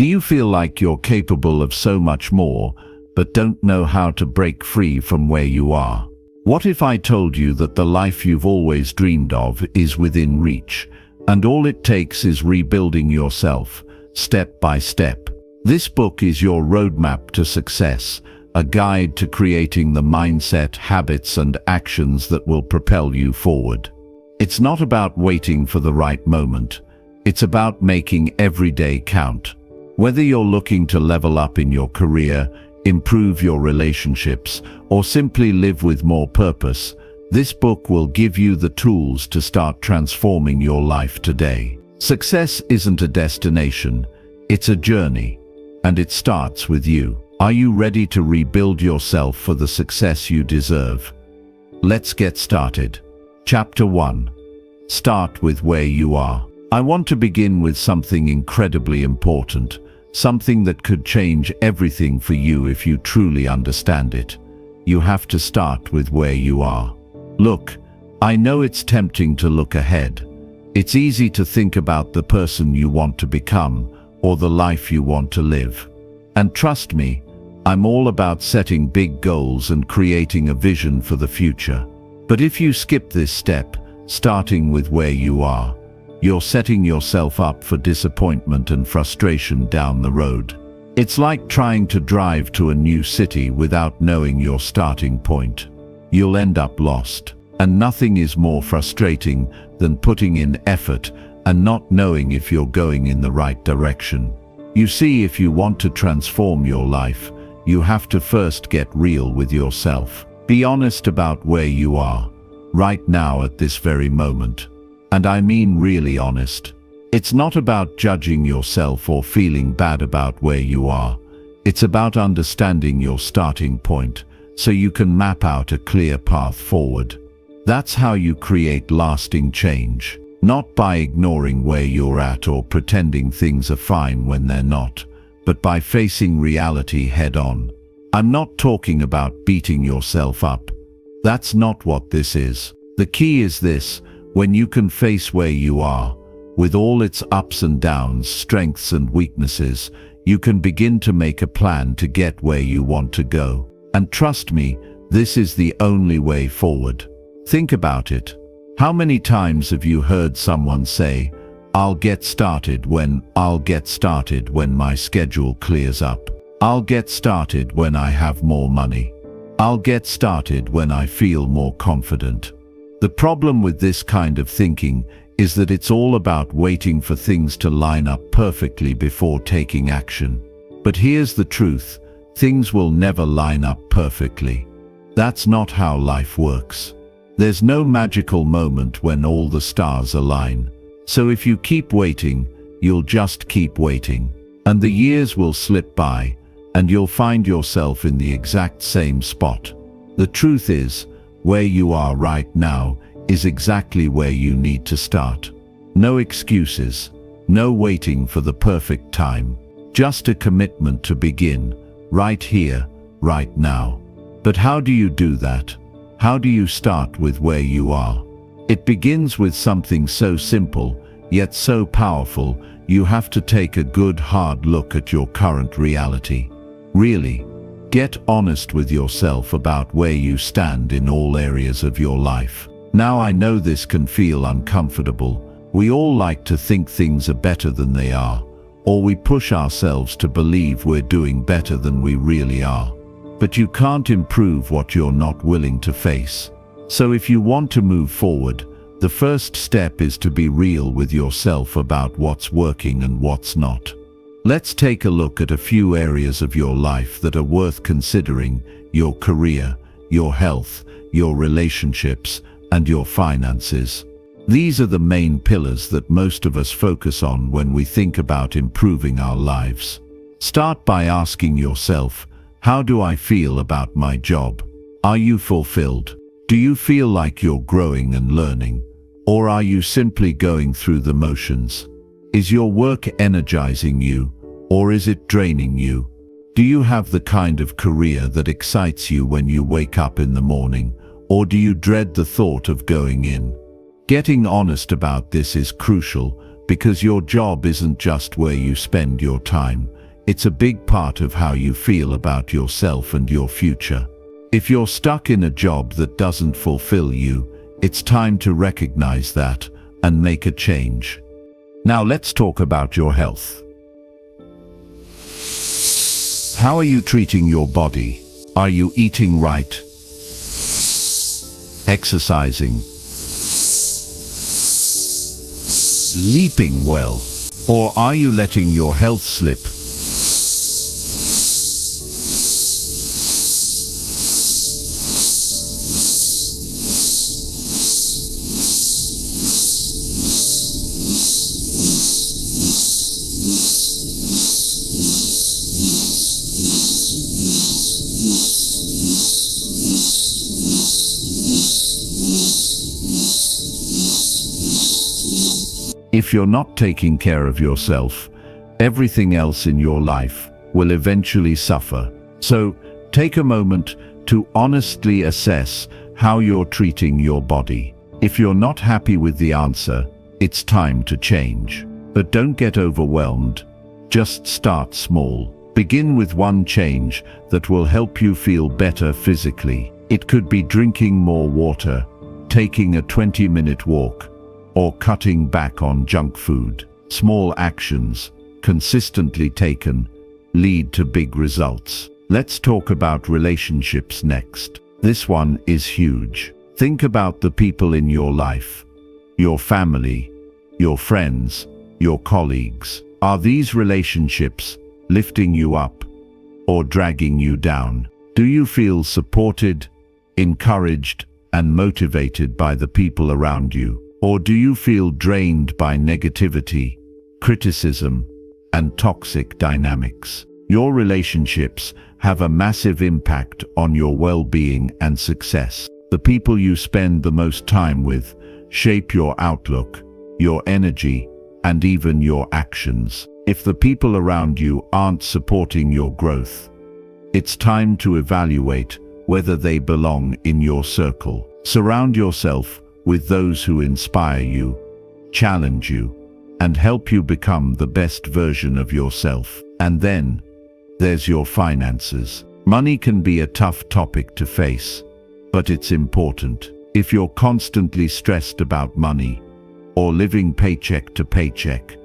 Do you feel like you're capable of so much more, but don't know how to break free from where you are? What if I told you that the life you've always dreamed of is within reach, and all it takes is rebuilding yourself, step by step? This book is your roadmap to success, a guide to creating the mindset, habits, and actions that will propel you forward. It's not about waiting for the right moment. It's about making every day count. Whether you're looking to level up in your career, improve your relationships, or simply live with more purpose, this book will give you the tools to start transforming your life today. Success isn't a destination, it's a journey, and it starts with you. Are you ready to rebuild yourself for the success you deserve? Let's get started. Chapter 1. Start with where you are. I want to begin with something incredibly important, something that could change everything for you if you truly understand it. You have to start with where you are. Look, I know it's tempting to look ahead. It's easy to think about the person you want to become or the life you want to live. And trust me, I'm all about setting big goals and creating a vision for the future. But if you skip this step, starting with where you are, you're setting yourself up for disappointment and frustration down the road. It's like trying to drive to a new city without knowing your starting point. You'll end up lost. And nothing is more frustrating than putting in effort and not knowing if you're going in the right direction. You see, if you want to transform your life, you have to first get real with yourself. Be honest about where you are, right now at this very moment. And I mean really honest. It's not about judging yourself or feeling bad about where you are. It's about understanding your starting point, so you can map out a clear path forward. That's how you create lasting change, not by ignoring where you're at or pretending things are fine when they're not, but by facing reality head-on. I'm not talking about beating yourself up. That's not what this is. The key is this: when you can face where you are, with all its ups and downs, strengths and weaknesses, you can begin to make a plan to get where you want to go. And trust me, this is the only way forward. Think about it. How many times have you heard someone say, I'll get started when my schedule clears up. I'll get started when I have more money. I'll get started when I feel more confident. The problem with this kind of thinking is that it's all about waiting for things to line up perfectly before taking action. But here's the truth: things will never line up perfectly. That's not how life works. There's no magical moment when all the stars align. So if you keep waiting, you'll just keep waiting. And the years will slip by, and you'll find yourself in the exact same spot. The truth is, where you are right now is exactly where you need to start. No excuses, no waiting for the perfect time. Just a commitment to begin, right here, right now. But how do you do that? How do you start with where you are? It begins with something so simple, yet so powerful. You have to take a good hard look at your current reality. Really, get honest with yourself about where you stand in all areas of your life. Now, I know this can feel uncomfortable. We all like to think things are better than they are, or we push ourselves to believe we're doing better than we really are. But you can't improve what you're not willing to face. So if you want to move forward, the first step is to be real with yourself about what's working and what's not. Let's take a look at a few areas of your life that are worth considering: your career, your health, your relationships, and your finances. These are the main pillars that most of us focus on when we think about improving our lives. Start by asking yourself, how do I feel about my job? Are you fulfilled? Do you feel like you're growing and learning? Or are you simply going through the motions? Is your work energizing you, or is it draining you? Do you have the kind of career that excites you when you wake up in the morning, or do you dread the thought of going in? Getting honest about this is crucial, because your job isn't just where you spend your time. It's a big part of how you feel about yourself and your future. If you're stuck in a job that doesn't fulfill you, it's time to recognize that and make a change. Now let's talk about your health. How are you treating your body? Are you eating right? Exercising? Sleeping well? Or are you letting your health slip? If you're not taking care of yourself, everything else in your life will eventually suffer. So, take a moment to honestly assess how you're treating your body. If you're not happy with the answer, it's time to change. But don't get overwhelmed. Just start small. Begin with one change that will help you feel better physically. It could be drinking more water, taking a 20-minute walk, or cutting back on junk food. Small actions, consistently taken, lead to big results. Let's talk about relationships next. This one is huge. Think about the people in your life, your family, your friends, your colleagues. Are these relationships lifting you up or dragging you down? Do you feel supported, encouraged, and motivated by the people around you? Or do you feel drained by negativity, criticism, and toxic dynamics? Your relationships have a massive impact on your well-being and success. The people you spend the most time with shape your outlook, your energy, and even your actions. If the people around you aren't supporting your growth, it's time to evaluate whether they belong in your circle. Surround yourself with those who inspire you, challenge you, and help you become the best version of yourself. And then, there's your finances. Money can be a tough topic to face, but it's important. If you're constantly stressed about money, or living paycheck to paycheck,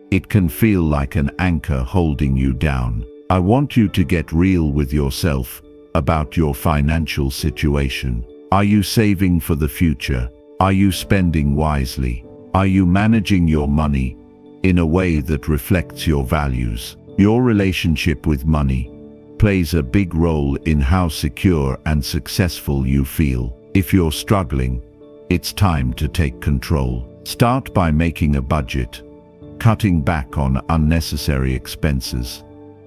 it can feel like an anchor holding you down. I want you to get real with yourself about your financial situation. Are you saving for the future? Are you spending wisely? Are you managing your money in a way that reflects your values? Your relationship with money plays a big role in how secure and successful you feel. If you're struggling, it's time to take control. Start by making a budget, cutting back on unnecessary expenses,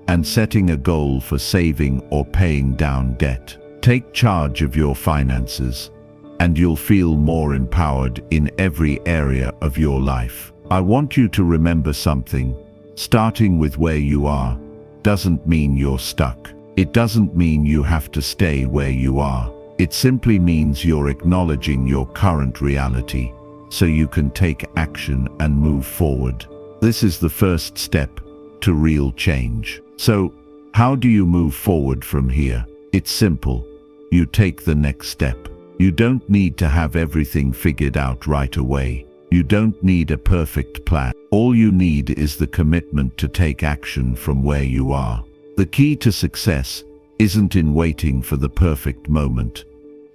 and setting a goal for saving or paying down debt. Take charge of your finances, and you'll feel more empowered in every area of your life. I want you to remember something. Starting with where you are doesn't mean you're stuck. It doesn't mean you have to stay where you are. It simply means you're acknowledging your current reality so you can take action and move forward. This is the first step to real change. So, how do you move forward from here? It's simple. You take the next step. You don't need to have everything figured out right away. You don't need a perfect plan. All you need is the commitment to take action from where you are. The key to success isn't in waiting for the perfect moment.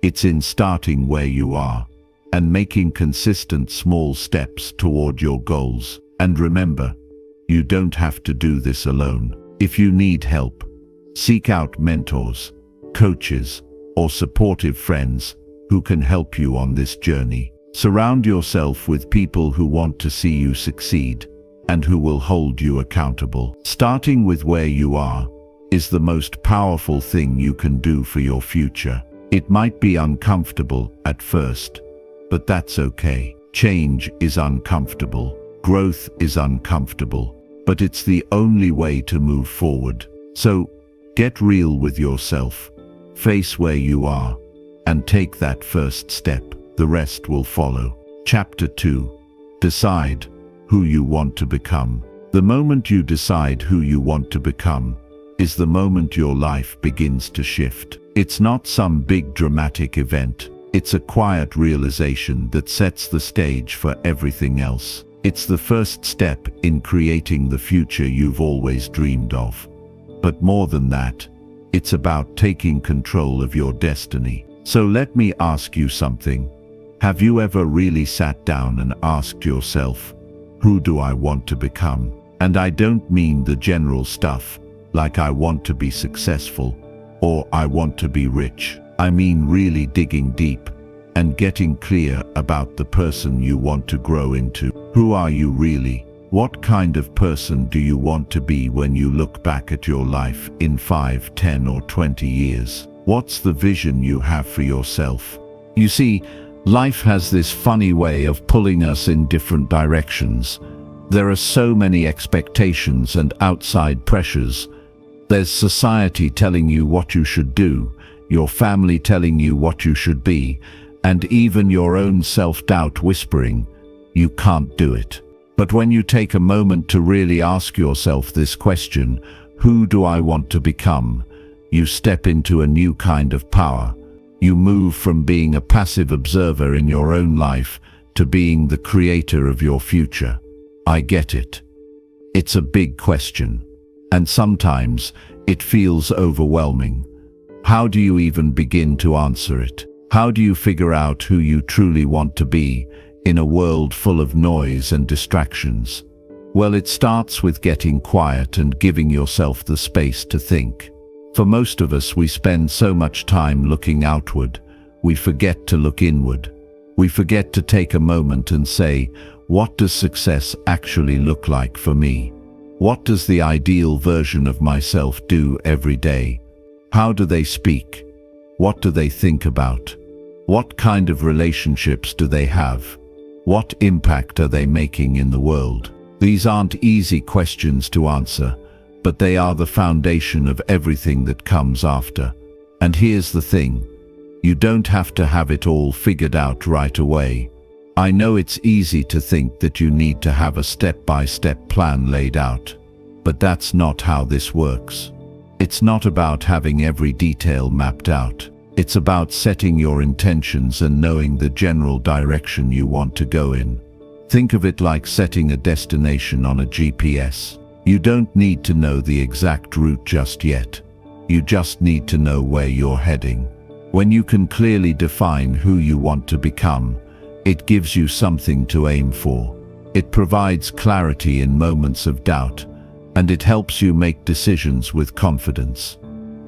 It's in starting where you are and making consistent small steps toward your goals. And remember, you don't have to do this alone. If you need help, seek out mentors, coaches, or supportive friends who can help you on this journey. Surround yourself with people who want to see you succeed and who will hold you accountable. Starting with where you are is the most powerful thing you can do for your future. It might be uncomfortable at first, but that's okay. Change is uncomfortable. Growth is uncomfortable, but it's the only way to move forward. So, get real with yourself, face where you are, and take that first step. The rest will follow. Chapter 2. Decide who you want to become. The moment you decide who you want to become is the moment your life begins to shift. It's not some big dramatic event. It's a quiet realization that sets the stage for everything else. It's the first step in creating the future you've always dreamed of. But more than that, it's about taking control of your destiny. So let me ask you something. Have you ever really sat down and asked yourself, who do I want to become? And I don't mean the general stuff, like I want to be successful or I want to be rich. I mean really digging deep and getting clear about the person you want to grow into. Who are you really? What kind of person do you want to be when you look back at your life in 5, 10, or 20 years? What's the vision you have for yourself? You see, life has this funny way of pulling us in different directions. There are so many expectations and outside pressures. There's society telling you what you should do, your family telling you what you should be, and even your own self-doubt whispering, you can't do it. But when you take a moment to really ask yourself this question, who do I want to become? You step into a new kind of power. You move from being a passive observer in your own life to being the creator of your future. I get it. It's a big question, and sometimes it feels overwhelming. How do you even begin to answer it? How do you figure out who you truly want to be in a world full of noise and distractions? Well, it starts with getting quiet and giving yourself the space to think. For most of us, we spend so much time looking outward, we forget to look inward. We forget to take a moment and say, what does success actually look like for me? What does the ideal version of myself do every day? How do they speak? What do they think about? What kind of relationships do they have? What impact are they making in the world? These aren't easy questions to answer, but they are the foundation of everything that comes after. And here's the thing, you don't have to have it all figured out right away. I know it's easy to think that you need to have a step-by-step plan laid out, but that's not how this works. It's not about having every detail mapped out. It's about setting your intentions and knowing the general direction you want to go in. Think of it like setting a destination on a GPS. You don't need to know the exact route just yet. You just need to know where you're heading. When you can clearly define who you want to become, it gives you something to aim for. It provides clarity in moments of doubt, and it helps you make decisions with confidence.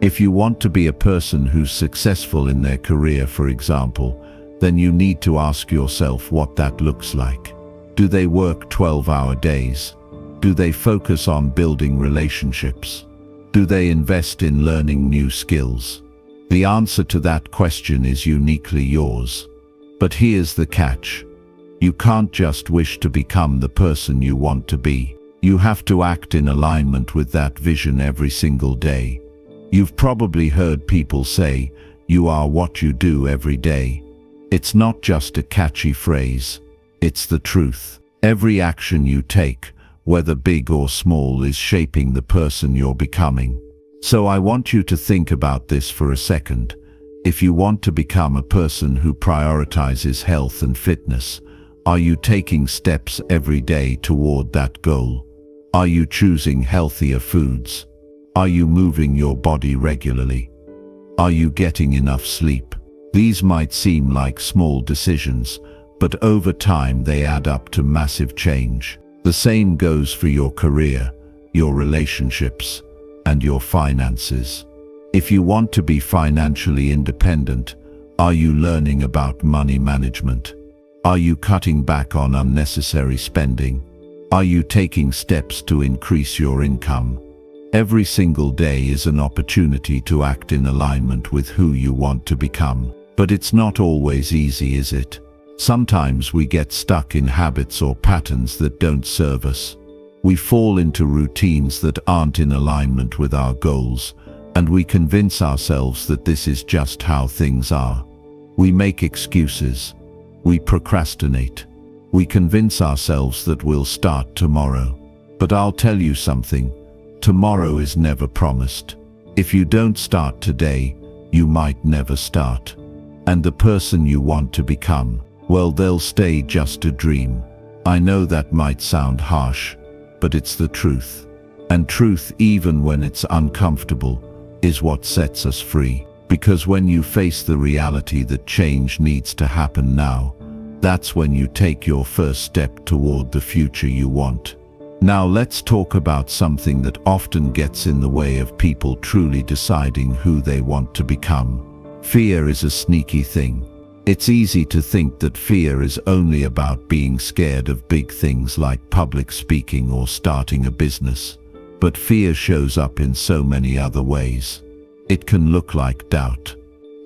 If you want to be a person who's successful in their career, for example, then you need to ask yourself what that looks like. Do they work 12-hour days? Do they focus on building relationships? Do they invest in learning new skills? The answer to that question is uniquely yours. But here's the catch. You can't just wish to become the person you want to be. You have to act in alignment with that vision every single day. You've probably heard people say, you are what you do every day. It's not just a catchy phrase, it's the truth. Every action you take, whether big or small, is shaping the person you're becoming. So I want you to think about this for a second. If you want to become a person who prioritizes health and fitness, are you taking steps every day toward that goal? Are you choosing healthier foods? Are you moving your body regularly? Are you getting enough sleep? These might seem like small decisions, but over time they add up to massive change. The same goes for your career, your relationships, and your finances. If you want to be financially independent, are you learning about money management? Are you cutting back on unnecessary spending? Are you taking steps to increase your income? Every single day is an opportunity to act in alignment with who you want to become. But it's not always easy, is it? Sometimes we get stuck in habits or patterns that don't serve us. We fall into routines that aren't in alignment with our goals, and we convince ourselves that this is just how things are. We make excuses. We procrastinate. We convince ourselves that we'll start tomorrow. But I'll tell you something, tomorrow is never promised. If you don't start today, you might never start. And the person you want to become, well, they'll stay just a dream. I know that might sound harsh, but it's the truth. And truth, even when it's uncomfortable, is what sets us free. Because when you face the reality that change needs to happen now, that's when you take your first step toward the future you want. Now let's talk about something that often gets in the way of people truly deciding who they want to become. Fear is a sneaky thing. It's easy to think that fear is only about being scared of big things like public speaking or starting a business. But fear shows up in so many other ways. It can look like doubt.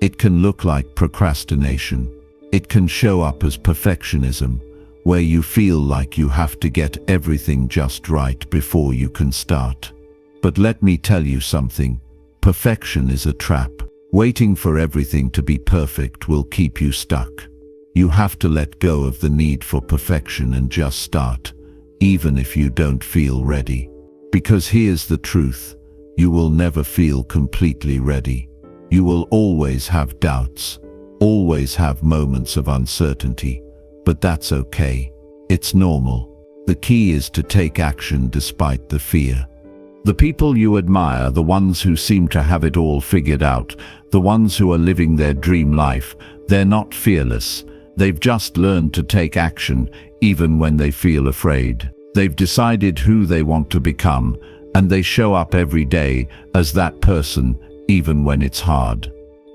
It can look like procrastination. It can show up as perfectionism, where you feel like you have to get everything just right before you can start. But let me tell you something, perfection is a trap. Waiting for everything to be perfect will keep you stuck. You have to let go of the need for perfection and just start, even if you don't feel ready. Because here's the truth, you will never feel completely ready. You will always have doubts, always have moments of uncertainty, but that's okay. It's normal. The key is to take action despite the fear. The people you admire, the ones who seem to have it all figured out, the ones who are living their dream life, they're not fearless. They've just learned to take action even when they feel afraid. They've decided who they want to become, and they show up every day as that person, even when it's hard.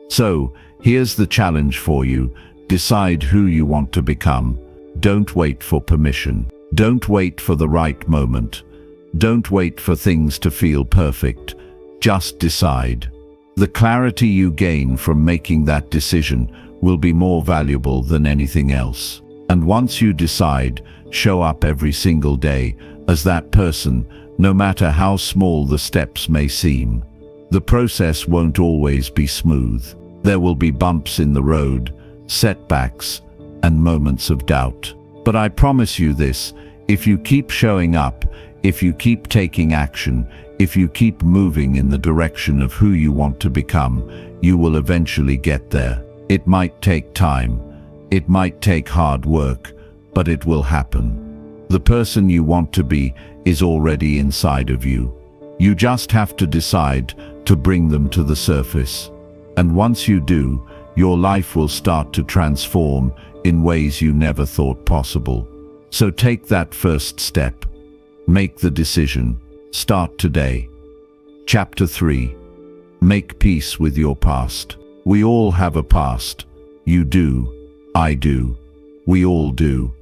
So, here's the challenge for you. Decide who you want to become. Don't wait for permission. Don't wait for the right moment. Don't wait for things to feel perfect. Just decide. The clarity you gain from making that decision will be more valuable than anything else. And once you decide, show up every single day as that person, no matter how small the steps may seem. The process won't always be smooth. There will be bumps in the road, setbacks, and moments of doubt. But I promise you this, if you keep showing up, if you keep taking action, if you keep moving in the direction of who you want to become, you will eventually get there. It might take time, it might take hard work, but it will happen. The person you want to be is already inside of you. You just have to decide to bring them to the surface. And once you do, your life will start to transform in ways you never thought possible. So take that first step. Make the decision. Start today. Chapter 3. Make peace with your past. We all have a past. You do. I do. We all do.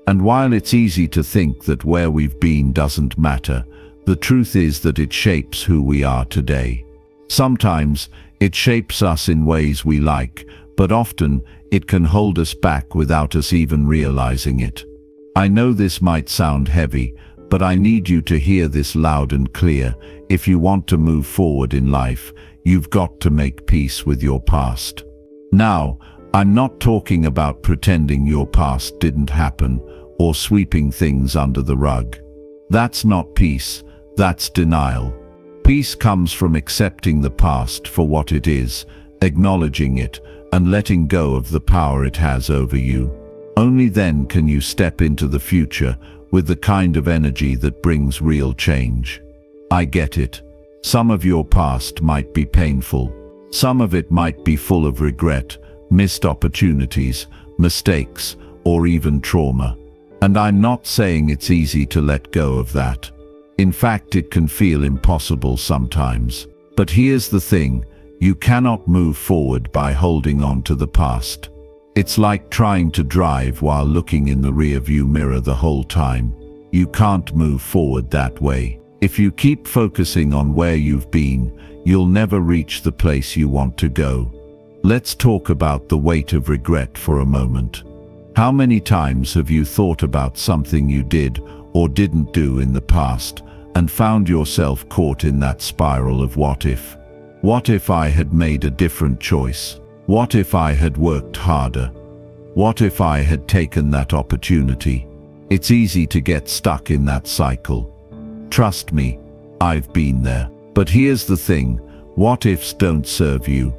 And while it's easy to think that where we've been doesn't matter, the truth is that it shapes who we are today. Sometimes it shapes us in ways we like, but often it can hold us back without us even realizing it. I know this might sound heavy, but I need you to hear this loud and clear. If you want to move forward in life, you've got to make peace with your past. Now, I'm not talking about pretending your past didn't happen or sweeping things under the rug. That's not peace, that's denial. Peace comes from accepting the past for what it is, acknowledging it, and letting go of the power it has over you. Only then can you step into the future with the kind of energy that brings real change. I get it. Some of your past might be painful. Some of it might be full of regret, missed opportunities, mistakes, or even trauma. And I'm not saying it's easy to let go of that. In fact, it can feel impossible sometimes. But here's the thing, you cannot move forward by holding on to the past. It's like trying to drive while looking in the rearview mirror the whole time. You can't move forward that way. If you keep focusing on where you've been, you'll never reach the place you want to go. Let's talk about the weight of regret for a moment. How many times have you thought about something you did or didn't do in the past and found yourself caught in that spiral of what if? What if I had made a different choice? What if I had worked harder? What if I had taken that opportunity? It's easy to get stuck in that cycle. Trust me, I've been there. But here's the thing, what ifs don't serve you.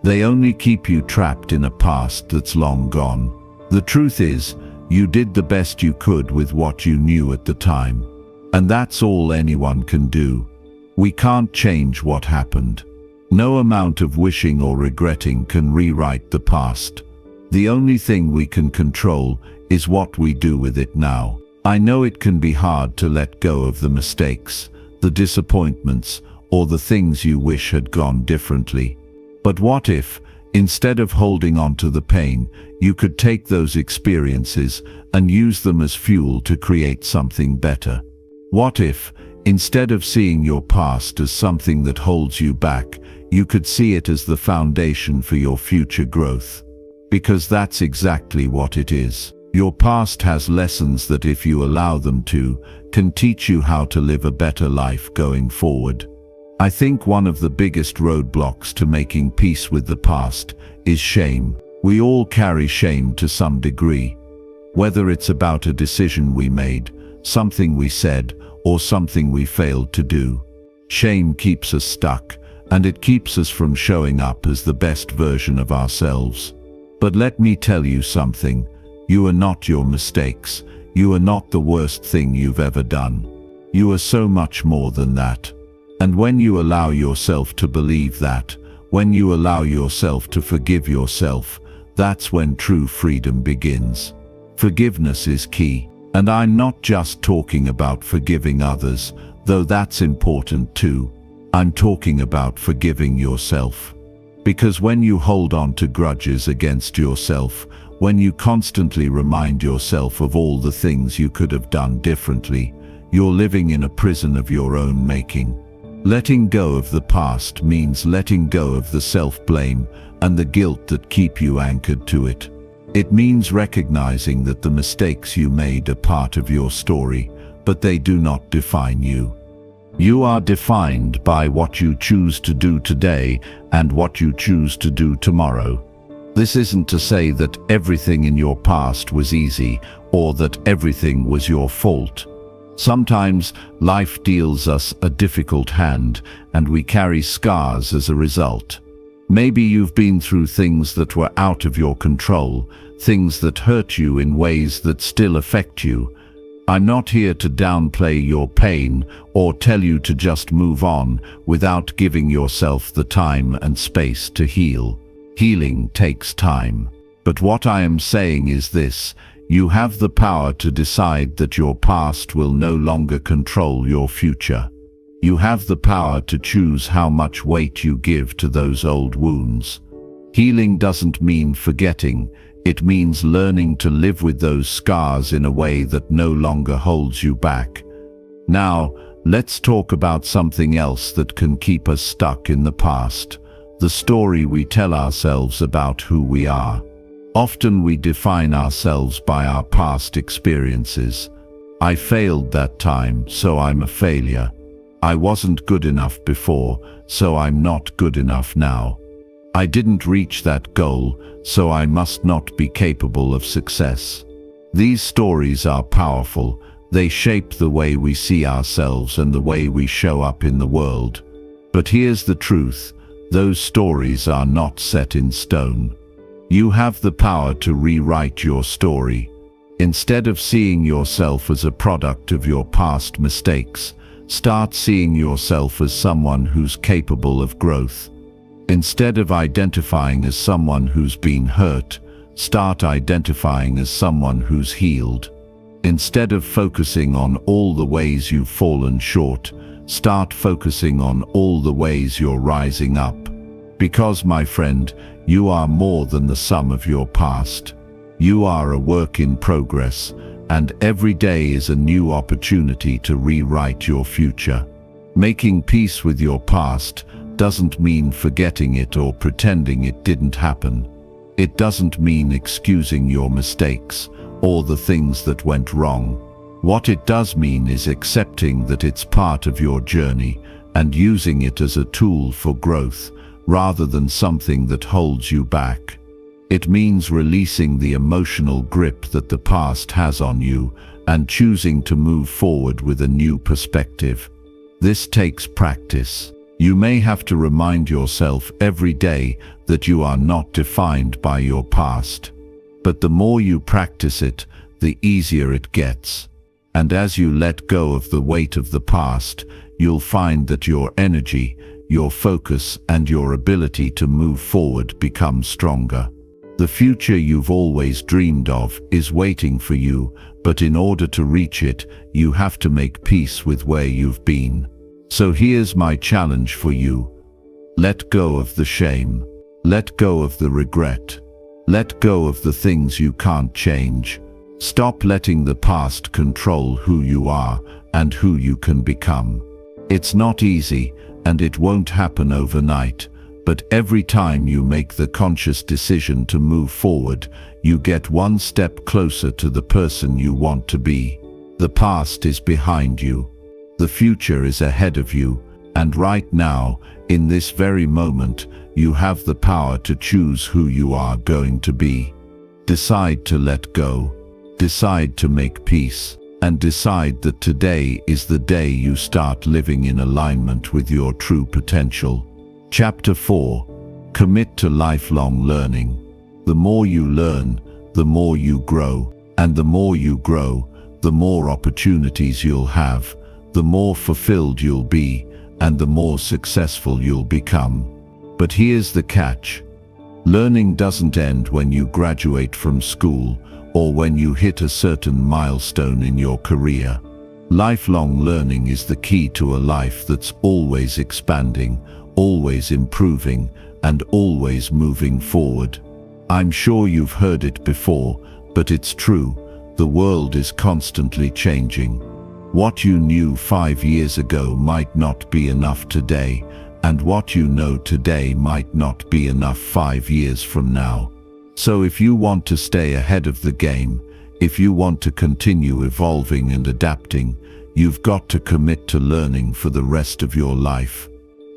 They only keep you trapped in a past that's long gone. The truth is, you did the best you could with what you knew at the time. And that's all anyone can do. We can't change what happened. No amount of wishing or regretting can rewrite the past. The only thing we can control is what we do with it now. I know it can be hard to let go of the mistakes, the disappointments, or the things you wish had gone differently. But what if, instead of holding on to the pain, you could take those experiences and use them as fuel to create something better? What if, instead of seeing your past as something that holds you back, you could see it as the foundation for your future growth? Because that's exactly what it is. Your past has lessons that, if you allow them to, can teach you how to live a better life going forward. I think one of the biggest roadblocks to making peace with the past is shame. We all carry shame to some degree. Whether it's about a decision we made, something we said, or something we failed to do. Shame keeps us stuck, and it keeps us from showing up as the best version of ourselves. But let me tell you something. You are not your mistakes. You are not the worst thing you've ever done. You are so much more than that. And when you allow yourself to believe that, when you allow yourself to forgive yourself, that's when true freedom begins. Forgiveness is key. And I'm not just talking about forgiving others, though that's important too. I'm talking about forgiving yourself. Because when you hold on to grudges against yourself, when you constantly remind yourself of all the things you could have done differently, you're living in a prison of your own making. Letting go of the past means letting go of the self-blame and the guilt that keep you anchored to it. It means recognizing that the mistakes you made are part of your story, but they do not define you. You are defined by what you choose to do today and what you choose to do tomorrow. This isn't to say that everything in your past was easy or that everything was your fault. Sometimes life deals us a difficult hand and we carry scars as a result. Maybe you've been through things that were out of your control, things that hurt you in ways that still affect you. I'm not here to downplay your pain or tell you to just move on without giving yourself the time and space to heal. Healing takes time. But what I am saying is this: you have the power to decide that your past will no longer control your future. You have the power to choose how much weight you give to those old wounds. Healing doesn't mean forgetting. It means learning to live with those scars in a way that no longer holds you back. Now, let's talk about something else that can keep us stuck in the past: the story we tell ourselves about who we are. Often we define ourselves by our past experiences. I failed that time, so I'm a failure. I wasn't good enough before, so I'm not good enough now. I didn't reach that goal, so I must not be capable of success. These stories are powerful. They shape the way we see ourselves and the way we show up in the world. But here's the truth: those stories are not set in stone. You have the power to rewrite your story. Instead of seeing yourself as a product of your past mistakes, start seeing yourself as someone who's capable of growth. Instead of identifying as someone who's been hurt, start identifying as someone who's healed. Instead of focusing on all the ways you've fallen short, start focusing on all the ways you're rising up. Because, my friend, you are more than the sum of your past. You are a work in progress, and every day is a new opportunity to rewrite your future. Making peace with your past doesn't mean forgetting it or pretending it didn't happen. It doesn't mean excusing your mistakes or the things that went wrong. What it does mean is accepting that it's part of your journey and using it as a tool for growth rather than something that holds you back. It means releasing the emotional grip that the past has on you and choosing to move forward with a new perspective. This takes practice. You may have to remind yourself every day that you are not defined by your past. But the more you practice it, the easier it gets. And as you let go of the weight of the past, you'll find that your energy, your focus, and your ability to move forward become stronger. The future you've always dreamed of is waiting for you, but in order to reach it, you have to make peace with where you've been. So here's my challenge for you. Let go of the shame. Let go of the regret. Let go of the things you can't change. Stop letting the past control who you are and who you can become. It's not easy, and it won't happen overnight, but every time you make the conscious decision to move forward, you get one step closer to the person you want to be. The past is behind you. The future is ahead of you, and right now, in this very moment, you have the power to choose who you are going to be. Decide to let go. Decide to make peace. And decide that today is the day you start living in alignment with your true potential. Chapter 4. Commit to lifelong learning. The more you learn, the more you grow. And the more you grow, the more opportunities you'll have, the more fulfilled you'll be, and the more successful you'll become. But here's the catch. Learning doesn't end when you graduate from school or when you hit a certain milestone in your career. Lifelong learning is the key to a life that's always expanding, always improving, and always moving forward. I'm sure you've heard it before, but it's true. The world is constantly changing. What you knew 5 years ago might not be enough today, and what you know today might not be enough 5 years from now. So if you want to stay ahead of the game, if you want to continue evolving and adapting, you've got to commit to learning for the rest of your life.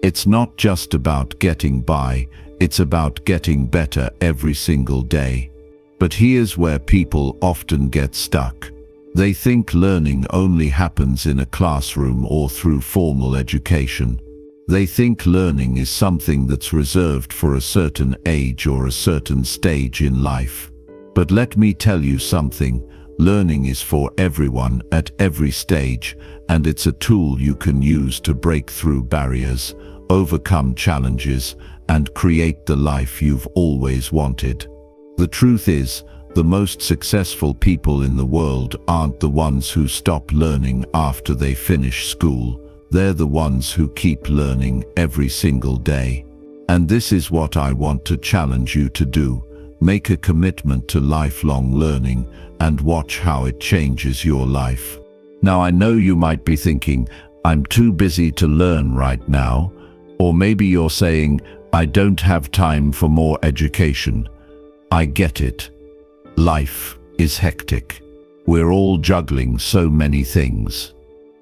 It's not just about getting by, it's about getting better every single day. But here's where people often get stuck. They think learning only happens in a classroom or through formal education. They think learning is something that's reserved for a certain age or a certain stage in life. But let me tell you something, learning is for everyone at every stage, and it's a tool you can use to break through barriers, overcome challenges, and create the life you've always wanted. The truth is, the most successful people in the world aren't the ones who stop learning after they finish school. They're the ones who keep learning every single day. And this is what I want to challenge you to do. Make a commitment to lifelong learning and watch how it changes your life. Now I know you might be thinking, I'm too busy to learn right now. Or maybe you're saying, I don't have time for more education. I get it. Life is hectic. We're all juggling so many things.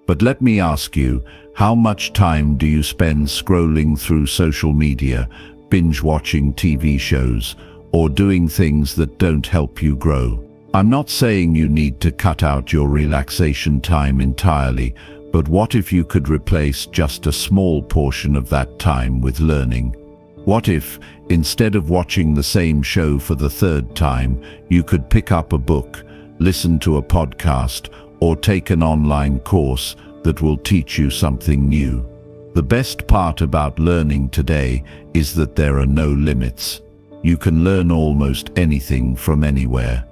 But let me ask you, how much time do you spend scrolling through social media, binge-watching TV shows, or doing things that don't help you grow? I'm not saying you need to cut out your relaxation time entirely, but what if you could replace just a small portion of that time with learning? What if, instead of watching the same show for the third time, you could pick up a book, listen to a podcast, or take an online course that will teach you something new? The best part about learning today is that there are no limits. You can learn almost anything from anywhere.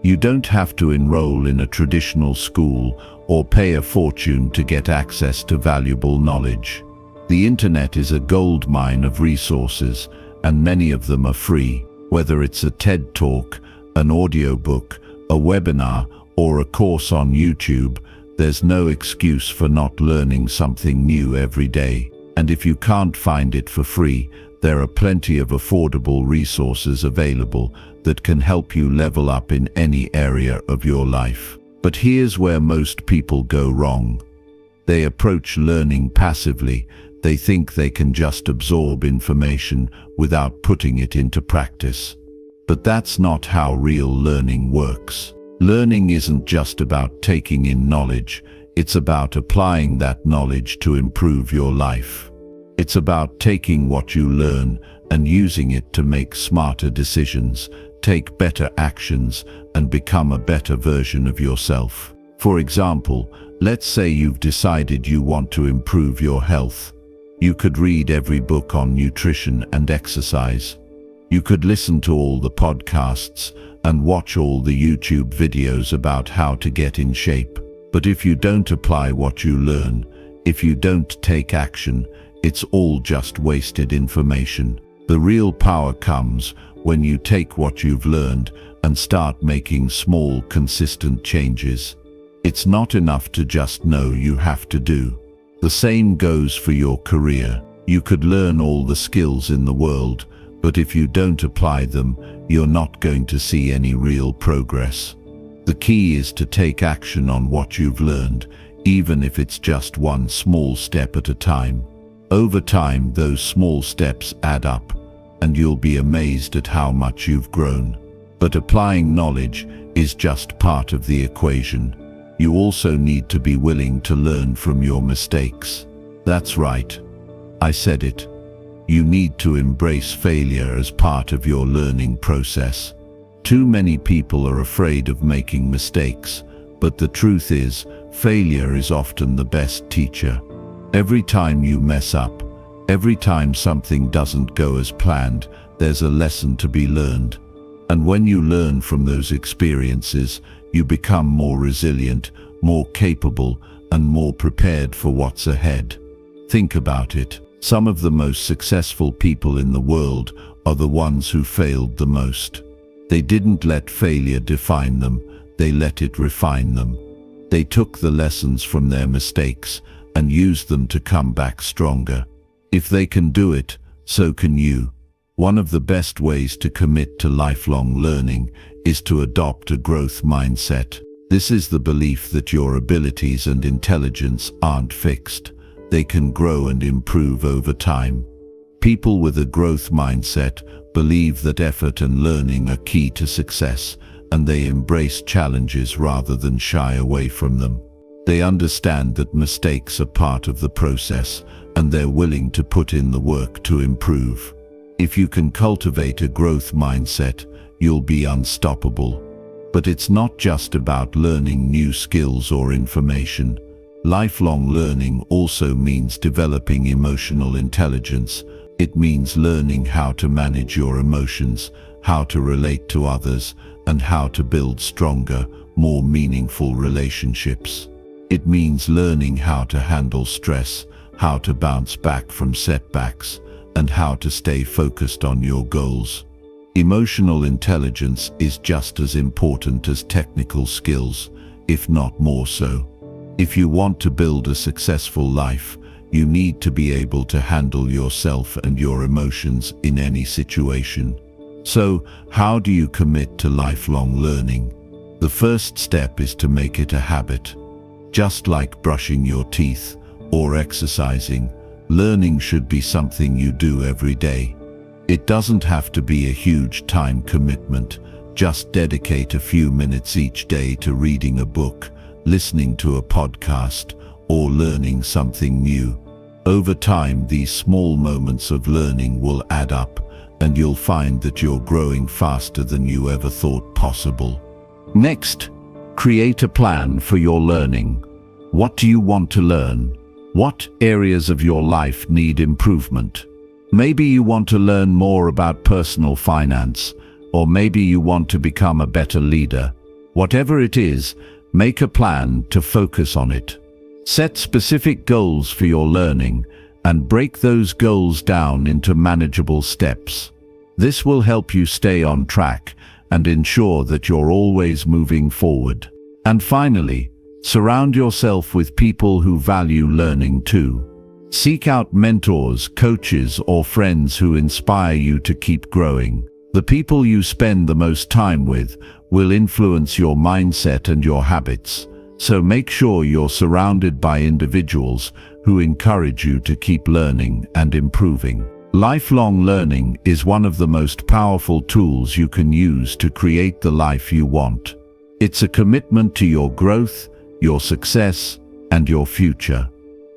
You don't have to enroll in a traditional school or pay a fortune to get access to valuable knowledge. The internet is a goldmine of resources, and many of them are free. Whether it's a TED Talk, an audiobook, a webinar, or a course on YouTube, there's no excuse for not learning something new every day. And if you can't find it for free, there are plenty of affordable resources available that can help you level up in any area of your life. But here's where most people go wrong. They approach learning passively. They think they can just absorb information without putting it into practice. But that's not how real learning works. Learning isn't just about taking in knowledge, it's about applying that knowledge to improve your life. It's about taking what you learn and using it to make smarter decisions, take better actions, and become a better version of yourself. For example, let's say you've decided you want to improve your health. You could read every book on nutrition and exercise. You could listen to all the podcasts and watch all the YouTube videos about how to get in shape. But if you don't apply what you learn, if you don't take action, it's all just wasted information. The real power comes when you take what you've learned and start making small, consistent changes. It's not enough to just know, you have to do. The same goes for your career. You could learn all the skills in the world, but if you don't apply them, you're not going to see any real progress. The key is to take action on what you've learned, even if it's just one small step at a time. Over time, those small steps add up, and you'll be amazed at how much you've grown. But applying knowledge is just part of the equation. You also need to be willing to learn from your mistakes. That's right. I said it. You need to embrace failure as part of your learning process. Too many people are afraid of making mistakes, but the truth is, failure is often the best teacher. Every time you mess up, every time something doesn't go as planned, there's a lesson to be learned. And when you learn from those experiences, you become more resilient, more capable, and more prepared for what's ahead. Think about it. Some of the most successful people in the world are the ones who failed the most. They didn't let failure define them, they let it refine them. They took the lessons from their mistakes and used them to come back stronger. If they can do it, so can you. One of the best ways to commit to lifelong learning is to adopt a growth mindset. This is the belief that your abilities and intelligence aren't fixed. They can grow and improve over time. People with a growth mindset believe that effort and learning are key to success, and they embrace challenges rather than shy away from them. They understand that mistakes are part of the process, and they're willing to put in the work to improve. If you can cultivate a growth mindset, you'll be unstoppable. But it's not just about learning new skills or information. Lifelong learning also means developing emotional intelligence. It means learning how to manage your emotions, how to relate to others, and how to build stronger, more meaningful relationships. It means learning how to handle stress, how to bounce back from setbacks, and how to stay focused on your goals. Emotional intelligence is just as important as technical skills, if not more so. If you want to build a successful life, you need to be able to handle yourself and your emotions in any situation. So, how do you commit to lifelong learning? The first step is to make it a habit. Just like brushing your teeth or exercising, learning should be something you do every day. It doesn't have to be a huge time commitment. Just dedicate a few minutes each day to reading a book, listening to a podcast, or learning something new. Over time, these small moments of learning will add up, and you'll find that you're growing faster than you ever thought possible. Next, create a plan for your learning. What do you want to learn? What areas of your life need improvement? Maybe you want to learn more about personal finance, or maybe you want to become a better leader. Whatever it is, make a plan to focus on it. Set specific goals for your learning and break those goals down into manageable steps. This will help you stay on track and ensure that you're always moving forward. And finally, surround yourself with people who value learning too. Seek out mentors, coaches, or friends who inspire you to keep growing. The people you spend the most time with will influence your mindset and your habits. So make sure you're surrounded by individuals who encourage you to keep learning and improving. Lifelong learning is one of the most powerful tools you can use to create the life you want. It's a commitment to your growth, your success, and your future.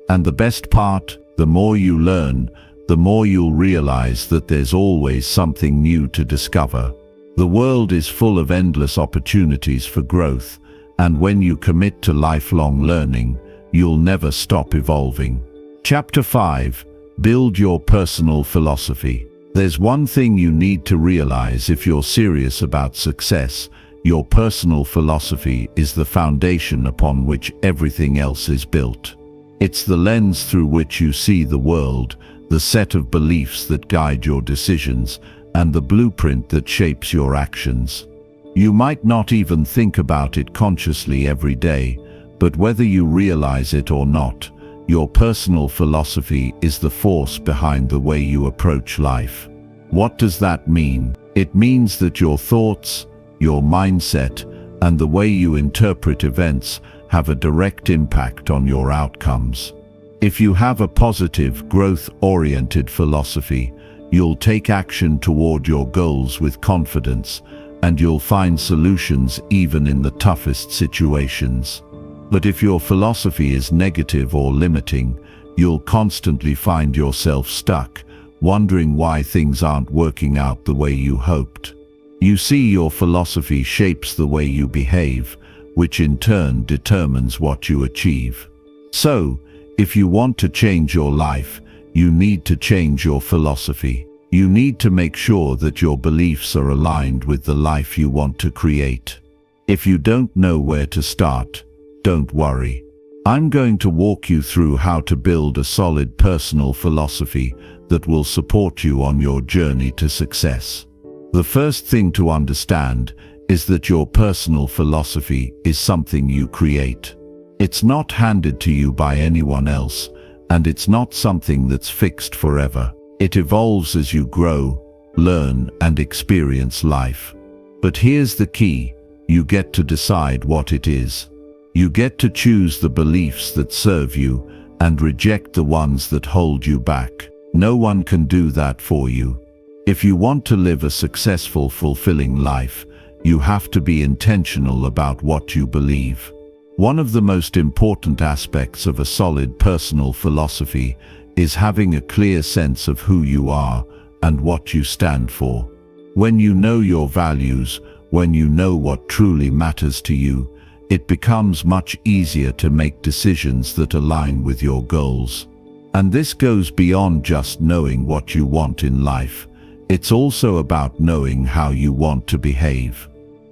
And the best part, the more you learn, the more you'll realize that there's always something new to discover. The world is full of endless opportunities for growth, and when you commit to lifelong learning, you'll never stop evolving. Chapter 5. Build your personal philosophy. There's one thing you need to realize if you're serious about success. Your personal philosophy is the foundation upon which everything else is built. It's the lens through which you see the world, the set of beliefs that guide your decisions, and the blueprint that shapes your actions. You might not even think about it consciously every day, but whether you realize it or not, your personal philosophy is the force behind the way you approach life. What does that mean? It means that your thoughts, your mindset, and the way you interpret events have a direct impact on your outcomes. If you have a positive, growth-oriented philosophy, you'll take action toward your goals with confidence, and you'll find solutions even in the toughest situations. But if your philosophy is negative or limiting, you'll constantly find yourself stuck, wondering why things aren't working out the way you hoped. You see, your philosophy shapes the way you behave, which in turn determines what you achieve. So, if you want to change your life, you need to change your philosophy. You need to make sure that your beliefs are aligned with the life you want to create. If you don't know where to start, don't worry. I'm going to walk you through how to build a solid personal philosophy that will support you on your journey to success. The first thing to understand is that your personal philosophy is something you create. It's not handed to you by anyone else, and it's not something that's fixed forever. It evolves as you grow, learn, and experience life. But here's the key: you get to decide what it is. You get to choose the beliefs that serve you and reject the ones that hold you back. No one can do that for you. If you want to live a successful, fulfilling life, you have to be intentional about what you believe. One of the most important aspects of a solid personal philosophy is having a clear sense of who you are and what you stand for. When you know your values, when you know what truly matters to you, it becomes much easier to make decisions that align with your goals. And this goes beyond just knowing what you want in life. It's also about knowing how you want to behave.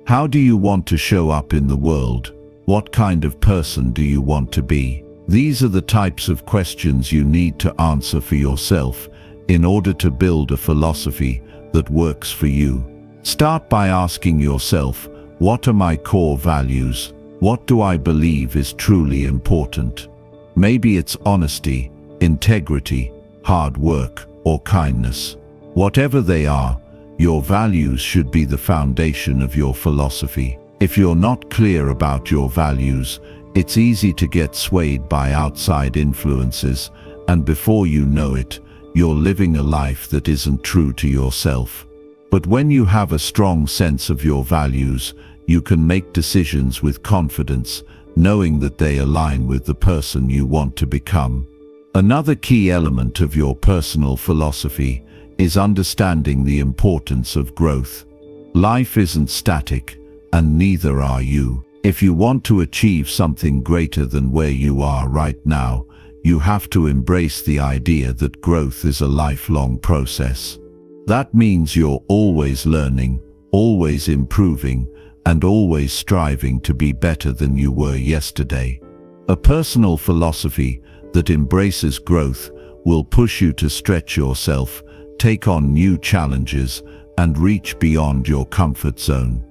How do you want to show up in the world? What kind of person do you want to be? These are the types of questions you need to answer for yourself in order to build a philosophy that works for you. Start by asking yourself, what are my core values? What do I believe is truly important? Maybe it's honesty, integrity, hard work, or kindness. Whatever they are, your values should be the foundation of your philosophy. If you're not clear about your values, it's easy to get swayed by outside influences, and before you know it, you're living a life that isn't true to yourself. But when you have a strong sense of your values, you can make decisions with confidence, knowing that they align with the person you want to become. Another key element of your personal philosophy is understanding the importance of growth. Life isn't static, and neither are you. If you want to achieve something greater than where you are right now, you have to embrace the idea that growth is a lifelong process. That means you're always learning, always improving, and always striving to be better than you were yesterday. A personal philosophy that embraces growth will push you to stretch yourself, take on new challenges, and reach beyond your comfort zone.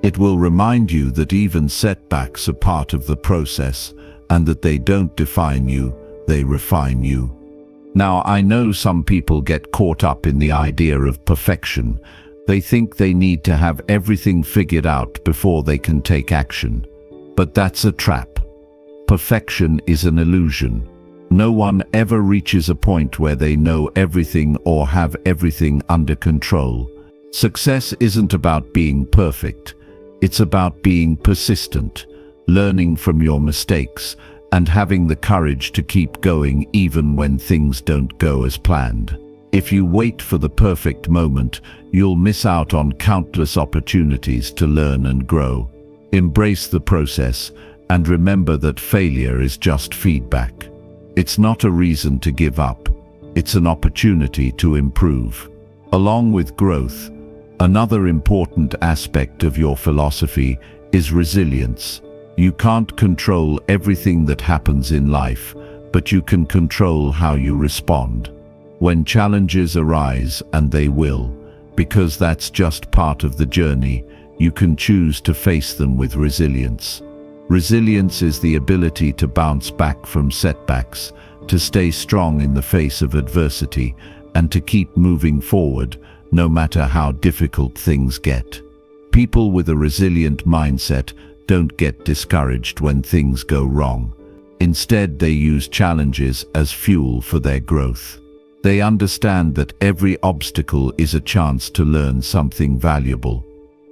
It will remind you that even setbacks are part of the process, and that they don't define you, they refine you. Now, I know some people get caught up in the idea of perfection. They think they need to have everything figured out before they can take action. But that's a trap. Perfection is an illusion. No one ever reaches a point where they know everything or have everything under control. Success isn't about being perfect. It's about being persistent, learning from your mistakes, and having the courage to keep going even when things don't go as planned. If you wait for the perfect moment, you'll miss out on countless opportunities to learn and grow. Embrace the process, and remember that failure is just feedback. It's not a reason to give up. It's an opportunity to improve. Along with growth, another important aspect of your philosophy is resilience. You can't control everything that happens in life, but you can control how you respond. When challenges arise, and they will, because that's just part of the journey, you can choose to face them with resilience. Resilience is the ability to bounce back from setbacks, to stay strong in the face of adversity, and to keep moving forward, no matter how difficult things get. People with a resilient mindset don't get discouraged when things go wrong. Instead, they use challenges as fuel for their growth. They understand that every obstacle is a chance to learn something valuable.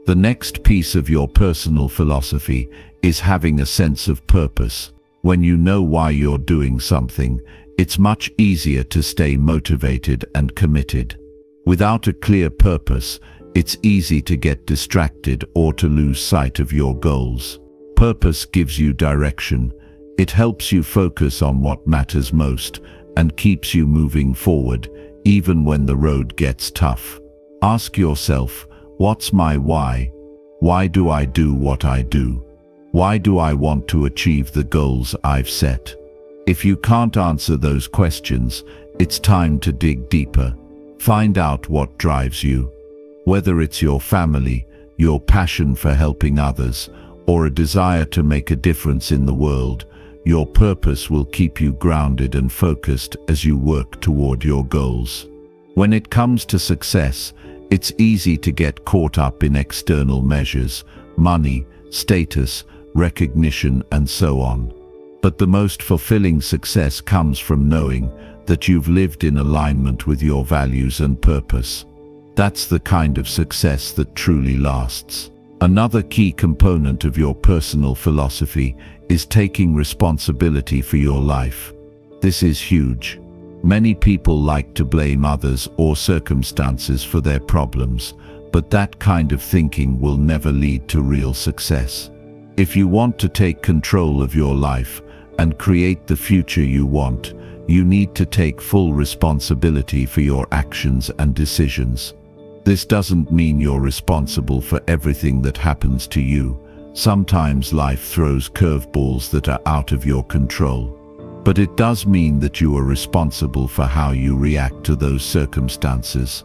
The next piece of your personal philosophy is having a sense of purpose. When you know why you're doing something, it's much easier to stay motivated and committed. Without a clear purpose, it's easy to get distracted or to lose sight of your goals. Purpose gives you direction. It helps you focus on what matters most and keeps you moving forward, even when the road gets tough. Ask yourself, what's my why? Why do I do what I do? Why do I want to achieve the goals I've set? If you can't answer those questions, it's time to dig deeper. Find out what drives you. Whether it's your family, your passion for helping others, or a desire to make a difference in the world, your purpose will keep you grounded and focused as you work toward your goals. When it comes to success, it's easy to get caught up in external measures, money, status, recognition, and so on. But the most fulfilling success comes from knowing that you've lived in alignment with your values and purpose. That's the kind of success that truly lasts. Another key component of your personal philosophy is taking responsibility for your life. This is huge. Many people like to blame others or circumstances for their problems, but that kind of thinking will never lead to real success. If you want to take control of your life and create the future you want, you need to take full responsibility for your actions and decisions. This doesn't mean you're responsible for everything that happens to you. Sometimes life throws curveballs that are out of your control. But it does mean that you are responsible for how you react to those circumstances.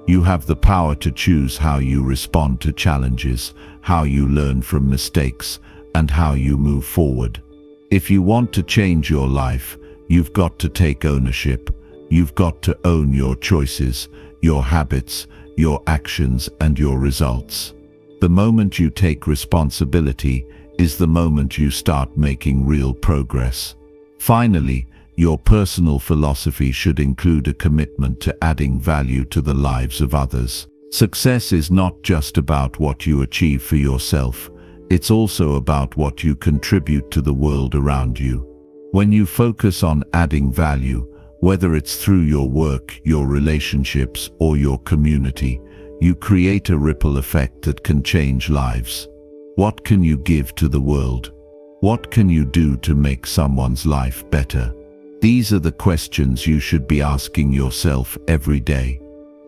You have the power to choose how you respond to challenges, how you learn from mistakes, and how you move forward. If you want to change your life, you've got to take ownership. You've got to own your choices, your habits, your actions, and your results. The moment you take responsibility is the moment you start making real progress. Finally, your personal philosophy should include a commitment to adding value to the lives of others. Success is not just about what you achieve for yourself, it's also about what you contribute to the world around you. When you focus on adding value, whether it's through your work, your relationships, or your community, you create a ripple effect that can change lives. What can you give to the world? What can you do to make someone's life better? These are the questions you should be asking yourself every day.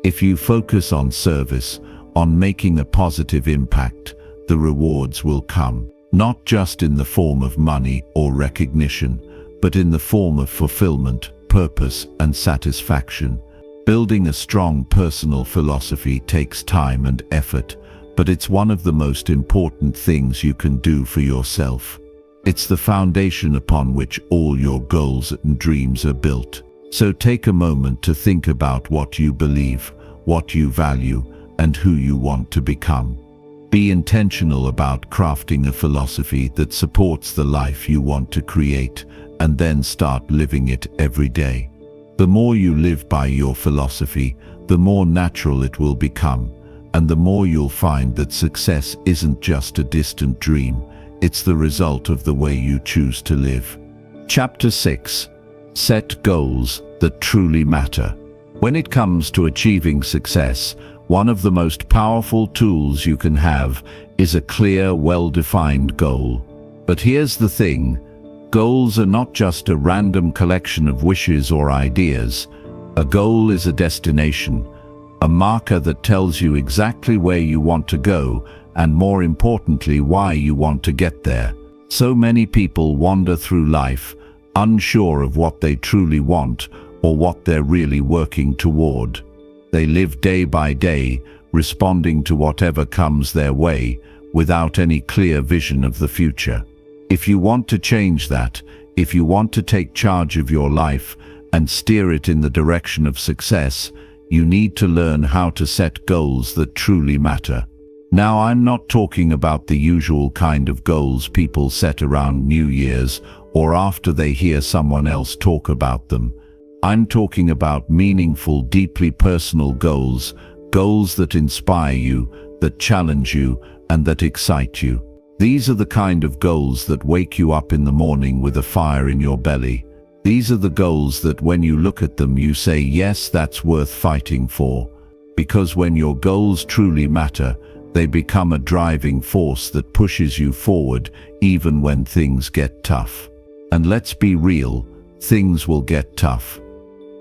If you focus on service, on making a positive impact, the rewards will come, not just in the form of money or recognition, but in the form of fulfillment, purpose, and satisfaction. Building a strong personal philosophy takes time and effort, but it's one of the most important things you can do for yourself. It's the foundation upon which all your goals and dreams are built. So take a moment to think about what you believe, what you value, and who you want to become. Be intentional about crafting a philosophy that supports the life you want to create, and then start living it every day. The more you live by your philosophy, the more natural it will become, and the more you'll find that success isn't just a distant dream, it's the result of the way you choose to live. Chapter 6. Set goals that truly matter. When it comes to achieving success, one of the most powerful tools you can have is a clear, well-defined goal. But here's the thing, goals are not just a random collection of wishes or ideas. A goal is a destination, a marker that tells you exactly where you want to go, and more importantly, why you want to get there. So many people wander through life, unsure of what they truly want or what they're really working toward. They live day by day, responding to whatever comes their way, without any clear vision of the future. If you want to change that, if you want to take charge of your life and steer it in the direction of success, you need to learn how to set goals that truly matter. Now, I'm not talking about the usual kind of goals people set around New Year's or after they hear someone else talk about them. I'm talking about meaningful, deeply personal goals, goals that inspire you, that challenge you, and that excite you. These are the kind of goals that wake you up in the morning with a fire in your belly. These are the goals that when you look at them you say, yes, that's worth fighting for. Because when your goals truly matter, they become a driving force that pushes you forward even when things get tough. And let's be real, things will get tough.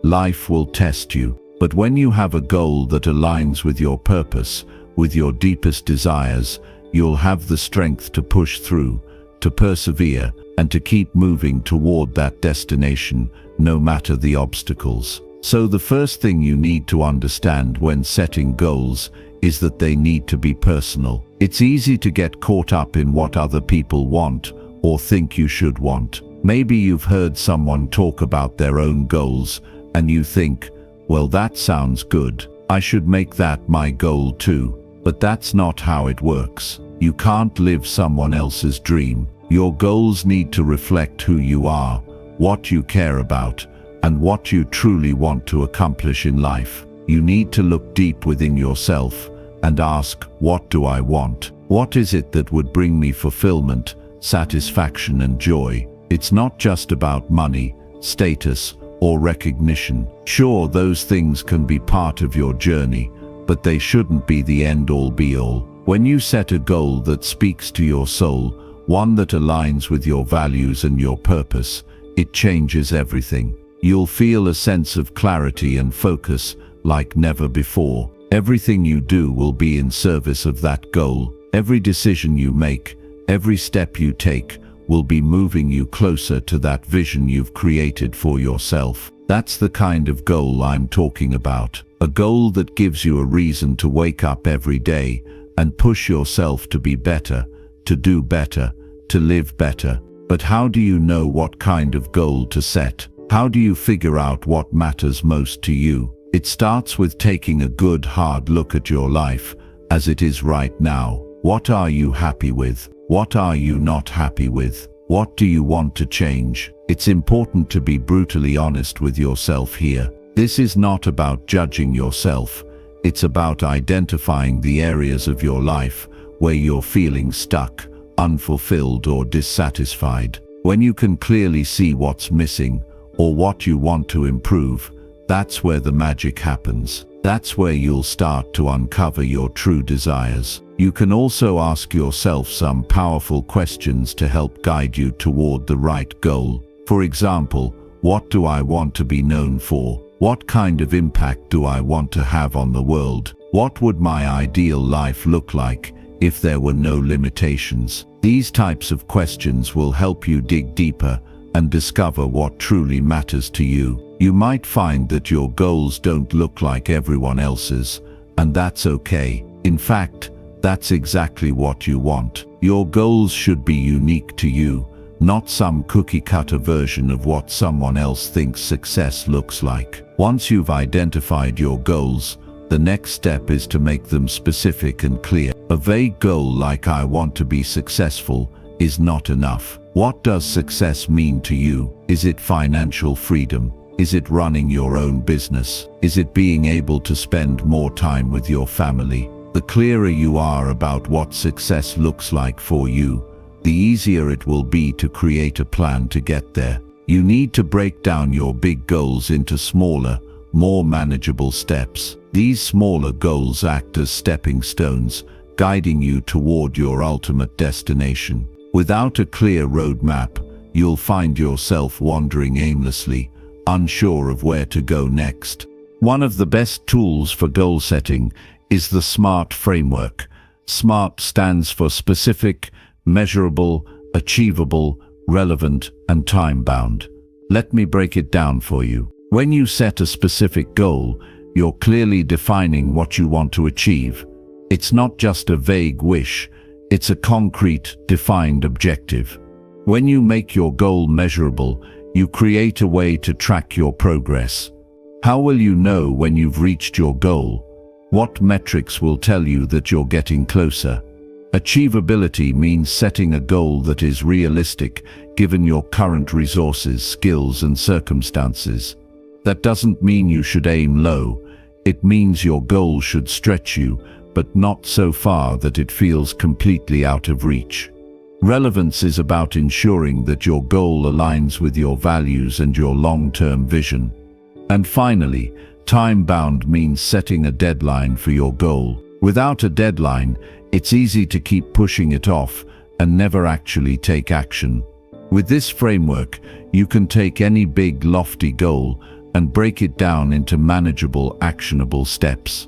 Life will test you, but when you have a goal that aligns with your purpose, with your deepest desires, you'll have the strength to push through, to persevere, and to keep moving toward that destination, no matter the obstacles. So the first thing you need to understand when setting goals is that they need to be personal. It's easy to get caught up in what other people want or think you should want. Maybe you've heard someone talk about their own goals, and you think, well, that sounds good. I should make that my goal too. But that's not how it works. You can't live someone else's dream. Your goals need to reflect who you are, what you care about, and what you truly want to accomplish in life. You need to look deep within yourself and ask, what do I want? What is it that would bring me fulfillment, satisfaction, and joy? It's not just about money, status, or recognition. Sure, those things can be part of your journey, but they shouldn't be the end-all be-all. When you set a goal that speaks to your soul, one that aligns with your values and your purpose, it changes everything. You'll feel a sense of clarity and focus like never before. Everything you do will be in service of that goal. Every decision you make, every step you take, will be moving you closer to that vision you've created for yourself. That's the kind of goal I'm talking about. A goal that gives you a reason to wake up every day and push yourself to be better, to do better, to live better. But how do you know what kind of goal to set? How do you figure out what matters most to you? It starts with taking a good hard look at your life as it is right now. What are you happy with? What are you not happy with? What do you want to change? It's important to be brutally honest with yourself here. This is not about judging yourself. It's about identifying the areas of your life where you're feeling stuck, unfulfilled, or dissatisfied. When you can clearly see what's missing or what you want to improve, that's where the magic happens. That's where you'll start to uncover your true desires. You can also ask yourself some powerful questions to help guide you toward the right goal. For example, what do I want to be known for? What kind of impact do I want to have on the world? What would my ideal life look like if there were no limitations? These types of questions will help you dig deeper and discover what truly matters to you. You might find that your goals don't look like everyone else's, and that's okay. In fact, that's exactly what you want. Your goals should be unique to you, not some cookie-cutter version of what someone else thinks success looks like. Once you've identified your goals, The next step is to make them specific and clear. A vague goal like "I want to be successful" is not enough. What does success mean to you? Is it financial freedom? Is it running your own business? Is it being able to spend more time with your family? The clearer you are about what success looks like for you, the easier it will be to create a plan to get there. You need to break down your big goals into smaller, more manageable steps. These smaller goals act as stepping stones, guiding you toward your ultimate destination. Without a clear roadmap, you'll find yourself wandering aimlessly, unsure of where to go next. One of the best tools for goal setting is the SMART framework. SMART stands for specific, measurable, achievable, relevant, and time-bound. Let me break it down for you. When you set a specific goal, you're clearly defining what you want to achieve. It's not just a vague wish, it's a concrete, defined objective. When you make your goal measurable, you create a way to track your progress. How will you know when you've reached your goal? What metrics will tell you that you're getting closer? Achievability means setting a goal that is realistic, given your current resources, skills, and circumstances. That doesn't mean you should aim low. It means your goal should stretch you, but not so far that it feels completely out of reach. Relevance is about ensuring that your goal aligns with your values and your long-term vision. And finally, time-bound means setting a deadline for your goal. Without a deadline, it's easy to keep pushing it off and never actually take action. With this framework, you can take any big, lofty goal and break it down into manageable, actionable steps.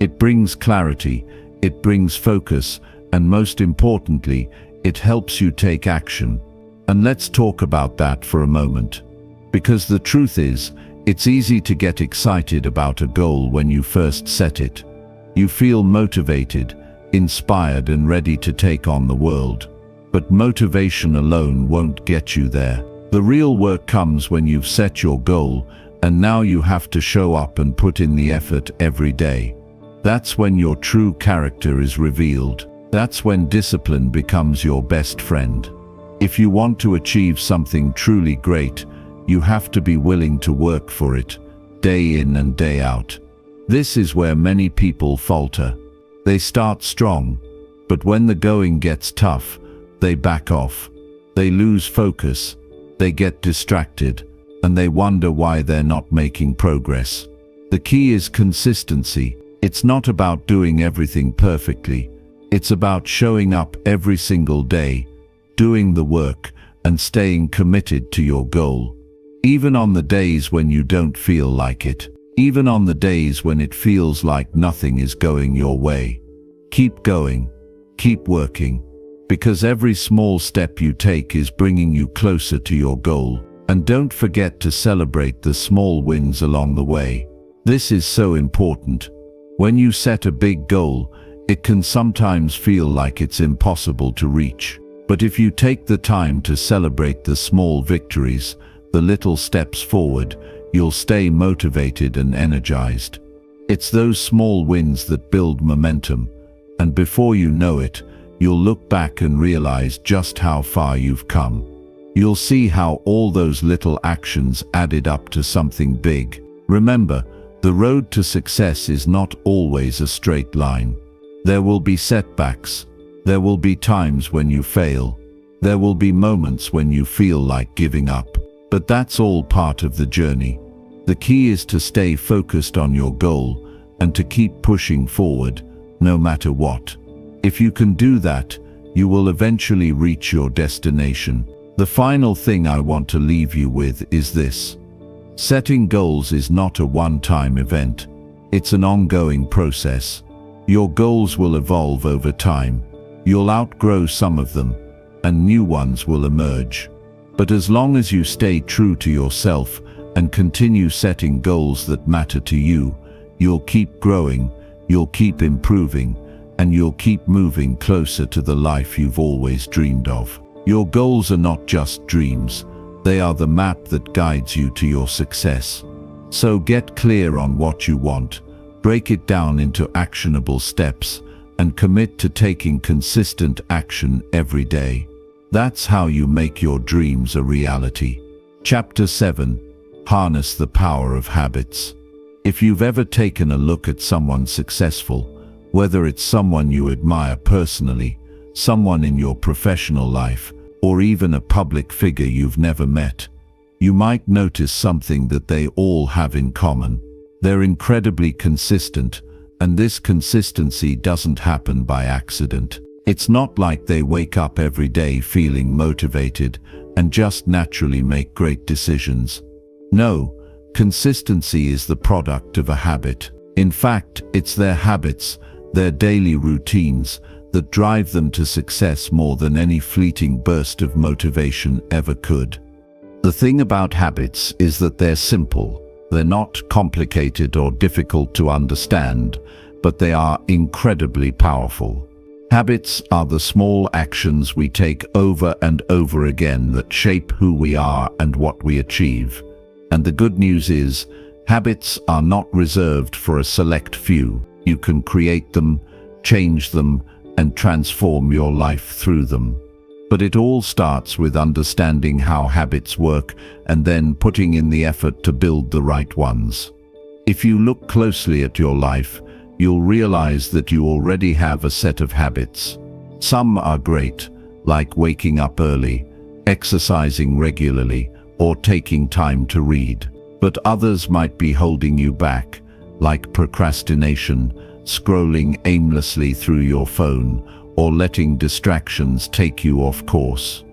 It brings clarity, it brings focus, and most importantly, it helps you take action. And let's talk about that for a moment. Because the truth is, it's easy to get excited about a goal when you first set it. You feel motivated, inspired, and ready to take on the world. But motivation alone won't get you there. The real work comes when you've set your goal, and now you have to show up and put in the effort every day. That's when your true character is revealed. That's when discipline becomes your best friend. If you want to achieve something truly great, you have to be willing to work for it, day in and day out. This is where many people falter. They start strong, but when the going gets tough, they back off. They lose focus, they get distracted, and they wonder why they're not making progress. The key is consistency. It's not about doing everything perfectly. It's about showing up every single day, doing the work, and staying committed to your goal. Even on the days when you don't feel like it. Even on the days when it feels like nothing is going your way. Keep going. Keep working. Because every small step you take is bringing you closer to your goal. And don't forget to celebrate the small wins along the way. This is so important. When you set a big goal, it can sometimes feel like it's impossible to reach. But if you take the time to celebrate the small victories, the little steps forward, you'll stay motivated and energized. It's those small wins that build momentum, and before you know it, you'll look back and realize just how far you've come. You'll see how all those little actions added up to something big. Remember, the road to success is not always a straight line. There will be setbacks. There will be times when you fail. There will be moments when you feel like giving up. But that's all part of the journey. The key is to stay focused on your goal and to keep pushing forward, no matter what. If you can do that, you will eventually reach your destination. The final thing I want to leave you with is this. Setting goals is not a one-time event. It's an ongoing process. Your goals will evolve over time. You'll outgrow some of them, and new ones will emerge. But as long as you stay true to yourself and continue setting goals that matter to you, you'll keep growing, you'll keep improving, and you'll keep moving closer to the life you've always dreamed of. Your goals are not just dreams. They are the map that guides you to your success. So get clear on what you want, Break it down into actionable steps and commit to taking consistent action every day. That's how you make your dreams a reality. Chapter 7. Harness the power of habits. If you've ever taken a look at someone successful, whether it's someone you admire personally, someone in your professional life, or even a public figure you've never met, you might notice something that they all have in common. They're incredibly consistent, and this consistency doesn't happen by accident. It's not like they wake up every day feeling motivated and just naturally make great decisions. No, consistency is the product of a habit. In fact, it's their habits, their daily routines, that drive them to success more than any fleeting burst of motivation ever could. The thing about habits is that they're simple. They're not complicated or difficult to understand, but they are incredibly powerful. Habits are the small actions we take over and over again that shape who we are and what we achieve. And the good news is, habits are not reserved for a select few. You can create them, change them, and transform your life through them. But it all starts with understanding how habits work and then putting in the effort to build the right ones. If you look closely at your life, you'll realize that you already have a set of habits. Some are great, like waking up early, exercising regularly, or taking time to read. But others might be holding you back, like procrastination, scrolling aimlessly through your phone, or letting distractions take you off course.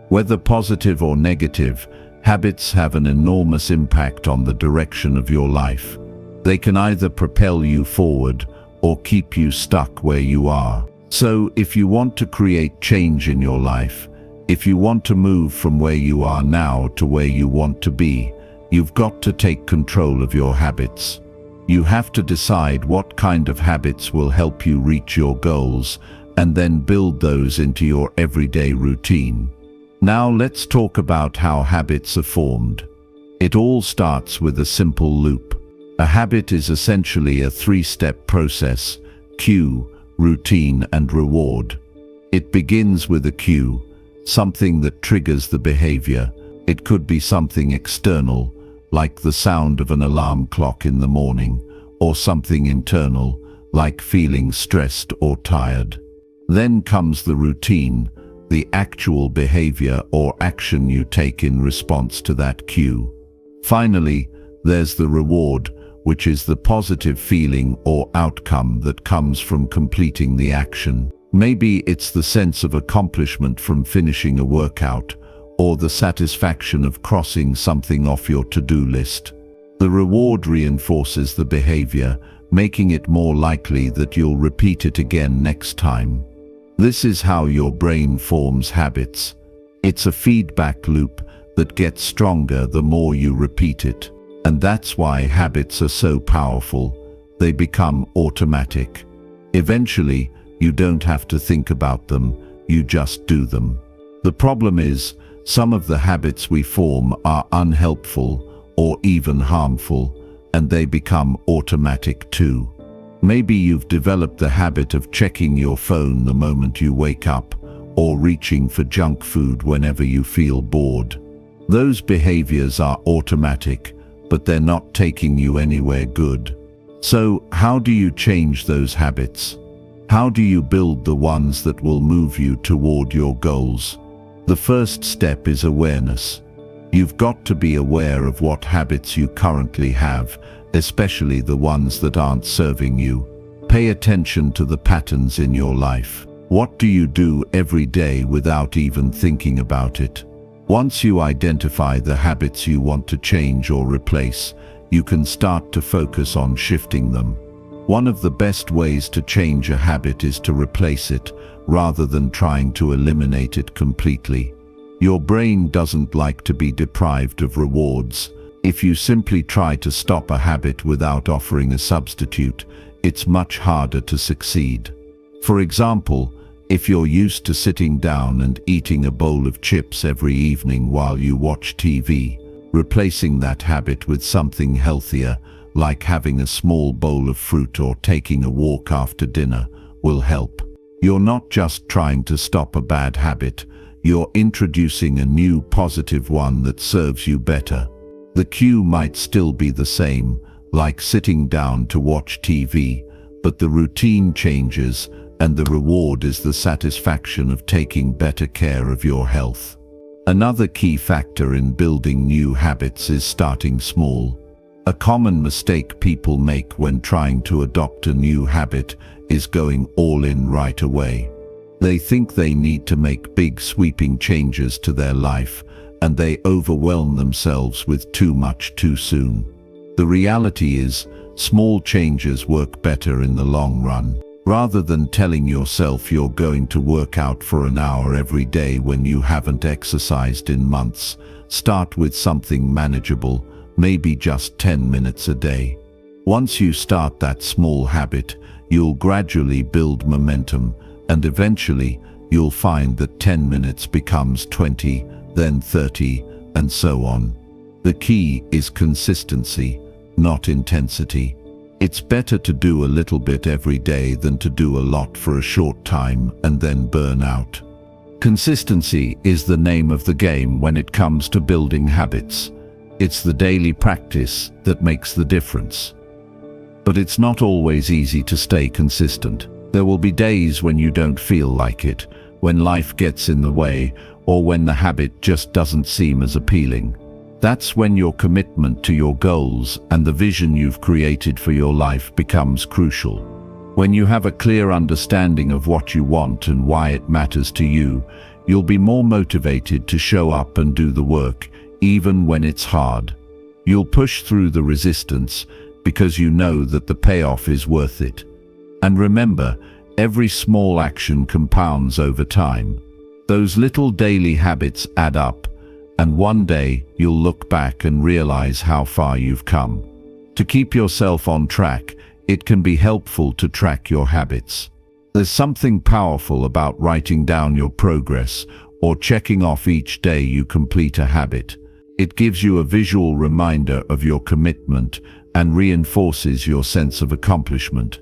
Whether positive or negative, habits have an enormous impact on the direction of your life. They can either propel you forward or keep you stuck where you are. So, if you want to create change in your life, if you want to move from where you are now to where you want to be, you've got to take control of your habits. You have to decide what kind of habits will help you reach your goals, and then build those into your everyday routine. Now let's talk about how habits are formed. It all starts with a simple loop. A habit is essentially a three-step process: cue, routine, and reward. It begins with a cue, something that triggers the behavior. It could be something external, like the sound of an alarm clock in the morning, or something internal, like feeling stressed or tired. Then comes the routine, the actual behavior or action you take in response to that cue. Finally, there's the reward, which is the positive feeling or outcome that comes from completing the action. Maybe it's the sense of accomplishment from finishing a workout, or the satisfaction of crossing something off your to-do list. The reward reinforces the behavior, making it more likely that you'll repeat it again next time. This is how your brain forms habits. It's a feedback loop that gets stronger the more you repeat it. And that's why habits are so powerful. They become automatic. Eventually, you don't have to think about them, you just do them. The problem is, some of the habits we form are unhelpful or even harmful, and they become automatic too. Maybe you've developed the habit of checking your phone the moment you wake up, or reaching for junk food whenever you feel bored. Those behaviors are automatic, but they're not taking you anywhere good. So, how do you change those habits? How do you build the ones that will move you toward your goals? The first step is awareness. You've got to be aware of what habits you currently have, especially the ones that aren't serving you. Pay attention to the patterns in your life. What do you do every day without even thinking about it? Once you identify the habits you want to change or replace, you can start to focus on shifting them. One of the best ways to change a habit is to replace it, rather than trying to eliminate it completely. Your brain doesn't like to be deprived of rewards. If you simply try to stop a habit without offering a substitute, it's much harder to succeed. For example, if you're used to sitting down and eating a bowl of chips every evening while you watch TV, replacing that habit with something healthier, like having a small bowl of fruit or taking a walk after dinner, will help. You're not just trying to stop a bad habit, you're introducing a new positive one that serves you better. The cue might still be the same, like sitting down to watch TV, but the routine changes and the reward is the satisfaction of taking better care of your health. Another key factor in building new habits is starting small. A common mistake people make when trying to adopt a new habit is going all in right away. They think they need to make big sweeping changes to their life, and they overwhelm themselves with too much too soon. The reality is, small changes work better in the long run. Rather than telling yourself you're going to work out for an hour every day when you haven't exercised in months, start with something manageable, maybe just 10 minutes a day. Once you start that small habit, you'll gradually build momentum, and eventually you'll find that 10 minutes becomes 20, then 30, and so on. The key is consistency, not intensity. It's better to do a little bit every day than to do a lot for a short time and then burn out. Consistency is the name of the game when it comes to building habits. It's the daily practice that makes the difference. But it's not always easy to stay consistent. There will be days when you don't feel like it, when life gets in the way, or when the habit just doesn't seem as appealing. That's when your commitment to your goals and the vision you've created for your life becomes crucial. When you have a clear understanding of what you want and why it matters to you, you'll be more motivated to show up and do the work, even when it's hard. You'll push through the resistance because you know that the payoff is worth it. And remember, every small action compounds over time. Those little daily habits add up, and one day you'll look back and realize how far you've come. To keep yourself on track, it can be helpful to track your habits. There's something powerful about writing down your progress or checking off each day you complete a habit. It gives you a visual reminder of your commitment and reinforces your sense of accomplishment.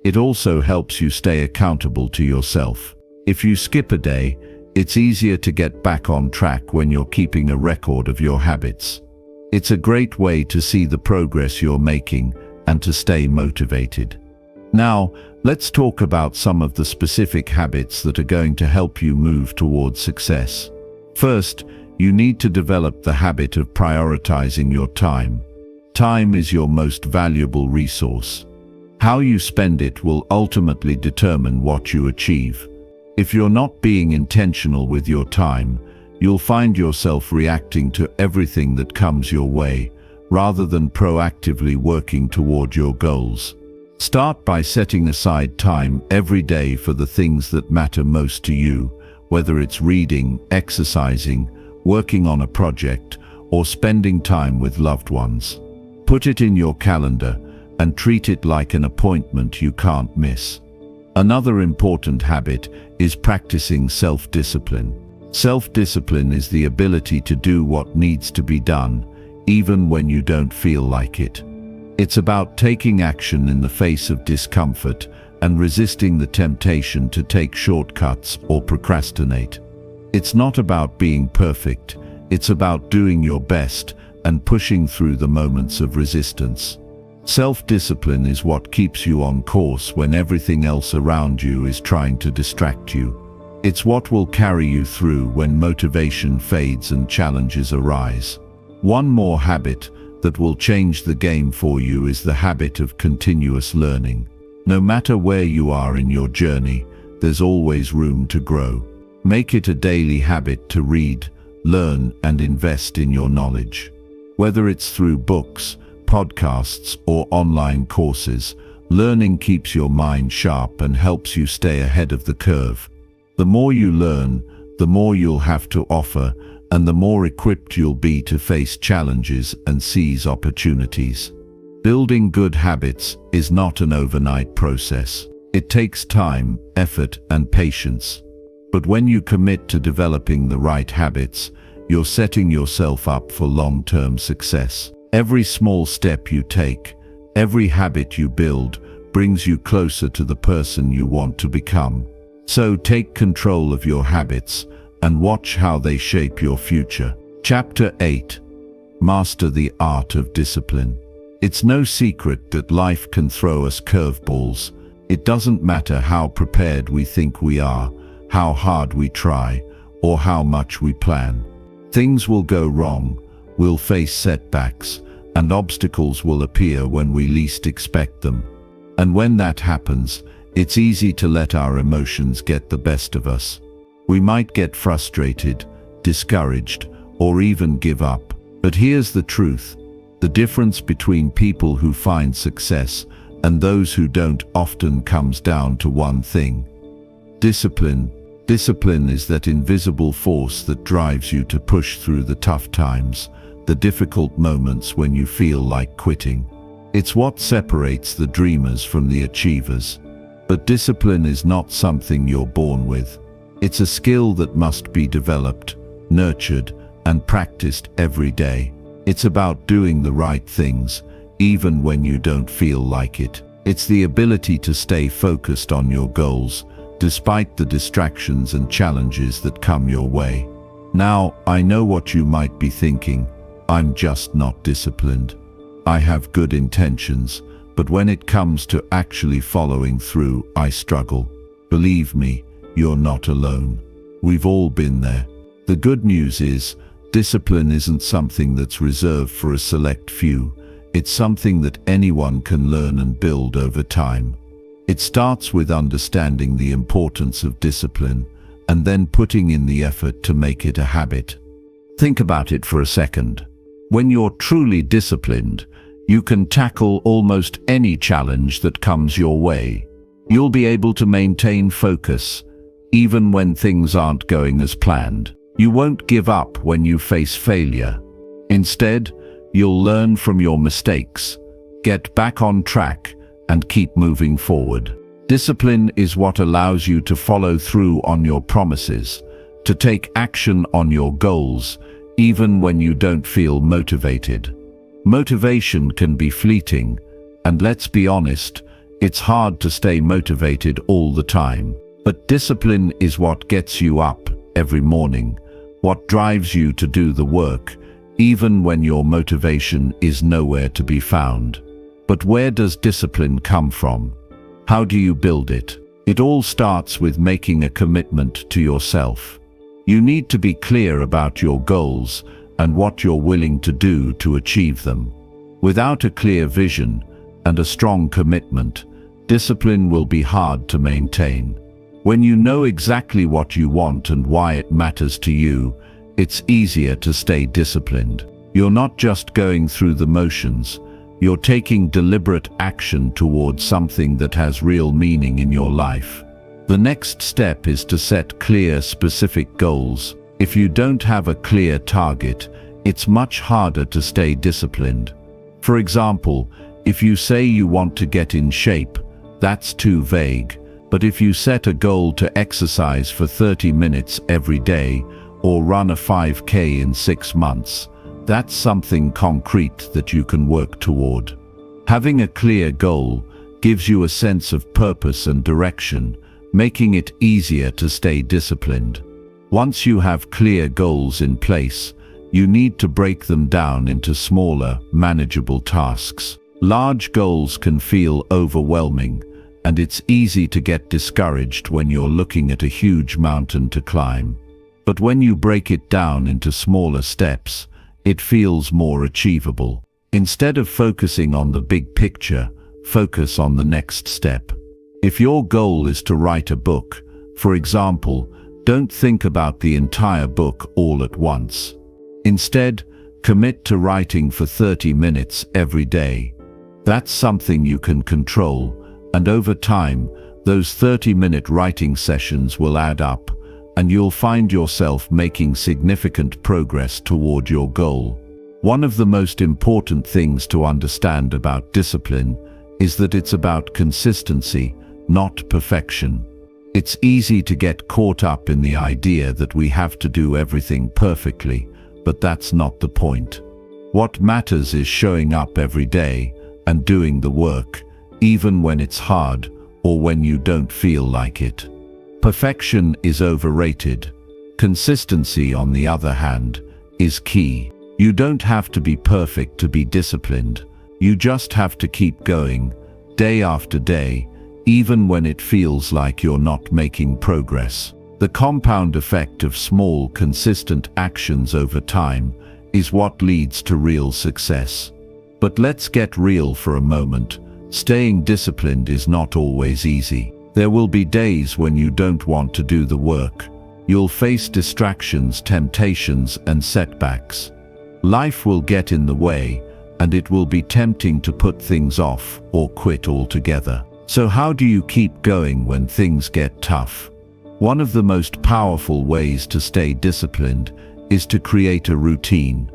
It also helps you stay accountable to yourself. If you skip a day, it's easier to get back on track when you're keeping a record of your habits. It's a great way to see the progress you're making and to stay motivated. Now, let's talk about some of the specific habits that are going to help you move towards success. First, you need to develop the habit of prioritizing your time. Time is your most valuable resource. How you spend it will ultimately determine what you achieve. If you're not being intentional with your time, you'll find yourself reacting to everything that comes your way, rather than proactively working toward your goals. Start by setting aside time every day for the things that matter most to you, whether it's reading, exercising, working on a project, or spending time with loved ones. Put it in your calendar and treat it like an appointment you can't miss. Another important habit is practicing self-discipline. Self-discipline is the ability to do what needs to be done, even when you don't feel like it. It's about taking action in the face of discomfort and resisting the temptation to take shortcuts or procrastinate. It's not about being perfect, it's about doing your best and pushing through the moments of resistance. Self-discipline is what keeps you on course when everything else around you is trying to distract you. It's what will carry you through when motivation fades and challenges arise. One more habit that will change the game for you is the habit of continuous learning. No matter where you are in your journey, there's always room to grow. Make it a daily habit to read, learn, and invest in your knowledge. Whether it's through books, podcasts, or online courses, learning keeps your mind sharp and helps you stay ahead of the curve. The more you learn, the more you'll have to offer, and the more equipped you'll be to face challenges and seize opportunities. Building good habits is not an overnight process. It takes time, effort, and patience. But when you commit to developing the right habits, you're setting yourself up for long-term success. Every small step you take, Every habit you build brings you closer to the person you want to become. So take control of your habits and watch how they shape your future. Chapter 8. Master the art of discipline. It's no secret that life can throw us curveballs. It doesn't matter how prepared we think we are, how hard we try, or how much we plan. Things will go wrong, we'll face setbacks, and obstacles will appear when we least expect them. And when that happens, it's easy to let our emotions get the best of us. We might get frustrated, discouraged, or even give up. But here's the truth. The difference between people who find success and those who don't often comes down to one thing: discipline. Discipline is that invisible force that drives you to push through the tough times, the difficult moments when you feel like quitting. It's what separates the dreamers from the achievers. But discipline is not something you're born with. It's a skill that must be developed, nurtured, and practiced every day. It's about doing the right things, even when you don't feel like it. It's the ability to stay focused on your goals, despite the distractions and challenges that come your way. Now, I know what you might be thinking. I'm just not disciplined. I have good intentions, but when it comes to actually following through, I struggle. Believe me, you're not alone. We've all been there. The good news is, discipline isn't something that's reserved for a select few. It's something that anyone can learn and build over time. It starts with understanding the importance of discipline and then putting in the effort to make it a habit. Think about it for a second. When you're truly disciplined, you can tackle almost any challenge that comes your way. You'll be able to maintain focus, even when things aren't going as planned. You won't give up when you face failure. Instead, you'll learn from your mistakes, get back on track, and keep moving forward. Discipline is what allows you to follow through on your promises, to take action on your goals, even when you don't feel motivated. Motivation can be fleeting, and let's be honest, it's hard to stay motivated all the time. But discipline is what gets you up every morning, what drives you to do the work, even when your motivation is nowhere to be found. But where does discipline come from? How do you build it? It all starts with making a commitment to yourself. You need to be clear about your goals and what you're willing to do to achieve them. Without a clear vision and a strong commitment, discipline will be hard to maintain. When you know exactly what you want and why it matters to you, it's easier to stay disciplined. You're not just going through the motions, you're taking deliberate action towards something that has real meaning in your life. The next step is to set clear, specific goals. If you don't have a clear target, it's much harder to stay disciplined. For example, if you say you want to get in shape, that's too vague. But if you set a goal to exercise for 30 minutes every day or run a 5K in 6 months, that's something concrete that you can work toward. Having a clear goal gives you a sense of purpose and direction, making it easier to stay disciplined. Once you have clear goals in place, you need to break them down into smaller, manageable tasks. Large goals can feel overwhelming, and it's easy to get discouraged when you're looking at a huge mountain to climb. But when you break it down into smaller steps, it feels more achievable. Instead of focusing on the big picture, focus on the next step. If your goal is to write a book, for example, don't think about the entire book all at once. Instead, commit to writing for 30 minutes every day. That's something you can control, and over time, those 30-minute writing sessions will add up, and you'll find yourself making significant progress toward your goal. One of the most important things to understand about discipline is that it's about consistency, not perfection. It's easy to get caught up in the idea that we have to do everything perfectly, but that's not the point. What matters is showing up every day and doing the work, even when it's hard or when you don't feel like it. Perfection is overrated. Consistency, on the other hand, is key. You don't have to be perfect to be disciplined. You just have to keep going, day after day, even when it feels like you're not making progress. The compound effect of small, consistent actions over time is what leads to real success. But let's get real for a moment. Staying disciplined is not always easy. There will be days when you don't want to do the work. You'll face distractions, temptations, and setbacks. Life will get in the way, and it will be tempting to put things off or quit altogether. So how do you keep going when things get tough? One of the most powerful ways to stay disciplined is to create a routine.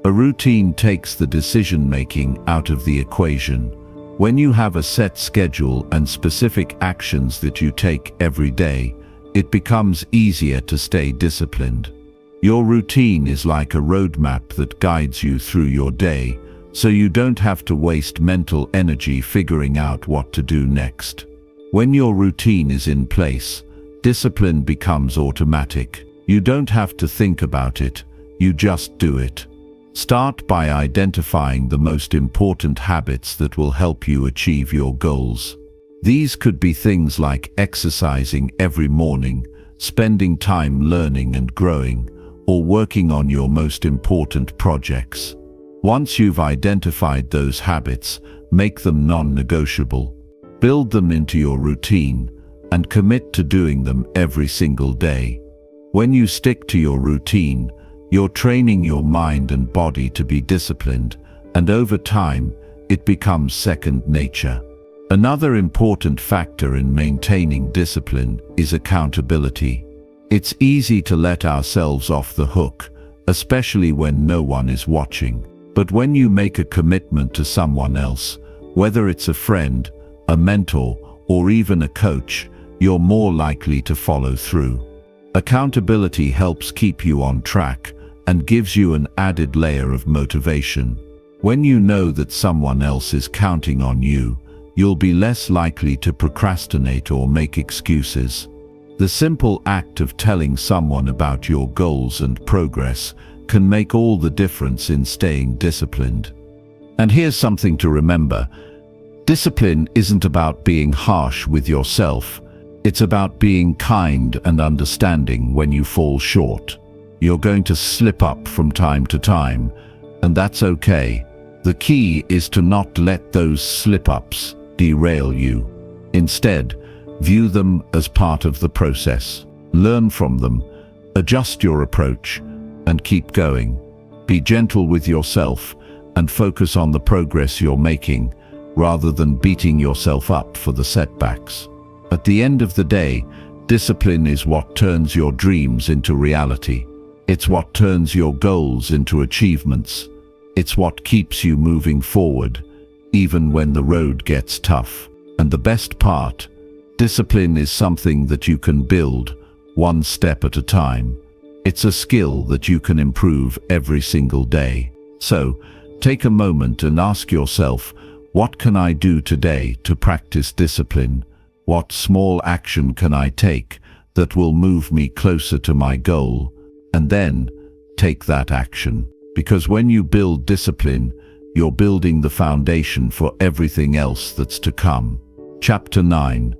A routine takes the decision-making out of the equation. When you have a set schedule and specific actions that you take every day, it becomes easier to stay disciplined. Your routine is like a roadmap that guides you through your day, so you don't have to waste mental energy figuring out what to do next. When your routine is in place, discipline becomes automatic. You don't have to think about it, you just do it. Start by identifying the most important habits that will help you achieve your goals. These could be things like exercising every morning, spending time learning and growing, or working on your most important projects. Once you've identified those habits, make them non-negotiable. Build them into your routine and commit to doing them every single day. When you stick to your routine, you're training your mind and body to be disciplined, and over time, it becomes second nature. Another important factor in maintaining discipline is accountability. It's easy to let ourselves off the hook, especially when no one is watching. But when you make a commitment to someone else, whether it's a friend, a mentor, or even a coach, you're more likely to follow through. Accountability helps keep you on track and gives you an added layer of motivation. When you know that someone else is counting on you, you'll be less likely to procrastinate or make excuses. The simple act of telling someone about your goals and progress can make all the difference in staying disciplined. And here's something to remember. Discipline isn't about being harsh with yourself. It's about being kind and understanding when you fall short. You're going to slip up from time to time, and that's okay. The key is to not let those slip-ups derail you. Instead, view them as part of the process. Learn from them, adjust your approach, and keep going. Be gentle with yourself and focus on the progress you're making, rather than beating yourself up for the setbacks. At the end of the day, discipline is what turns your dreams into reality. It's what turns your goals into achievements. It's what keeps you moving forward, even when the road gets tough. And the best part, discipline is something that you can build one step at a time. It's a skill that you can improve every single day. So, take a moment and ask yourself, what can I do today to practice discipline? What small action can I take that will move me closer to my goal? And then, take that action. Because when you build discipline, you're building the foundation for everything else that's to come. Chapter 9.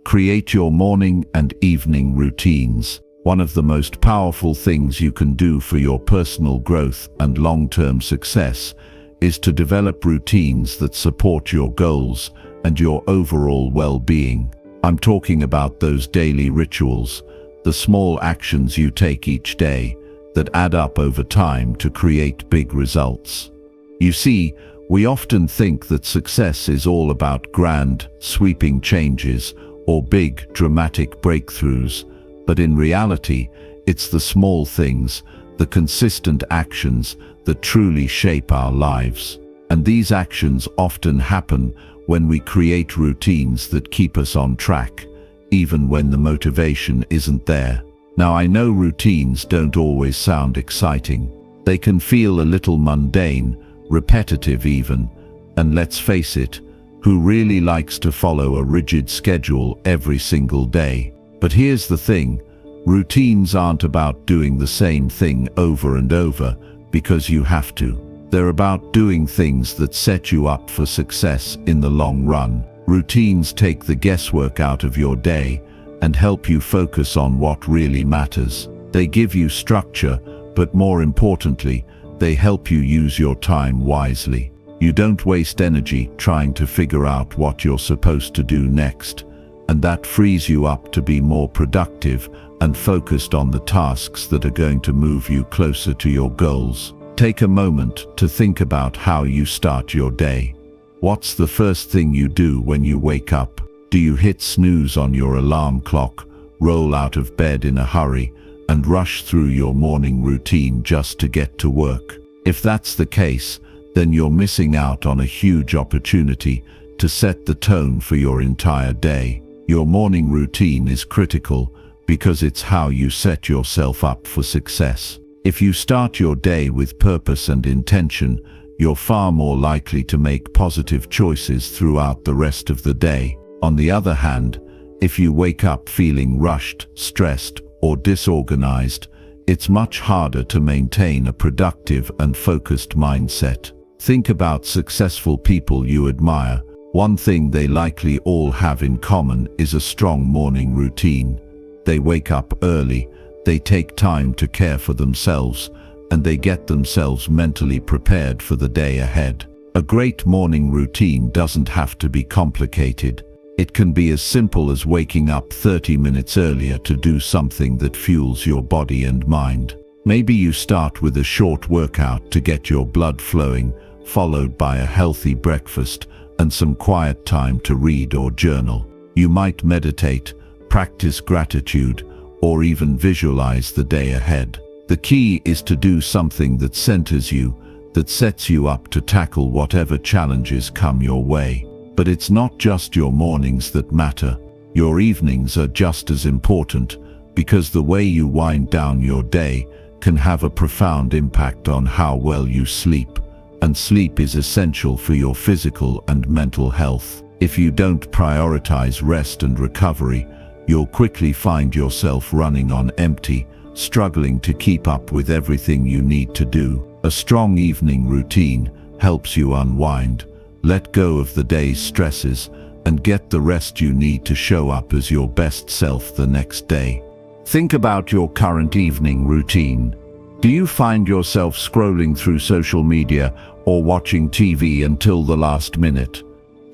Create your morning and evening routines. One of the most powerful things you can do for your personal growth and long-term success is to develop routines that support your goals and your overall well-being. I'm talking about those daily rituals, the small actions you take each day that add up over time to create big results. You see, we often think that success is all about grand, sweeping changes or big, dramatic breakthroughs, but in reality, it's the small things, the consistent actions that truly shape our lives. And these actions often happen when we create routines that keep us on track, even when the motivation isn't there. Now, I know routines don't always sound exciting. They can feel a little mundane, repetitive even, And let's face it, who really likes to follow a rigid schedule every single day? But here's the thing, routines aren't about doing the same thing over and over because you have to. They're about doing things that set you up for success in the long run. Routines take the guesswork out of your day and help you focus on what really matters. They give you structure, but more importantly, they help you use your time wisely. You don't waste energy trying to figure out what you're supposed to do next, and that frees you up to be more productive and focused on the tasks that are going to move you closer to your goals. Take a moment to think about how you start your day. What's the first thing you do when you wake up? Do you hit snooze on your alarm clock, roll out of bed in a hurry, and rush through your morning routine just to get to work? If that's the case, then you're missing out on a huge opportunity to set the tone for your entire day. Your morning routine is critical because it's how you set yourself up for success. If you start your day with purpose and intention, you're far more likely to make positive choices throughout the rest of the day. On the other hand, if you wake up feeling rushed, stressed, or disorganized, it's much harder to maintain a productive and focused mindset. Think about successful people you admire. One thing they likely all have in common is a strong morning routine. They wake up early, they take time to care for themselves, and they get themselves mentally prepared for the day ahead. A great morning routine doesn't have to be complicated. It can be as simple as waking up 30 minutes earlier to do something that fuels your body and mind. Maybe you start with a short workout to get your blood flowing, followed by a healthy breakfast and some quiet time to read or journal. You might meditate, practice gratitude, or even visualize the day ahead. The key is to do something that centers you, that sets you up to tackle whatever challenges come your way. But it's not just your mornings that matter. Your evenings are just as important, because the way you wind down your day can have a profound impact on how well you sleep. And sleep is essential for your physical and mental health. If you don't prioritize rest and recovery, you'll quickly find yourself running on empty, struggling to keep up with everything you need to do. A strong evening routine helps you unwind, let go of the day's stresses, and get the rest you need to show up as your best self the next day. Think about your current evening routine. Do you find yourself scrolling through social media or watching TV until the last minute,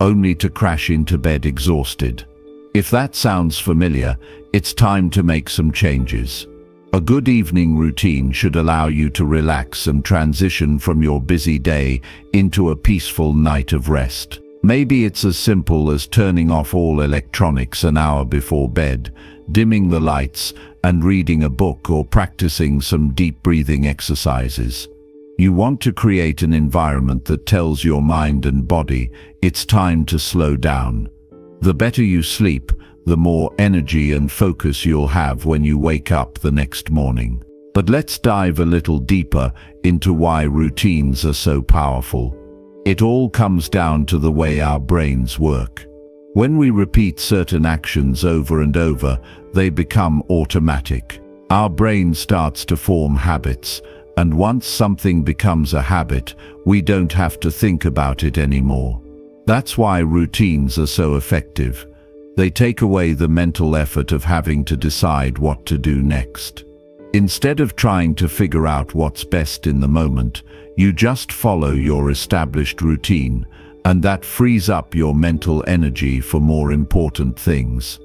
only to crash into bed exhausted? If that sounds familiar, it's time to make some changes. A good evening routine should allow you to relax and transition from your busy day into a peaceful night of rest. Maybe it's as simple as turning off all electronics an hour before bed, dimming the lights, and reading a book or practicing some deep breathing exercises. You want to create an environment that tells your mind and body it's time to slow down. The better you sleep, the more energy and focus you'll have when you wake up the next morning. But let's dive a little deeper into why routines are so powerful. It all comes down to the way our brains work. When we repeat certain actions over and over, they become automatic. Our brain starts to form habits, and once something becomes a habit, we don't have to think about it anymore. That's why routines are so effective. They take away the mental effort of having to decide what to do next. Instead of trying to figure out what's best in the moment, you just follow your established routine, and that frees up your mental energy for more important things.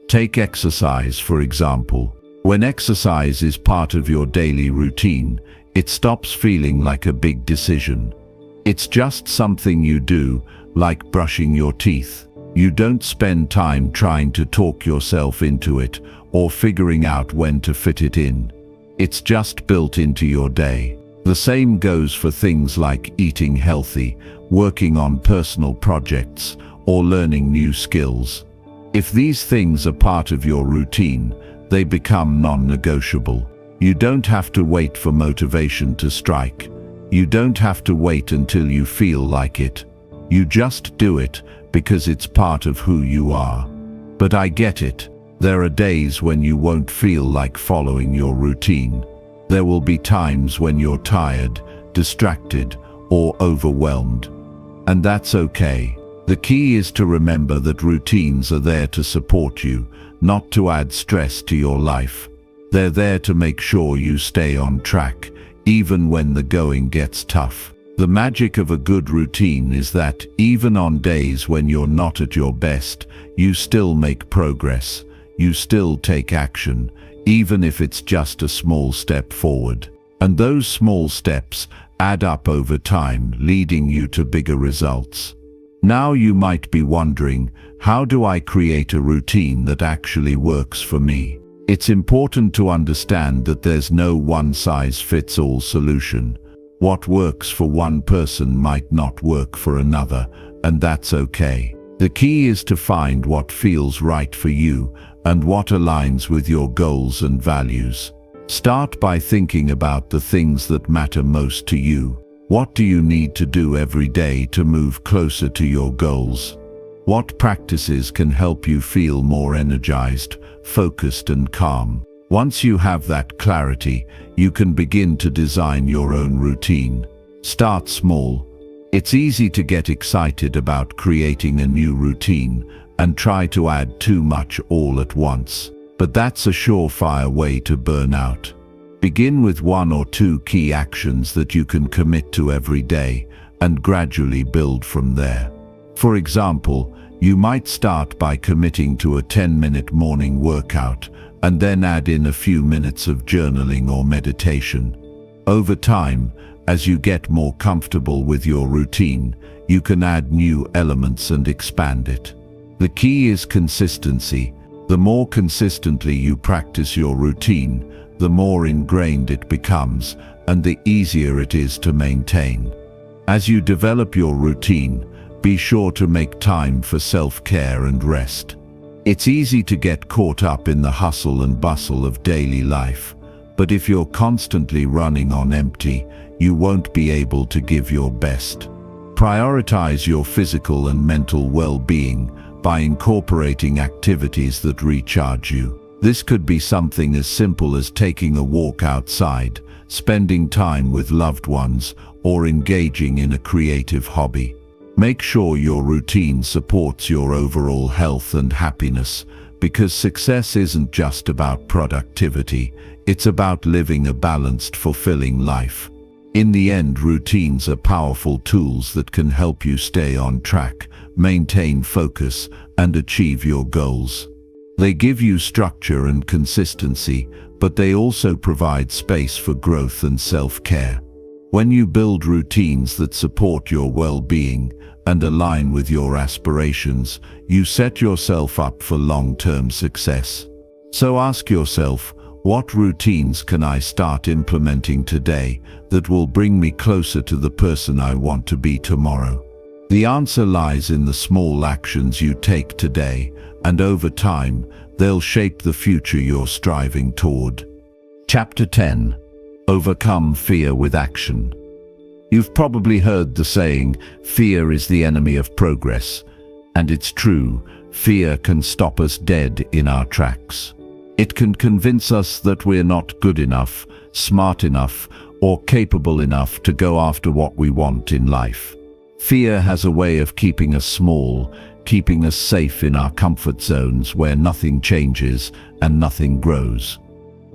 Take exercise, for example. When exercise is part of your daily routine, it stops feeling like a big decision. It's just something you do, like brushing your teeth. You don't spend time trying to talk yourself into it or figuring out when to fit it in. It's just built into your day. The same goes for things like eating healthy, working on personal projects, or learning new skills. If these things are part of your routine, they become non-negotiable. You don't have to wait for motivation to strike. You don't have to wait until you feel like it. You just do it because it's part of who you are. But I get it. There are days when you won't feel like following your routine. There will be times when you're tired, distracted, or overwhelmed. And that's okay. The key is to remember that routines are there to support you, not to add stress to your life. They're there to make sure you stay on track, even when the going gets tough. The magic of a good routine is that, even on days when you're not at your best, you still make progress. You still take action, even if it's just a small step forward. And those small steps add up over time, leading you to bigger results. Now you might be wondering, how do I create a routine that actually works for me? It's important to understand that there's no one-size-fits-all solution. What works for one person might not work for another, and that's okay. The key is to find what feels right for you and what aligns with your goals and values. Start by thinking about the things that matter most to you. What do you need to do every day to move closer to your goals? What practices can help you feel more energized, focused, and calm? Once you have that clarity, you can begin to design your own routine. Start small. It's easy to get excited about creating a new routine and try to add too much all at once. But that's a surefire way to burn out. Begin with 1 or 2 key actions that you can commit to every day and gradually build from there. For example, you might start by committing to a 10-minute morning workout and then add in a few minutes of journaling or meditation. Over time, as you get more comfortable with your routine, you can add new elements and expand it. The key is consistency. The more consistently you practice your routine, the more ingrained it becomes, and the easier it is to maintain. As you develop your routine, be sure to make time for self-care and rest. It's easy to get caught up in the hustle and bustle of daily life, but if you're constantly running on empty, you won't be able to give your best. Prioritize your physical and mental well-being by incorporating activities that recharge you. This could be something as simple as taking a walk outside, spending time with loved ones, or engaging in a creative hobby. Make sure your routine supports your overall health and happiness, because success isn't just about productivity, it's about living a balanced, fulfilling life. In the end, routines are powerful tools that can help you stay on track, maintain focus, and achieve your goals. They give you structure and consistency, but they also provide space for growth and self-care. When you build routines that support your well-being and align with your aspirations, you set yourself up for long-term success. So ask yourself, what routines can I start implementing today that will bring me closer to the person I want to be tomorrow? The answer lies in the small actions you take today, and over time, they'll shape the future you're striving toward. Chapter 10. Overcome fear with action. You've probably heard the saying, fear is the enemy of progress. And it's true, fear can stop us dead in our tracks. It can convince us that we're not good enough, smart enough, or capable enough to go after what we want in life. Fear has a way of keeping us small, keeping us safe in our comfort zones where nothing changes and nothing grows.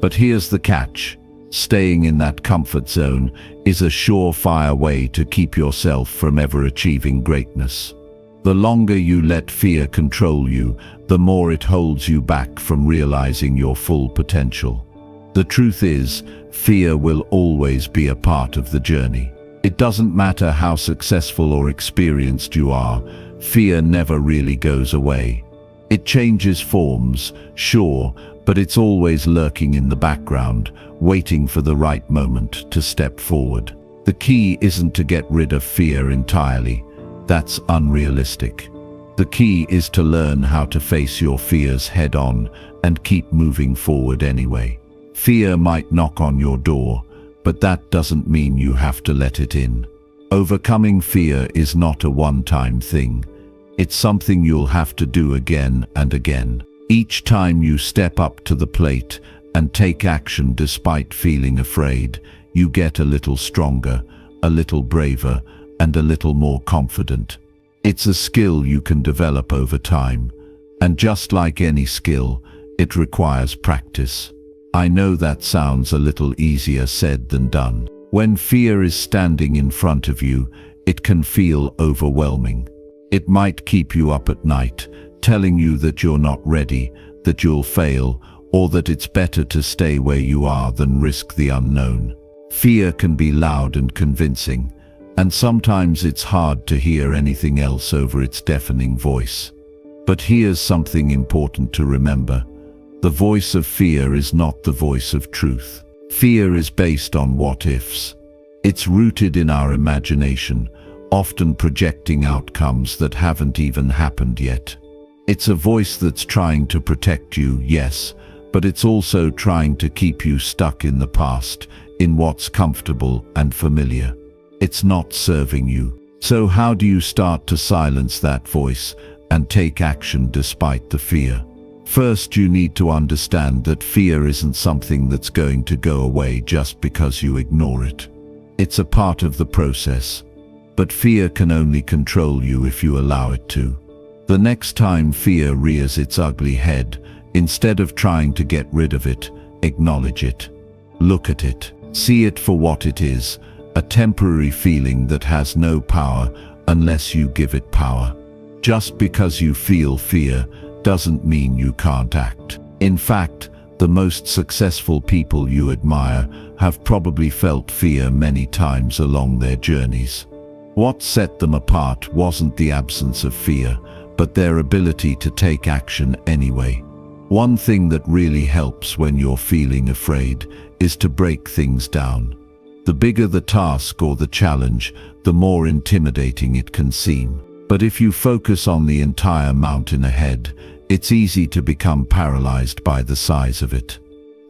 But here's the catch. Staying in that comfort zone is a surefire way to keep yourself from ever achieving greatness. The longer you let fear control you, the more it holds you back from realizing your full potential. The truth is, fear will always be a part of the journey. It doesn't matter how successful or experienced you are, fear never really goes away. It changes forms, sure, but it's always lurking in the background, waiting for the right moment to step forward. The key isn't to get rid of fear entirely. That's unrealistic. The key is to learn how to face your fears head-on and keep moving forward anyway. Fear might knock on your door, but that doesn't mean you have to let it in. Overcoming fear is not a one-time thing. It's something you'll have to do again and again. Each time you step up to the plate and take action despite feeling afraid, you get a little stronger, a little braver, and a little more confident. It's a skill you can develop over time, and just like any skill, it requires practice. I know that sounds a little easier said than done. When fear is standing in front of you, it can feel overwhelming. It might keep you up at night, telling you that you're not ready, that you'll fail, or that it's better to stay where you are than risk the unknown. Fear can be loud and convincing, and sometimes it's hard to hear anything else over its deafening voice. But here's something important to remember. The voice of fear is not the voice of truth. Fear is based on what-ifs. It's rooted in our imagination, often projecting outcomes that haven't even happened yet. It's a voice that's trying to protect you, yes, but it's also trying to keep you stuck in the past, in what's comfortable and familiar. It's not serving you. So how do you start to silence that voice and take action despite the fear? First, you need to understand that fear isn't something that's going to go away just because you ignore it. It's a part of the process, but fear can only control you if you allow it to. The next time fear rears its ugly head, instead of trying to get rid of it, acknowledge it. Look at it. See it for what it is, a temporary feeling that has no power unless you give it power. Just because you feel fear doesn't mean you can't act. In fact, the most successful people you admire have probably felt fear many times along their journeys. What set them apart wasn't the absence of fear, but their ability to take action anyway. One thing that really helps when you're feeling afraid is to break things down. The bigger the task or the challenge, the more intimidating it can seem. But if you focus on the entire mountain ahead, it's easy to become paralyzed by the size of it.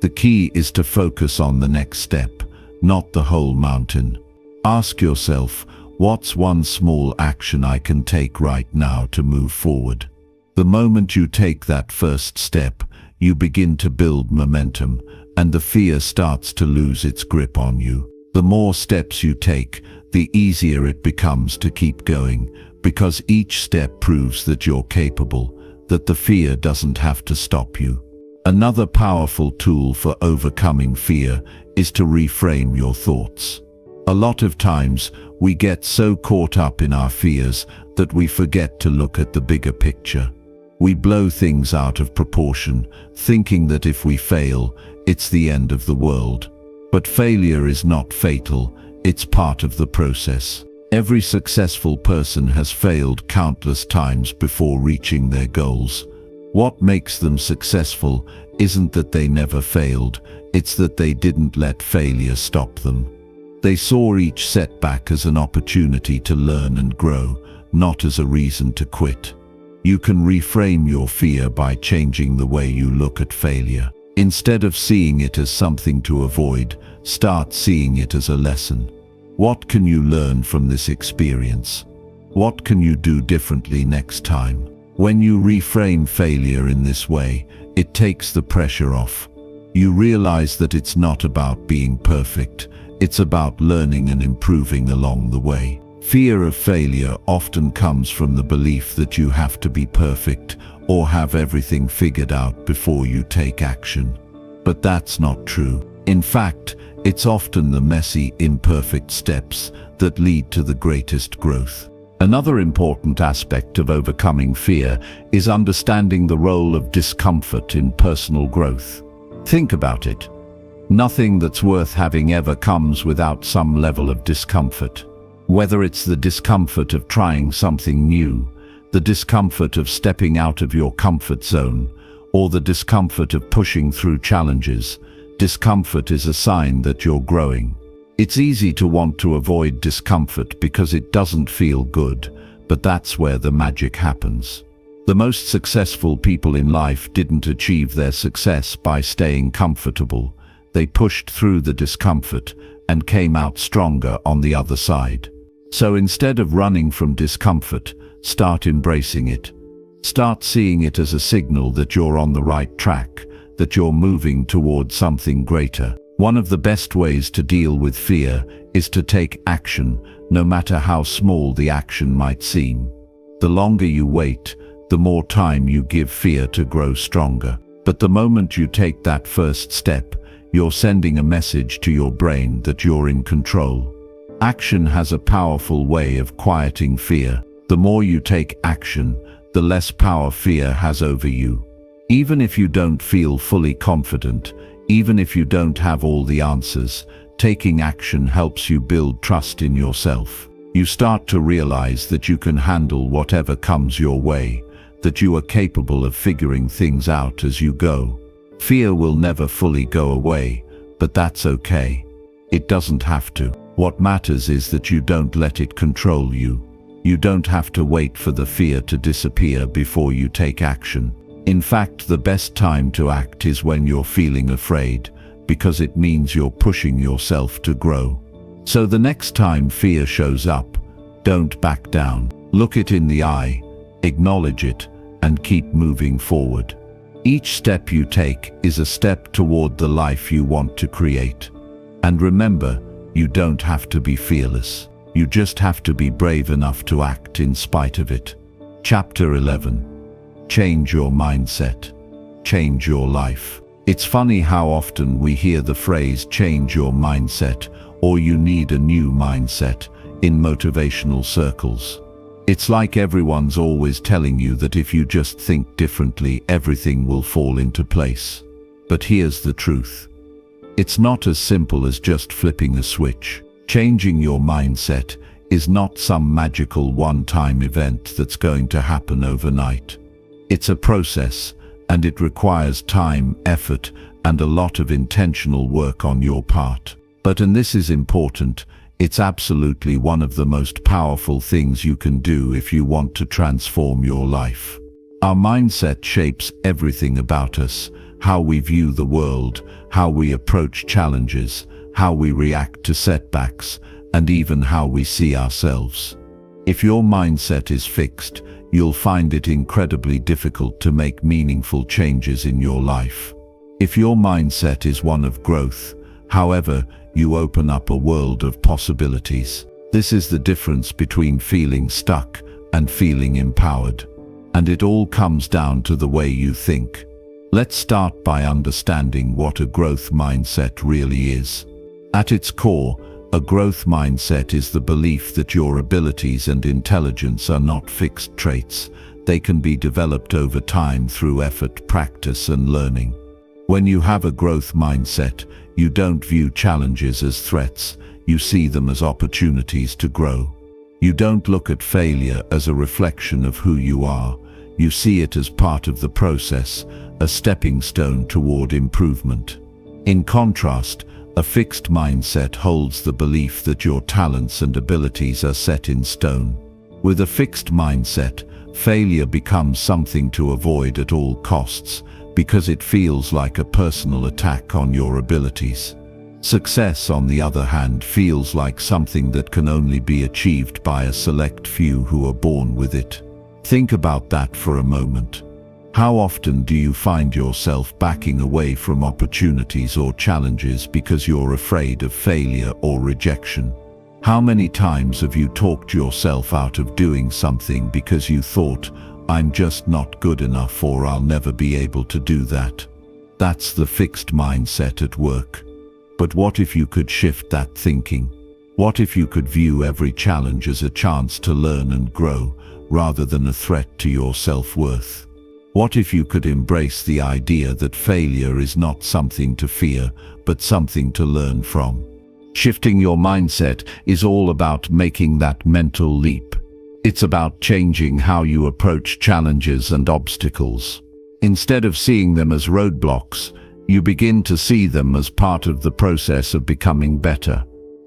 The key is to focus on the next step, not the whole mountain. Ask yourself, what's one small action I can take right now to move forward? The moment you take that first step, you begin to build momentum, and the fear starts to lose its grip on you. The more steps you take, the easier it becomes to keep going, because each step proves that you're capable, that the fear doesn't have to stop you. Another powerful tool for overcoming fear is to reframe your thoughts. A lot of times, we get so caught up in our fears that we forget to look at the bigger picture. We blow things out of proportion, thinking that if we fail, it's the end of the world. But failure is not fatal, it's part of the process. Every successful person has failed countless times before reaching their goals. What makes them successful isn't that they never failed, it's that they didn't let failure stop them. They saw each setback as an opportunity to learn and grow, not as a reason to quit. You can reframe your fear by changing the way you look at failure. Instead of seeing it as something to avoid, start seeing it as a lesson. What can you learn from this experience? What can you do differently next time? When you reframe failure in this way, it takes the pressure off. You realize that it's not about being perfect, it's about learning and improving along the way. Fear of failure often comes from the belief that you have to be perfect or have everything figured out before you take action. But that's not true. In fact, it's often the messy, imperfect steps that lead to the greatest growth. Another important aspect of overcoming fear is understanding the role of discomfort in personal growth. Think about it. Nothing that's worth having ever comes without some level of discomfort. Whether it's the discomfort of trying something new, the discomfort of stepping out of your comfort zone, or the discomfort of pushing through challenges, discomfort is a sign that you're growing. It's easy to want to avoid discomfort because it doesn't feel good, but that's where the magic happens. The most successful people in life didn't achieve their success by staying comfortable. They pushed through the discomfort and came out stronger on the other side. So instead of running from discomfort, start embracing it. Start seeing it as a signal that you're on the right track, that you're moving toward something greater. One of the best ways to deal with fear is to take action, no matter how small the action might seem. The longer you wait, the more time you give fear to grow stronger. But the moment you take that first step, you're sending a message to your brain that you're in control. Action has a powerful way of quieting fear. The more you take action, the less power fear has over you. Even if you don't feel fully confident, even if you don't have all the answers, taking action helps you build trust in yourself. You start to realize that you can handle whatever comes your way, that you are capable of figuring things out as you go. Fear will never fully go away, but that's okay. It doesn't have to. What matters is that you don't let it control you. You don't have to wait for the fear to disappear before you take action. In fact, the best time to act is when you're feeling afraid, because it means you're pushing yourself to grow. So the next time fear shows up, don't back down. Look it in the eye, acknowledge it, and keep moving forward. Each step you take is a step toward the life you want to create. And remember, you don't have to be fearless. You just have to be brave enough to act in spite of it. Chapter 11. Change your mindset. Change your life. It's funny how often we hear the phrase change your mindset or you need a new mindset in motivational circles. It's like everyone's always telling you that if you just think differently, everything will fall into place. But here's the truth. It's not as simple as just flipping a switch. Changing your mindset is not some magical one-time event that's going to happen overnight. It's a process, and it requires time, effort, and a lot of intentional work on your part. But, and this is important, it's absolutely one of the most powerful things you can do if you want to transform your life. Our mindset shapes everything about us, how we view the world, how we approach challenges, how we react to setbacks, and even how we see ourselves. If your mindset is fixed, you'll find it incredibly difficult to make meaningful changes in your life. If your mindset is one of growth, however, you open up a world of possibilities. This is the difference between feeling stuck and feeling empowered. And it all comes down to the way you think. Let's start by understanding what a growth mindset really is. At its core, a growth mindset is the belief that your abilities and intelligence are not fixed traits. They can be developed over time through effort, practice, and learning. When you have a growth mindset, you don't view challenges as threats, you see them as opportunities to grow. You don't look at failure as a reflection of who you are, you see it as part of the process, a stepping stone toward improvement. In contrast, a fixed mindset holds the belief that your talents and abilities are set in stone. With a fixed mindset, failure becomes something to avoid at all costs, because it feels like a personal attack on your abilities. Success, on the other hand, feels like something that can only be achieved by a select few who are born with it. Think about that for a moment. How often do you find yourself backing away from opportunities or challenges because you're afraid of failure or rejection? How many times have you talked yourself out of doing something because you thought, I'm just not good enough or I'll never be able to do that? That's the fixed mindset at work. But what if you could shift that thinking? What if you could view every challenge as a chance to learn and grow, rather than a threat to your self-worth? What if you could embrace the idea that failure is not something to fear, but something to learn from? Shifting your mindset is all about making that mental leap. It's about changing how you approach challenges and obstacles. Instead of seeing them as roadblocks, you begin to see them as part of the process of becoming better.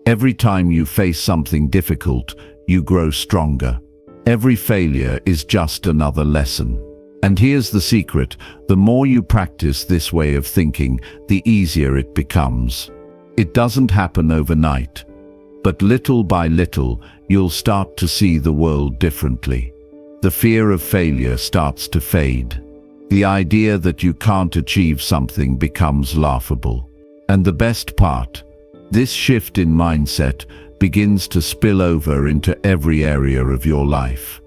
Every time you face something difficult, you grow stronger. Every failure is just another lesson. And here's the secret: the more you practice this way of thinking, the easier it becomes. It doesn't happen overnight. But little by little, you'll start to see the world differently. The fear of failure starts to fade. The idea that you can't achieve something becomes laughable. And the best part, this shift in mindset begins to spill over into every area of your life.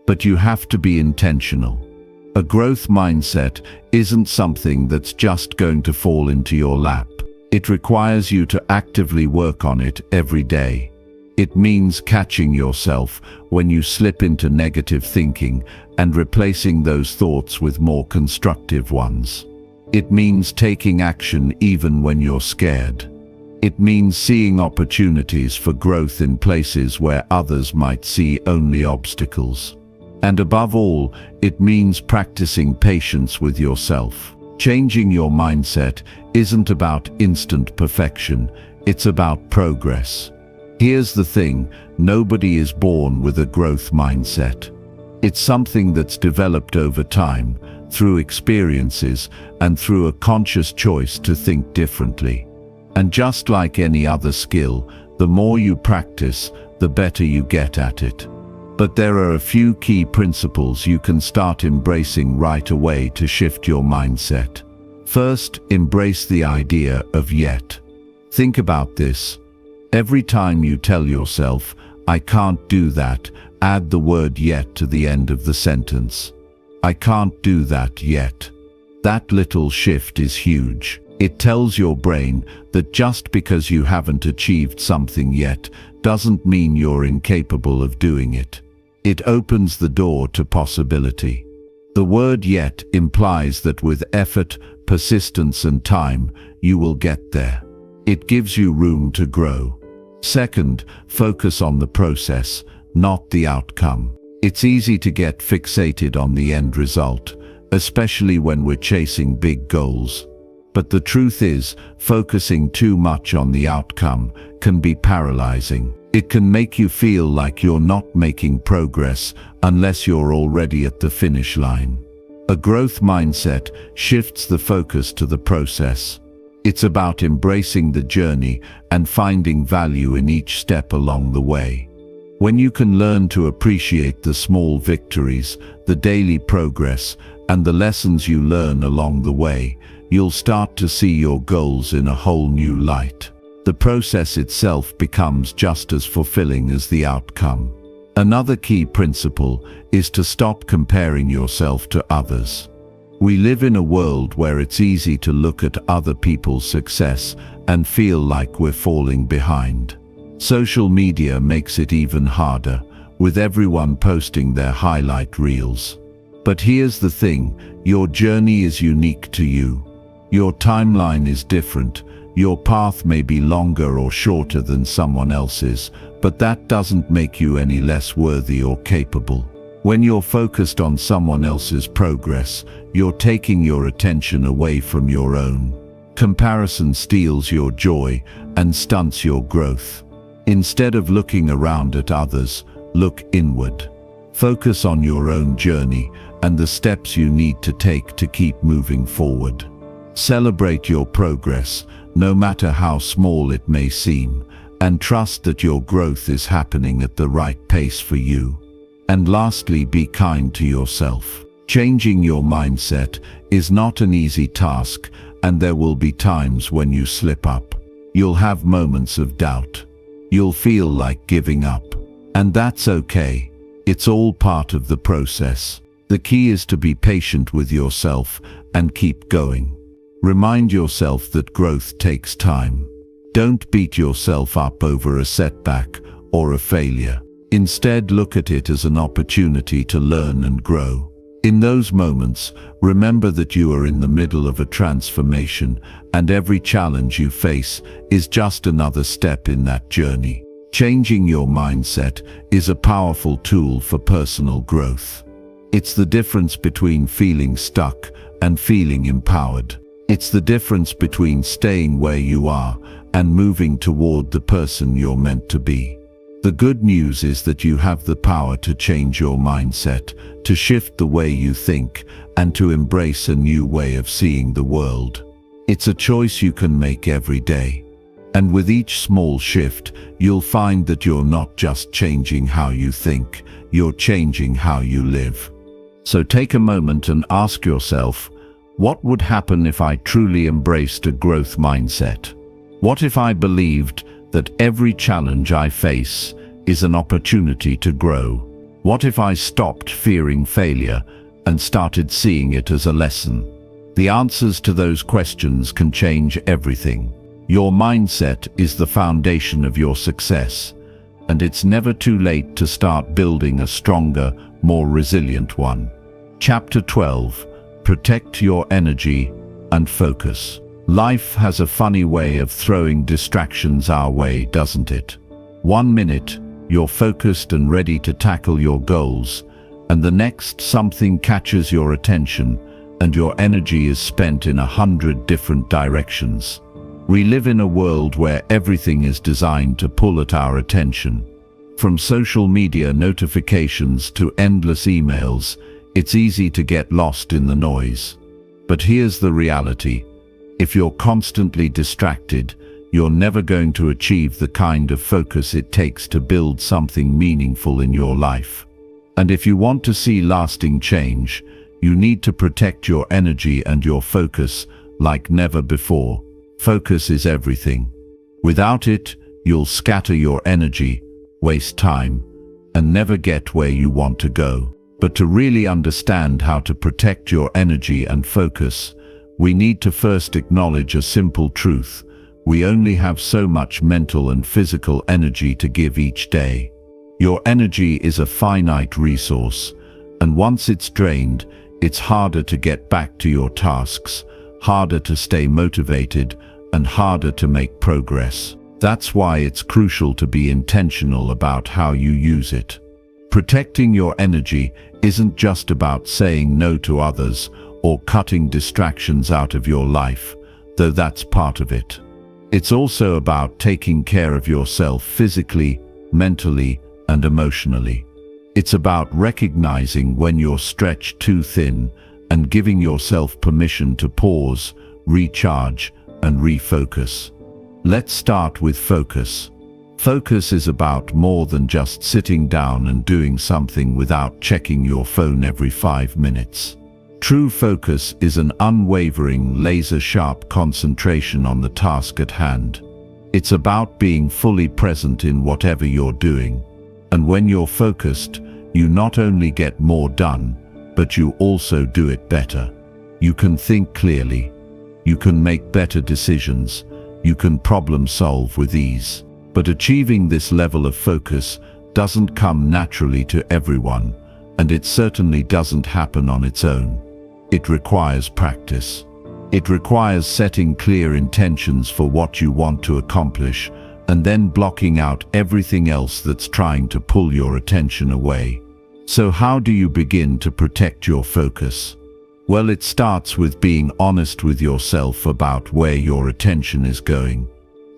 But you have to be intentional. A growth mindset isn't something that's just going to fall into your lap. It requires you to actively work on it every day. It means catching yourself when you slip into negative thinking and replacing those thoughts with more constructive ones. It means taking action even when you're scared. It means seeing opportunities for growth in places where others might see only obstacles. And above all, it means practicing patience with yourself. Changing your mindset isn't about instant perfection, it's about progress. Here's the thing, nobody is born with a growth mindset. It's something that's developed over time, through experiences, and through a conscious choice to think differently. And just like any other skill, the more you practice, the better you get at it. But there are a few key principles you can start embracing right away to shift your mindset. First, embrace the idea of yet. Think about this. Every time you tell yourself, "I can't do that," add the word yet to the end of the sentence. I can't do that yet. That little shift is huge. It tells your brain that just because you haven't achieved something yet doesn't mean you're incapable of doing it. It opens the door to possibility. The word yet implies that with effort, persistence and time, you will get there. It gives you room to grow. Second, focus on the process, not the outcome. It's easy to get fixated on the end result, especially when we're chasing big goals. But the truth is, focusing too much on the outcome can be paralyzing. It can make you feel like you're not making progress unless you're already at the finish line. A growth mindset shifts the focus to the process. It's about embracing the journey and finding value in each step along the way. When you can learn to appreciate the small victories, the daily progress, and the lessons you learn along the way, you'll start to see your goals in a whole new light. The process itself becomes just as fulfilling as the outcome. Another key principle is to stop comparing yourself to others. We live in a world where it's easy to look at other people's success and feel like we're falling behind. Social media makes it even harder, with everyone posting their highlight reels. But here's the thing, your journey is unique to you. Your timeline is different. Your path may be longer or shorter than someone else's, but that doesn't make you any less worthy or capable. When you're focused on someone else's progress, you're taking your attention away from your own. Comparison steals your joy and stunts your growth. Instead of looking around at others, look inward. Focus on your own journey and the steps you need to take to keep moving forward. Celebrate your progress, no matter how small it may seem, and trust that your growth is happening at the right pace for you. And lastly, be kind to yourself. Changing your mindset is not an easy task, and there will be times when you slip up. You'll have moments of doubt. You'll feel like giving up. And that's okay. It's all part of the process. The key is to be patient with yourself and keep going. Remind yourself that growth takes time. Don't beat yourself up over a setback or a failure. Instead, look at it as an opportunity to learn and grow. In those moments, remember that you are in the middle of a transformation, and every challenge you face is just another step in that journey. Changing your mindset is a powerful tool for personal growth. It's the difference between feeling stuck and feeling empowered. It's the difference between staying where you are and moving toward the person you're meant to be. The good news is that you have the power to change your mindset, to shift the way you think, and to embrace a new way of seeing the world. It's a choice you can make every day. And with each small shift, you'll find that you're not just changing how you think, you're changing how you live. So take a moment and ask yourself, what would happen if I truly embraced a growth mindset? What if I believed that every challenge I face is an opportunity to grow? What if I stopped fearing failure and started seeing it as a lesson? The answers to those questions can change everything. Your mindset is the foundation of your success, and it's never too late to start building a stronger, more resilient one. Chapter 12. Protect your energy and focus. Life has a funny way of throwing distractions our way, doesn't it? 1 minute, you're focused and ready to tackle your goals, and the next something catches your attention, and your energy is spent in 100 different directions. We live in a world where everything is designed to pull at our attention. From social media notifications to endless emails, it's easy to get lost in the noise. But here's the reality. If you're constantly distracted, you're never going to achieve the kind of focus it takes to build something meaningful in your life. And if you want to see lasting change, you need to protect your energy and your focus like never before. Focus is everything. Without it, you'll scatter your energy, waste time, and never get where you want to go. But to really understand how to protect your energy and focus, we need to first acknowledge a simple truth. We only have so much mental and physical energy to give each day. Your energy is a finite resource, and once it's drained, it's harder to get back to your tasks, harder to stay motivated, and harder to make progress. That's why it's crucial to be intentional about how you use it. Protecting your energy isn't just about saying no to others or cutting distractions out of your life, though that's part of it. It's also about taking care of yourself physically, mentally, and emotionally. It's about recognizing when you're stretched too thin and giving yourself permission to pause, recharge, and refocus. Let's start with focus. Focus is about more than just sitting down and doing something without checking your phone every 5 minutes. True focus is an unwavering, laser-sharp concentration on the task at hand. It's about being fully present in whatever you're doing. And when you're focused, you not only get more done, but you also do it better. You can think clearly. You can make better decisions. You can problem solve with ease. But achieving this level of focus doesn't come naturally to everyone, and it certainly doesn't happen on its own. It requires practice. It requires setting clear intentions for what you want to accomplish, and then blocking out everything else that's trying to pull your attention away. So how do you begin to protect your focus? Well, it starts with being honest with yourself about where your attention is going.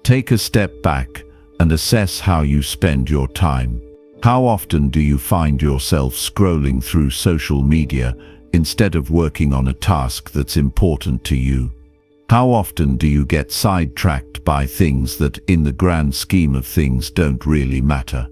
Take a step back and assess how you spend your time. How often do you find yourself scrolling through social media instead of working on a task that's important to you? How often do you get sidetracked by things that, in the grand scheme of things, don't really matter?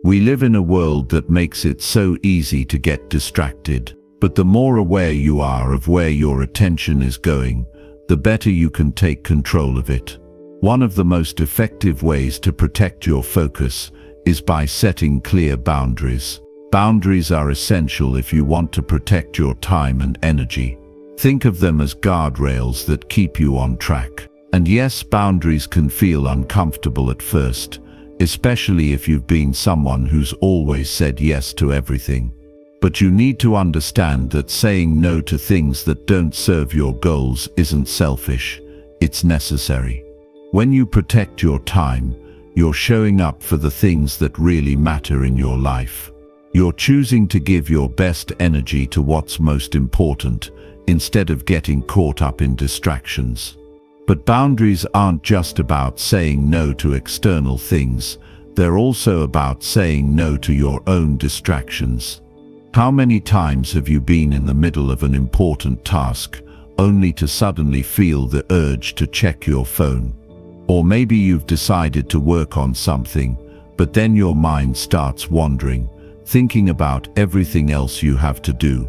We live in a world that makes it so easy to get distracted. But the more aware you are of where your attention is going, the better you can take control of it. One of the most effective ways to protect your focus is by setting clear boundaries. Boundaries are essential if you want to protect your time and energy. Think of them as guardrails that keep you on track. And yes, boundaries can feel uncomfortable at first, especially if you've been someone who's always said yes to everything. But you need to understand that saying no to things that don't serve your goals isn't selfish, it's necessary. When you protect your time, you're showing up for the things that really matter in your life. You're choosing to give your best energy to what's most important, instead of getting caught up in distractions. But boundaries aren't just about saying no to external things, they're also about saying no to your own distractions. How many times have you been in the middle of an important task, only to suddenly feel the urge to check your phone? Or maybe you've decided to work on something, but then your mind starts wandering, thinking about everything else you have to do.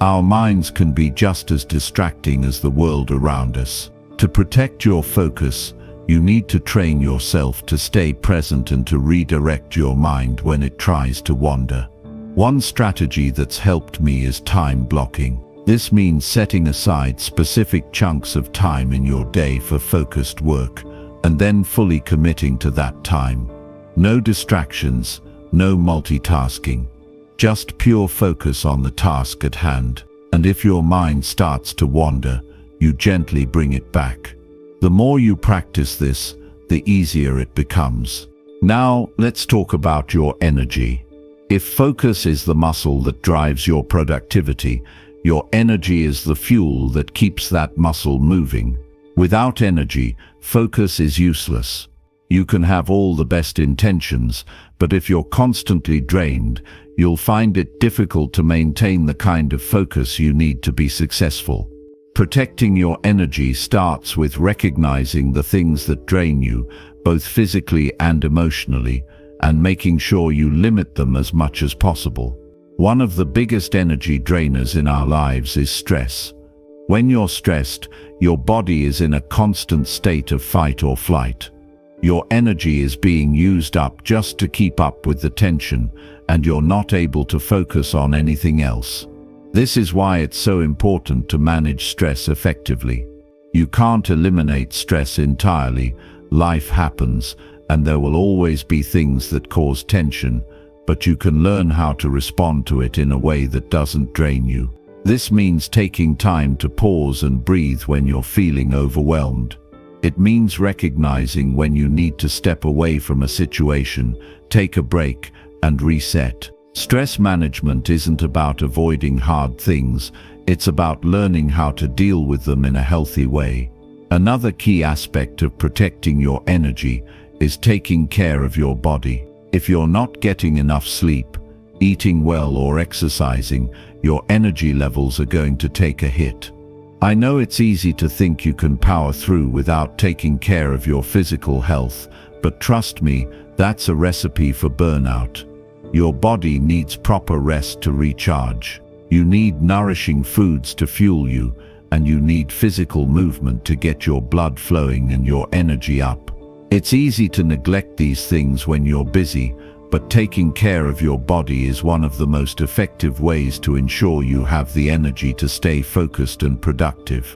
Our minds can be just as distracting as the world around us. To protect your focus, you need to train yourself to stay present and to redirect your mind when it tries to wander. One strategy that's helped me is time blocking. This means setting aside specific chunks of time in your day for focused work, and then fully committing to that time. No distractions, no multitasking. Just pure focus on the task at hand. And if your mind starts to wander, you gently bring it back. The more you practice this, the easier it becomes. Now, let's talk about your energy. If focus is the muscle that drives your productivity, your energy is the fuel that keeps that muscle moving. Without energy, focus is useless. You can have all the best intentions, but if you're constantly drained, you'll find it difficult to maintain the kind of focus you need to be successful. Protecting your energy starts with recognizing the things that drain you, both physically and emotionally, and making sure you limit them as much as possible. One of the biggest energy drainers in our lives is stress. When you're stressed, your body is in a constant state of fight or flight. Your energy is being used up just to keep up with the tension, and you're not able to focus on anything else. This is why it's so important to manage stress effectively. You can't eliminate stress entirely. Life happens, and there will always be things that cause tension, but you can learn how to respond to it in a way that doesn't drain you. This means taking time to pause and breathe when you're feeling overwhelmed. It means recognizing when you need to step away from a situation, take a break, and reset. Stress management isn't about avoiding hard things, it's about learning how to deal with them in a healthy way. Another key aspect of protecting your energy is taking care of your body. If you're not getting enough sleep, eating well, or exercising, your energy levels are going to take a hit. I know it's easy to think you can power through without taking care of your physical health, but trust me, that's a recipe for burnout. Your body needs proper rest to recharge. You need nourishing foods to fuel you, and you need physical movement to get your blood flowing and your energy up. It's easy to neglect these things when you're busy, but taking care of your body is one of the most effective ways to ensure you have the energy to stay focused and productive.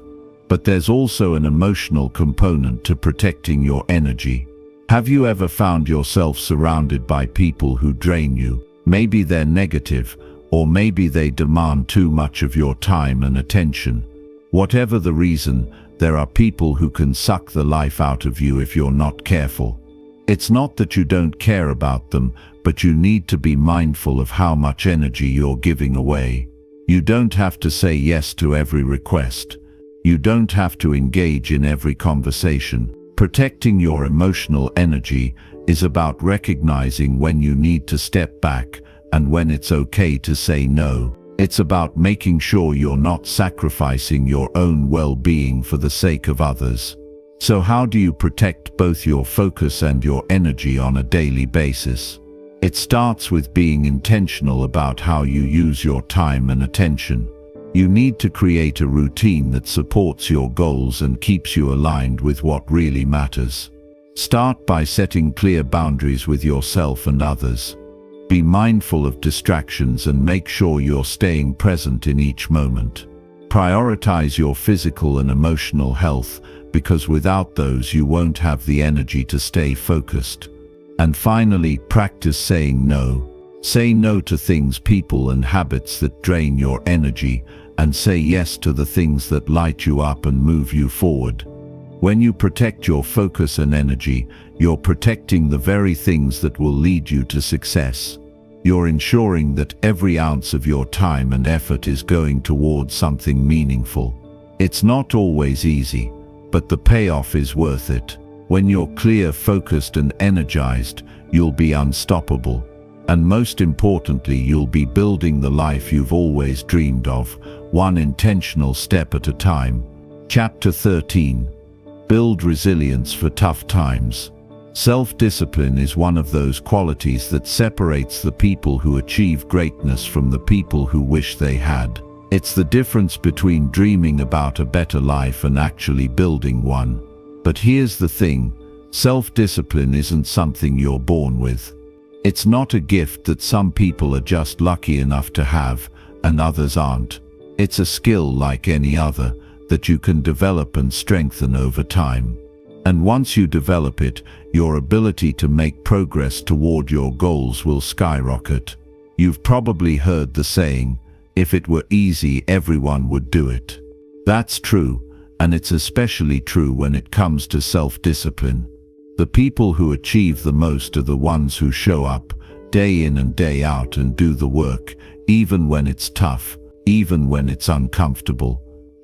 But there's also an emotional component to protecting your energy. Have you ever found yourself surrounded by people who drain you? Maybe they're negative, or maybe they demand too much of your time and attention. Whatever the reason, there are people who can suck the life out of you if you're not careful. It's not that you don't care about them, but you need to be mindful of how much energy you're giving away. You don't have to say yes to every request. You don't have to engage in every conversation. Protecting your emotional energy is about recognizing when you need to step back and when it's okay to say no. It's about making sure you're not sacrificing your own well-being for the sake of others. So how do you protect both your focus and your energy on a daily basis? It starts with being intentional about how you use your time and attention. You need to create a routine that supports your goals and keeps you aligned with what really matters. Start by setting clear boundaries with yourself and others. Be mindful of distractions and make sure you're staying present in each moment. Prioritize your physical and emotional health, because without those you won't have the energy to stay focused. And finally, practice saying no. Say no to things, people, and habits that drain your energy, and say yes to the things that light you up and move you forward. When you protect your focus and energy, you're protecting the very things that will lead you to success. You're ensuring that every ounce of your time and effort is going towards something meaningful. It's not always easy, but the payoff is worth it. When you're clear, focused, and energized, you'll be unstoppable. And most importantly, you'll be building the life you've always dreamed of, one intentional step at a time. Chapter 13. build resilience for tough times. Self-discipline is one of those qualities that separates the people who achieve greatness from the people who wish they had. It's the difference between dreaming about a better life and actually building one. But here's the thing, self-discipline isn't something you're born with. It's not a gift that some people are just lucky enough to have and others aren't. It's a skill like any other that you can develop and strengthen over time. And once you develop it, your ability to make progress toward your goals will skyrocket. You've probably heard the saying, if it were easy, everyone would do it. That's true, and it's especially true when it comes to self-discipline. The people who achieve the most are the ones who show up, day in and day out, and do the work, even when it's tough, even when it's uncomfortable,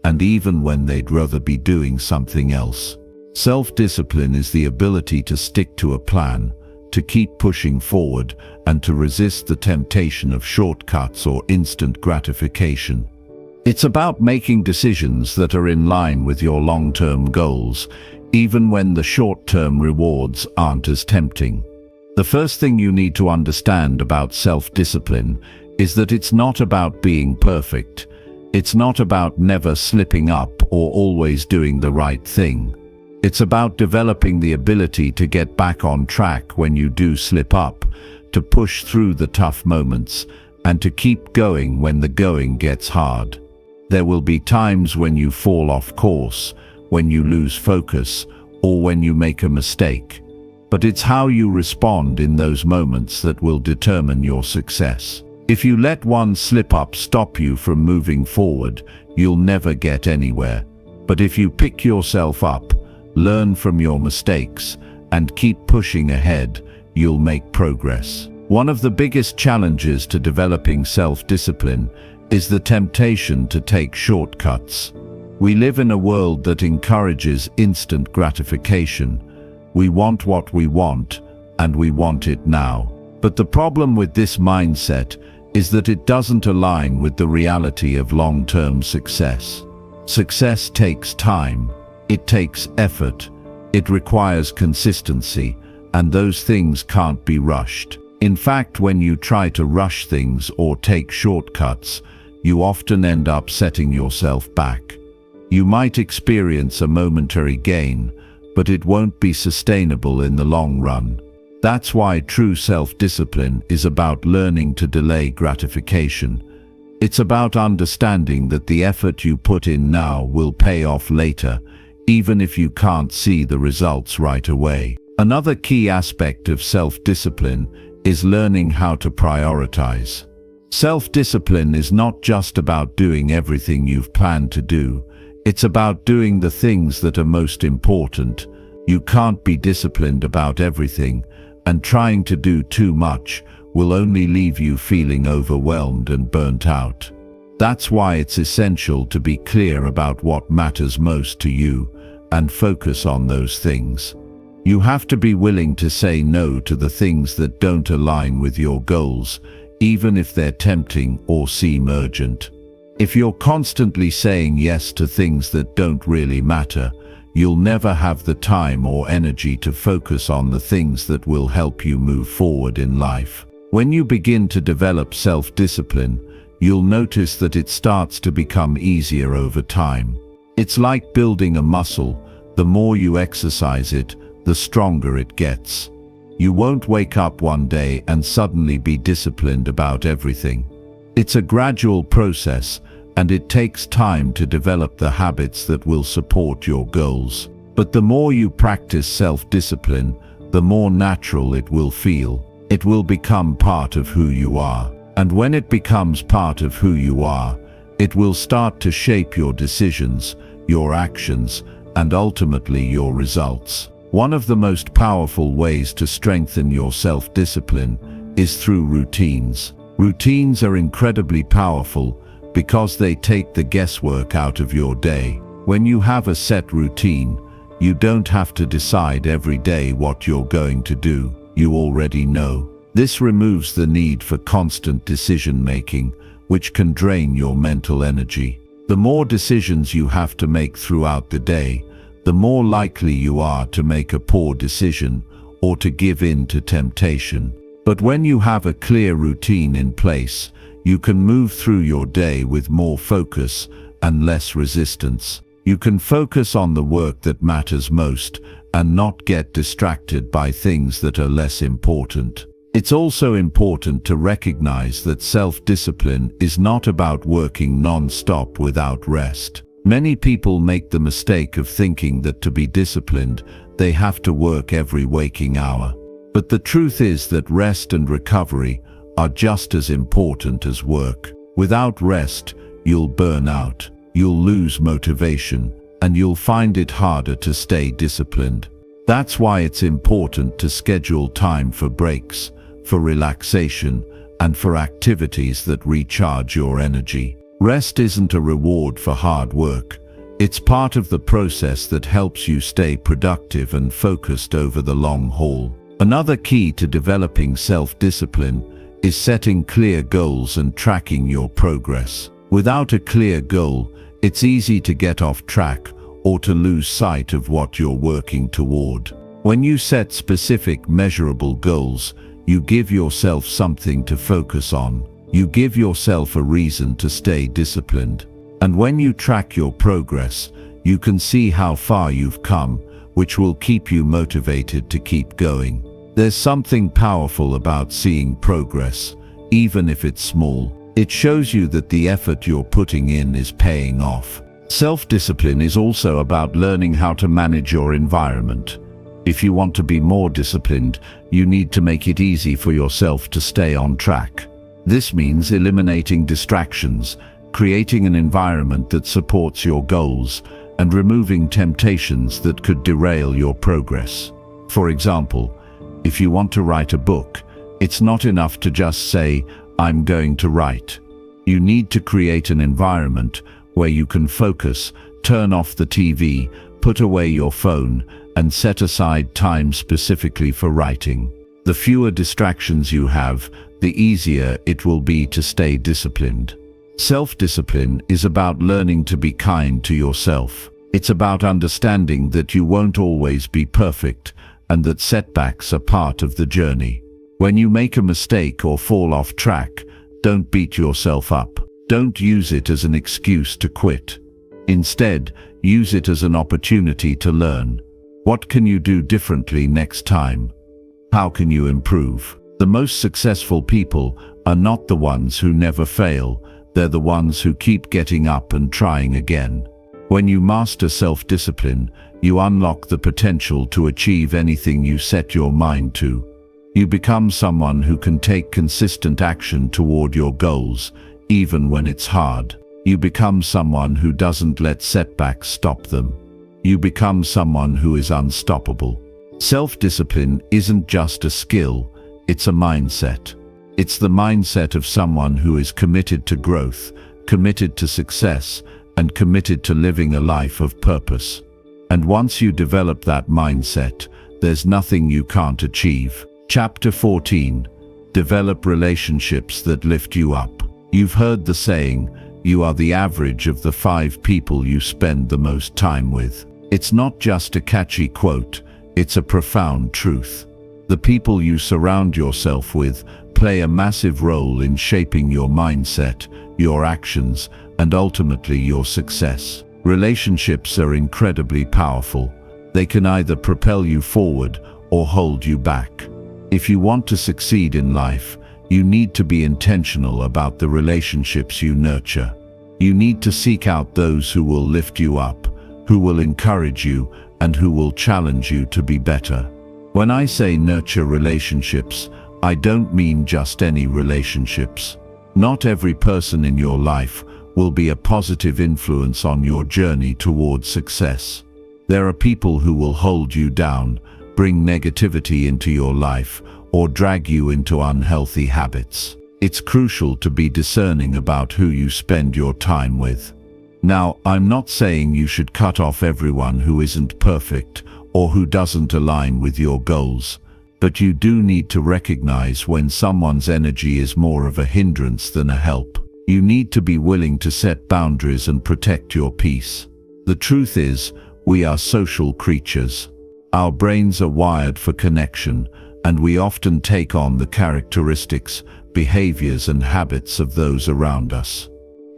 and even when they'd rather be doing something else. Self-discipline is the ability to stick to a plan, to keep pushing forward, and to resist the temptation of shortcuts or instant gratification. It's about making decisions that are in line with your long-term goals, even when the short-term rewards aren't as tempting. The first thing you need to understand about self-discipline is that it's not about being perfect. It's not about never slipping up or always doing the right thing. It's about developing the ability to get back on track when you do slip up, to push through the tough moments, and to keep going when the going gets hard. There will be times when you fall off course, when you lose focus, or when you make a mistake. But it's how you respond in those moments that will determine your success. If you let one slip-up stop you from moving forward, you'll never get anywhere. But if you pick yourself up, learn from your mistakes, and keep pushing ahead, you'll make progress. One of the biggest challenges to developing self-discipline is the temptation to take shortcuts. We live in a world that encourages instant gratification. We want what we want, and we want it now. But the problem with this mindset is that it doesn't align with the reality of long-term success. Success takes time. It takes effort. It requires consistency, and those things can't be rushed. In fact, when you try to rush things or take shortcuts, you often end up setting yourself back. You might experience a momentary gain, but it won't be sustainable in the long run. That's why true self-discipline is about learning to delay gratification. It's about understanding that the effort you put in now will pay off later, even if you can't see the results right away. Another key aspect of self-discipline is learning how to prioritize. Self-discipline is not just about doing everything you've planned to do. It's about doing the things that are most important. You can't be disciplined about everything, and trying to do too much will only leave you feeling overwhelmed and burnt out. That's why it's essential to be clear about what matters most to you and focus on those things. You have to be willing to say no to the things that don't align with your goals, even if they're tempting or seem urgent. If you're constantly saying yes to things that don't really matter, you'll never have the time or energy to focus on the things that will help you move forward in life. When you begin to develop self-discipline, you'll notice that it starts to become easier over time. It's like building a muscle. The more you exercise it, the stronger it gets. You won't wake up one day and suddenly be disciplined about everything. It's a gradual process, and it takes time to develop the habits that will support your goals. But the more you practice self-discipline, the more natural it will feel. It will become part of who you are. And when it becomes part of who you are, it will start to shape your decisions, your actions, and ultimately your results. One of the most powerful ways to strengthen your self-discipline is through routines. Routines are incredibly powerful because they take the guesswork out of your day. When you have a set routine, you don't have to decide every day what you're going to do. You already know. This removes the need for constant decision-making, which can drain your mental energy. The more decisions you have to make throughout the day, the more likely you are to make a poor decision or to give in to temptation. But when you have a clear routine in place, you can move through your day with more focus and less resistance. You can focus on the work that matters most and not get distracted by things that are less important. It's also important to recognize that self-discipline is not about working non-stop without rest. Many people make the mistake of thinking that to be disciplined, they have to work every waking hour. But the truth is that rest and recovery are just as important as work. Without rest, you'll burn out, you'll lose motivation, and you'll find it harder to stay disciplined. That's why it's important to schedule time for breaks, for relaxation, and for activities that recharge your energy. Rest isn't a reward for hard work. It's part of the process that helps you stay productive and focused over the long haul. Another key to developing self-discipline is setting clear goals and tracking your progress. Without a clear goal, it's easy to get off track or to lose sight of what you're working toward. When you set specific, measurable goals, you give yourself something to focus on. You give yourself a reason to stay disciplined. And when you track your progress, you can see how far you've come, which will keep you motivated to keep going. There's something powerful about seeing progress, even if it's small. It shows you that the effort you're putting in is paying off. Self-discipline is also about learning how to manage your environment. If you want to be more disciplined, you need to make it easy for yourself to stay on track. This means eliminating distractions, creating an environment that supports your goals, and removing temptations that could derail your progress. For example, if you want to write a book, it's not enough to just say, "I'm going to write." You need to create an environment where you can focus, turn off the TV, put away your phone, and set aside time specifically for writing. The fewer distractions you have, the easier it will be to stay disciplined. Self-discipline is about learning to be kind to yourself. It's about understanding that you won't always be perfect and that setbacks are part of the journey. When you make a mistake or fall off track, don't beat yourself up. Don't use it as an excuse to quit. Instead, use it as an opportunity to learn. What can you do differently next time? How can you improve? The most successful people are not the ones who never fail. They're the ones who keep getting up and trying again. When you master self-discipline, you unlock the potential to achieve anything you set your mind to. You become someone who can take consistent action toward your goals, even when it's hard. You become someone who doesn't let setbacks stop them. You become someone who is unstoppable. Self-discipline isn't just a skill, it's a mindset. It's the mindset of someone who is committed to growth, committed to success, and committed to living a life of purpose. And once you develop that mindset, there's nothing you can't achieve. Chapter 14. Develop relationships that lift you up. You've heard the saying, you are the average of the 5 people you spend the most time with. It's not just a catchy quote, it's a profound truth. The people you surround yourself with play a massive role in shaping your mindset, your actions, and ultimately your success. Relationships are incredibly powerful. They can either propel you forward or hold you back. If you want to succeed in life, you need to be intentional about the relationships you nurture. You need to seek out those who will lift you up, who will encourage you, and who will challenge you to be better. When I say nurture relationships, I don't mean just any relationships. Not every person in your life will be a positive influence on your journey towards success. There are people who will hold you down, bring negativity into your life, or drag you into unhealthy habits. It's crucial to be discerning about who you spend your time with. Now, I'm not saying you should cut off everyone who isn't perfect or who doesn't align with your goals, but you do need to recognize when someone's energy is more of a hindrance than a help. You need to be willing to set boundaries and protect your peace. The truth is, We are social creatures. Our brains are wired for connection, and we often take on the characteristics, behaviors, and habits of those around us.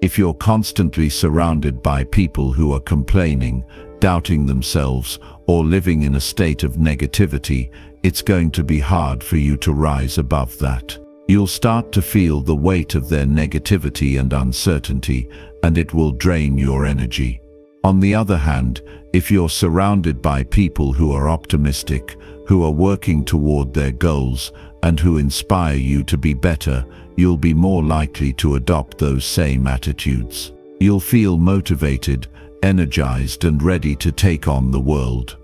If you're constantly surrounded by people who are complaining, doubting themselves, or living in a state of negativity, it's going to be hard for you to rise above that. You'll start to feel the weight of their negativity and uncertainty, and it will drain your energy. On the other hand, if you're surrounded by people who are optimistic, who are working toward their goals, and who inspire you to be better, you'll be more likely to adopt those same attitudes. You'll feel motivated, energized, and ready to take on the world.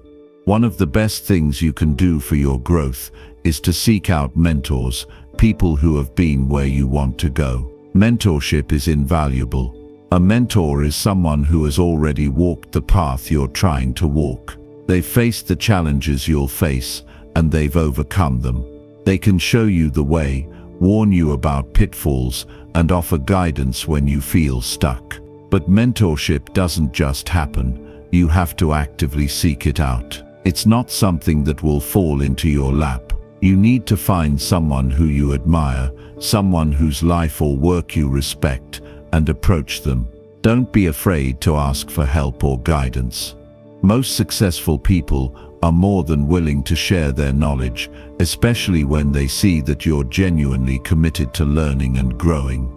One of the best things you can do for your growth is to seek out mentors, people who have been where you want to go. Mentorship is invaluable. A mentor is someone who has already walked the path you're trying to walk. They've faced the challenges you'll face, and they've overcome them. They can show you the way, warn you about pitfalls, and offer guidance when you feel stuck. But mentorship doesn't just happen. You have to actively seek it out. It's not something that will fall into your lap. You need to find someone who you admire, someone whose life or work you respect, and approach them. Don't be afraid to ask for help or guidance. Most successful people are more than willing to share their knowledge, especially when they see that you're genuinely committed to learning and growing.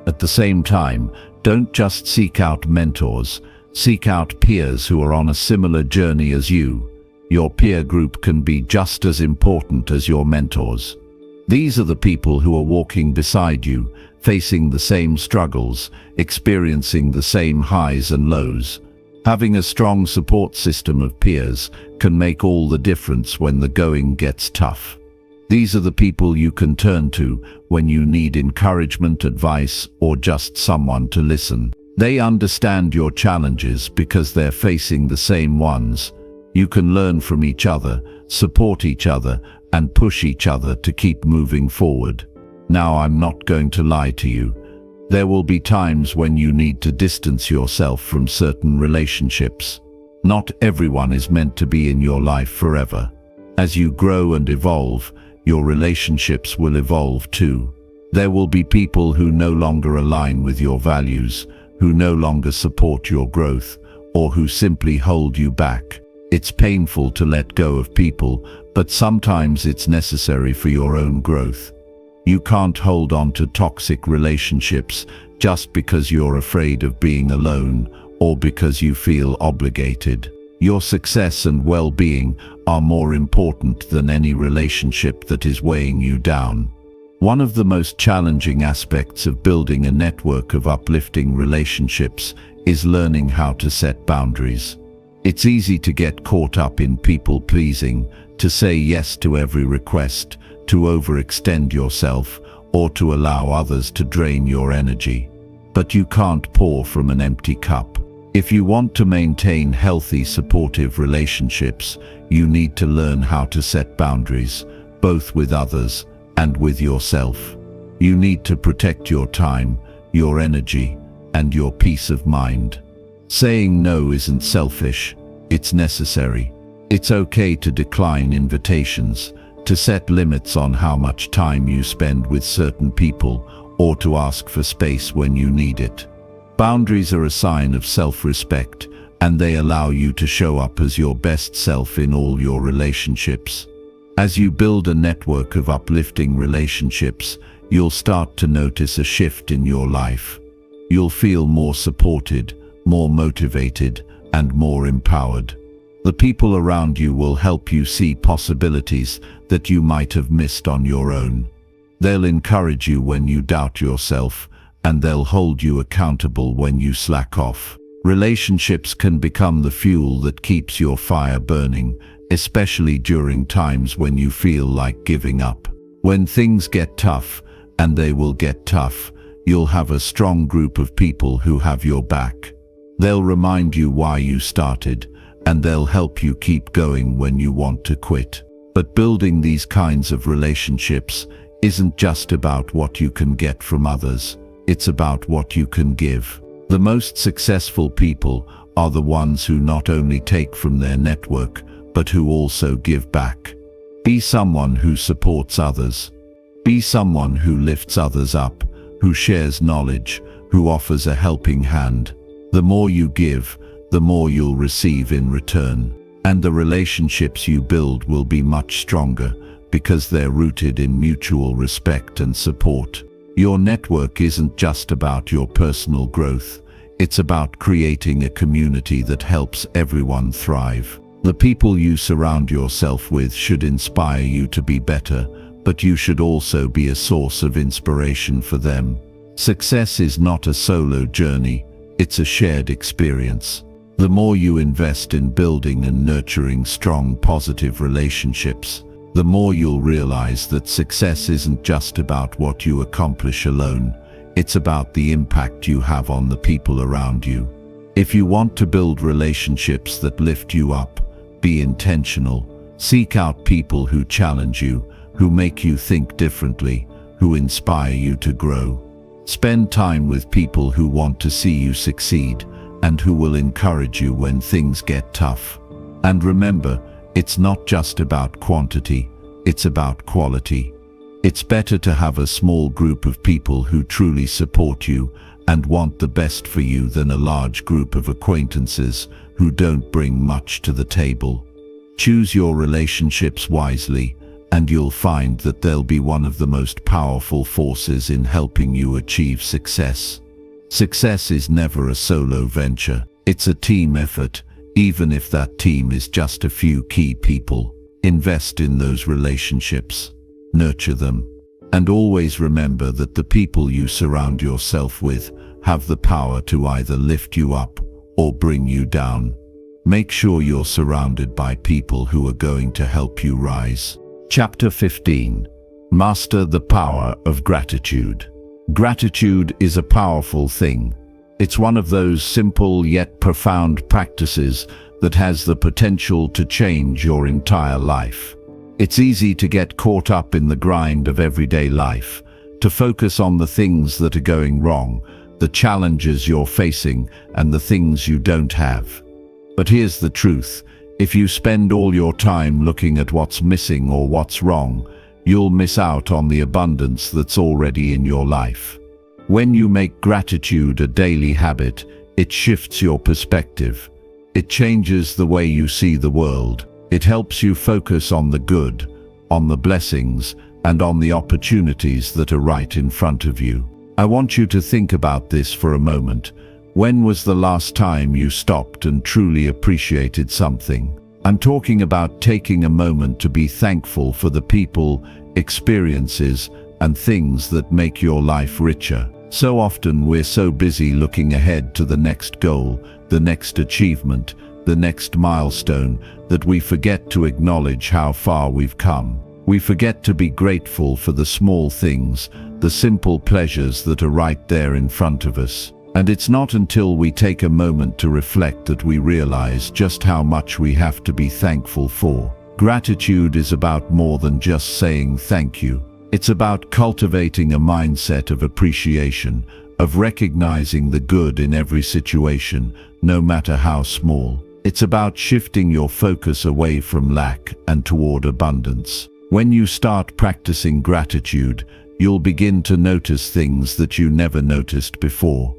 At the same time, don't just seek out mentors, seek out peers who are on a similar journey as you. Your peer group can be just as important as your mentors. These are the people who are walking beside you, facing the same struggles, experiencing the same highs and lows. Having a strong support system of peers can make all the difference when the going gets tough. These are the people you can turn to when you need encouragement, advice, or just someone to listen. They understand your challenges because they're facing the same ones. You can learn from each other, support each other, and push each other to keep moving forward. Now, I'm not going to lie to you. There will be times when you need to distance yourself from certain relationships. Not everyone is meant to be in your life forever. As you grow and evolve, your relationships will evolve too. There will be people who no longer align with your values, who no longer support your growth, or who simply hold you back. It's painful to let go of people, but sometimes it's necessary for your own growth. You can't hold on to toxic relationships just because you're afraid of being alone or because you feel obligated. Your success and well-being are more important than any relationship that is weighing you down. One of the most challenging aspects of building a network of uplifting relationships is learning how to set boundaries. It's easy to get caught up in people-pleasing, to say yes to every request, to overextend yourself, or to allow others to drain your energy. But you can't pour from an empty cup. If you want to maintain healthy, supportive relationships, you need to learn how to set boundaries, both with others and with yourself. You need to protect your time, your energy, and your peace of mind. Saying no isn't selfish, it's necessary. It's okay to decline invitations, to set limits on how much time you spend with certain people, or to ask for space when you need it. Boundaries are a sign of self-respect, and they allow you to show up as your best self in all your relationships. As you build a network of uplifting relationships, you'll start to notice a shift in your life. You'll feel more supported, more motivated, and more empowered. The people around you will help you see possibilities that you might have missed on your own. They'll encourage you when you doubt yourself, and they'll hold you accountable when you slack off. Relationships can become the fuel that keeps your fire burning, especially during times when you feel like giving up. When things get tough, and they will get tough, you'll have a strong group of people who have your back. They'll remind you why you started, and they'll help you keep going when you want to quit. But building these kinds of relationships isn't just about what you can get from others. It's about what you can give. The most successful people are the ones who not only take from their network, but who also give back. Be someone who supports others. Be someone who lifts others up, who shares knowledge, who offers a helping hand. The more you give, the more you'll receive in return. And the relationships you build will be much stronger because they're rooted in mutual respect and support. Your network isn't just about your personal growth. It's about creating a community that helps everyone thrive. The people you surround yourself with should inspire you to be better, but you should also be a source of inspiration for them. Success is not a solo journey, it's a shared experience. The more you invest in building and nurturing strong, positive relationships, the more you'll realize that success isn't just about what you accomplish alone. It's about the impact you have on the people around you. If you want to build relationships that lift you up, be intentional. Seek out people who challenge you, who make you think differently, who inspire you to grow. Spend time with people who want to see you succeed and who will encourage you when things get tough. And remember, it's not just about quantity, it's about quality. It's better to have a small group of people who truly support you and want the best for you than a large group of acquaintances who don't bring much to the table. Choose your relationships wisely, and you'll find that they'll be one of the most powerful forces in helping you achieve success. Success is never a solo venture. It's a team effort, even if that team is just a few key people. Invest in those relationships. Nurture them. And always remember that the people you surround yourself with have the power to either lift you up or bring you down. Make sure you're surrounded by people who are going to help you rise. Chapter 15. Master the power of gratitude. Gratitude is a powerful thing. It's one of those simple yet profound practices that has the potential to change your entire life. It's easy to get caught up in the grind of everyday life, to focus on the things that are going wrong, the challenges you're facing, and the things you don't have. But here's the truth. If you spend all your time looking at what's missing or what's wrong, you'll miss out on the abundance that's already in your life. When you make gratitude a daily habit, it shifts your perspective. It changes the way you see the world. It helps you focus on the good, on the blessings, and on the opportunities that are right in front of you. I want you to think about this for a moment. When was the last time you stopped and truly appreciated something? I'm talking about taking a moment to be thankful for the people, experiences, and things that make your life richer. So often we're so busy looking ahead to the next goal, the next achievement, the next milestone, that we forget to acknowledge how far we've come. We forget to be grateful for the small things, the simple pleasures that are right there in front of us. And it's not until we take a moment to reflect that we realize just how much we have to be thankful for. Gratitude is about more than just saying thank you. It's about cultivating a mindset of appreciation, of recognizing the good in every situation, no matter how small. It's about shifting your focus away from lack and toward abundance. When you start practicing gratitude, you'll begin to notice things that you never noticed before.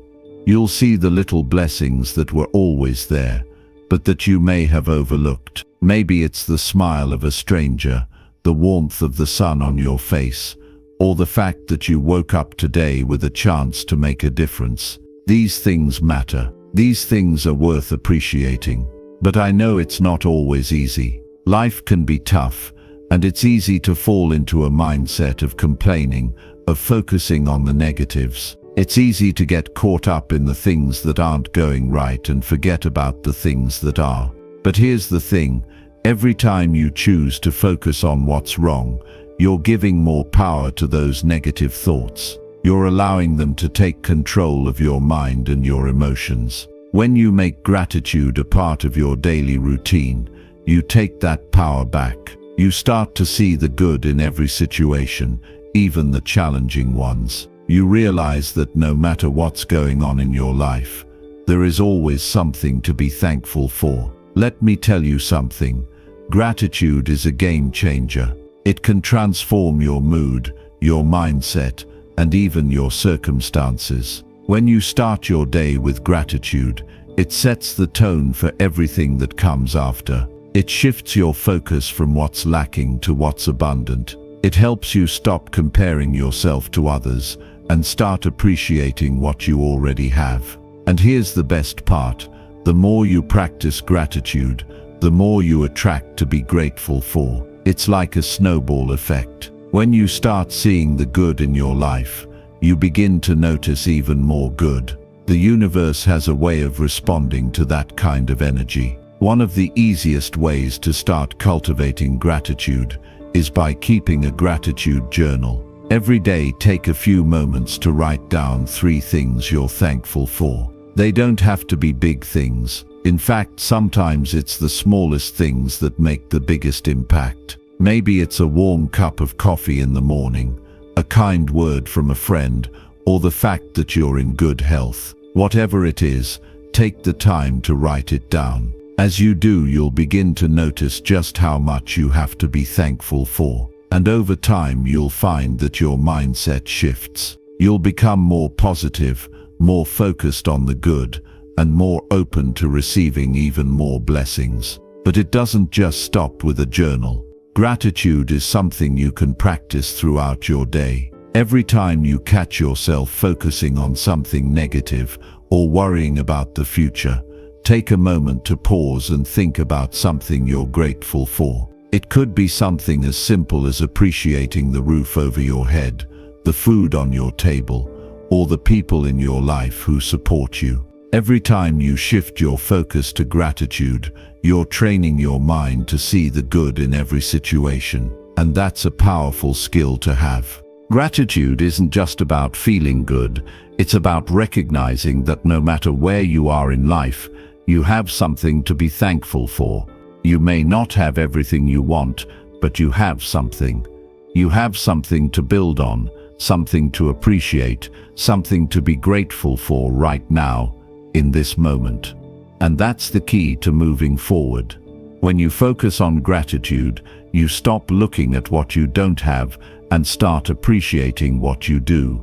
You'll see the little blessings that were always there, but that you may have overlooked. Maybe it's the smile of a stranger, the warmth of the sun on your face, or the fact that you woke up today with a chance to make a difference. These things matter. These things are worth appreciating. But I know it's not always easy. Life can be tough, and it's easy to fall into a mindset of complaining, of focusing on the negatives. It's easy to get caught up in the things that aren't going right and forget about the things that are. But here's the thing. Every time you choose to focus on what's wrong, you're giving more power to those negative thoughts. You're allowing them to take control of your mind and your emotions. When you make gratitude a part of your daily routine, you take that power back. You start to see the good in every situation, even the challenging ones. You realize that no matter what's going on in your life, There is always something to be thankful for. Let me tell you something. Gratitude is a game changer. It can transform your mood, your mindset, and even your circumstances. When you start your day with gratitude, it sets the tone for everything that comes after. It shifts your focus from what's lacking to what's abundant. It helps you stop comparing yourself to others and start appreciating what you already have. And here's the best part. The more you practice gratitude, the more you attract to be grateful for. It's like a snowball effect. When you start seeing the good in your life, you begin to notice even more good. The universe has a way of responding to that kind of energy. One of the easiest ways to start cultivating gratitude is by keeping a gratitude journal. Every day, take a few moments to write down 3 things you're thankful for. They don't have to be big things. In fact, sometimes it's the smallest things that make the biggest impact. Maybe it's a warm cup of coffee in the morning, a kind word from a friend, or the fact that you're in good health. Whatever it is, take the time to write it down. As you do, you'll begin to notice just how much you have to be thankful for. And over time, you'll find that your mindset shifts. You'll become more positive, more focused on the good, and more open to receiving even more blessings. But it doesn't just stop with a journal. Gratitude is something you can practice throughout your day. Every time you catch yourself focusing on something negative or worrying about the future, take a moment to pause and think about something you're grateful for. It could be something as simple as appreciating the roof over your head, the food on your table, or the people in your life who support you. Every time you shift your focus to gratitude, you're training your mind to see the good in every situation. And that's a powerful skill to have. Gratitude isn't just about feeling good, it's about recognizing that no matter where you are in life, you have something to be thankful for. You may not have everything you want, but you have something. You have something to build on, something to appreciate, something to be grateful for right now, in this moment. And that's the key to moving forward. When you focus on gratitude, you stop looking at what you don't have and start appreciating what you do.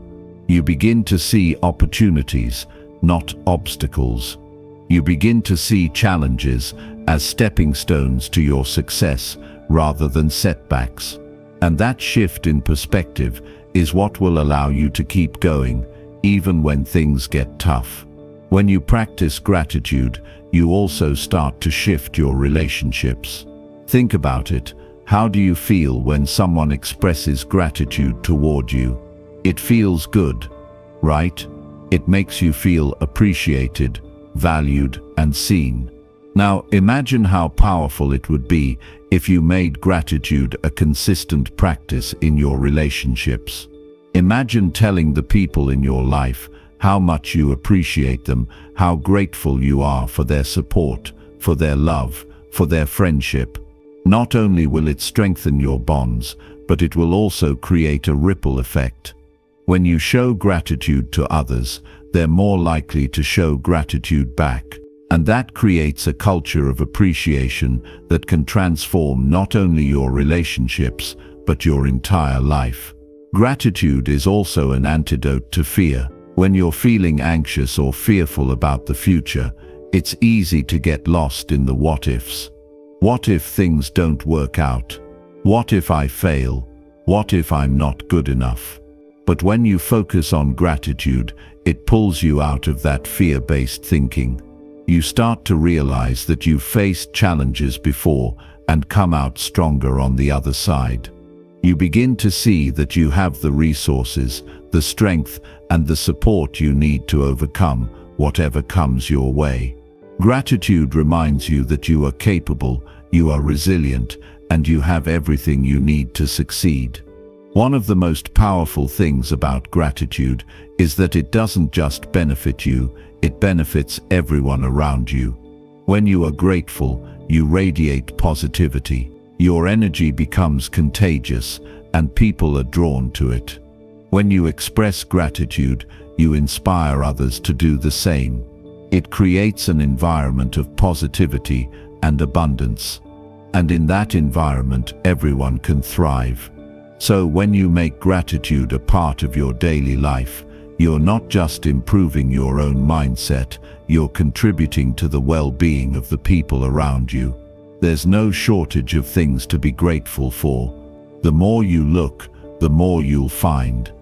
You begin to see opportunities, not obstacles. You begin to see challenges as stepping stones to your success rather than setbacks. And that shift in perspective is what will allow you to keep going, even when things get tough. When you practice gratitude, you also start to shift your relationships. Think about it. How do you feel when someone expresses gratitude toward you? It feels good, right? It makes you feel appreciated, valued, and seen. Now, imagine how powerful it would be if you made gratitude a consistent practice in your relationships. Imagine telling the people in your life how much you appreciate them, how grateful you are for their support, for their love, for their friendship. Not only will it strengthen your bonds, but it will also create a ripple effect. When you show gratitude to others, they're more likely to show gratitude back. And that creates a culture of appreciation that can transform not only your relationships, but your entire life. Gratitude is also an antidote to fear. When you're feeling anxious or fearful about the future, it's easy to get lost in the what-ifs. What if things don't work out? What if I fail? What if I'm not good enough? But when you focus on gratitude, it pulls you out of that fear-based thinking. You start to realize that you've faced challenges before and come out stronger on the other side. You begin to see that you have the resources, the strength, and the support you need to overcome whatever comes your way. Gratitude reminds you that you are capable, you are resilient, and you have everything you need to succeed. One of the most powerful things about gratitude is that it doesn't just benefit you, it benefits everyone around you. When you are grateful, you radiate positivity. Your energy becomes contagious, and people are drawn to it. When you express gratitude, you inspire others to do the same. It creates an environment of positivity and abundance. And in that environment, everyone can thrive. So when you make gratitude a part of your daily life, you're not just improving your own mindset, you're contributing to the well-being of the people around you. There's no shortage of things to be grateful for. The more you look, the more you'll find.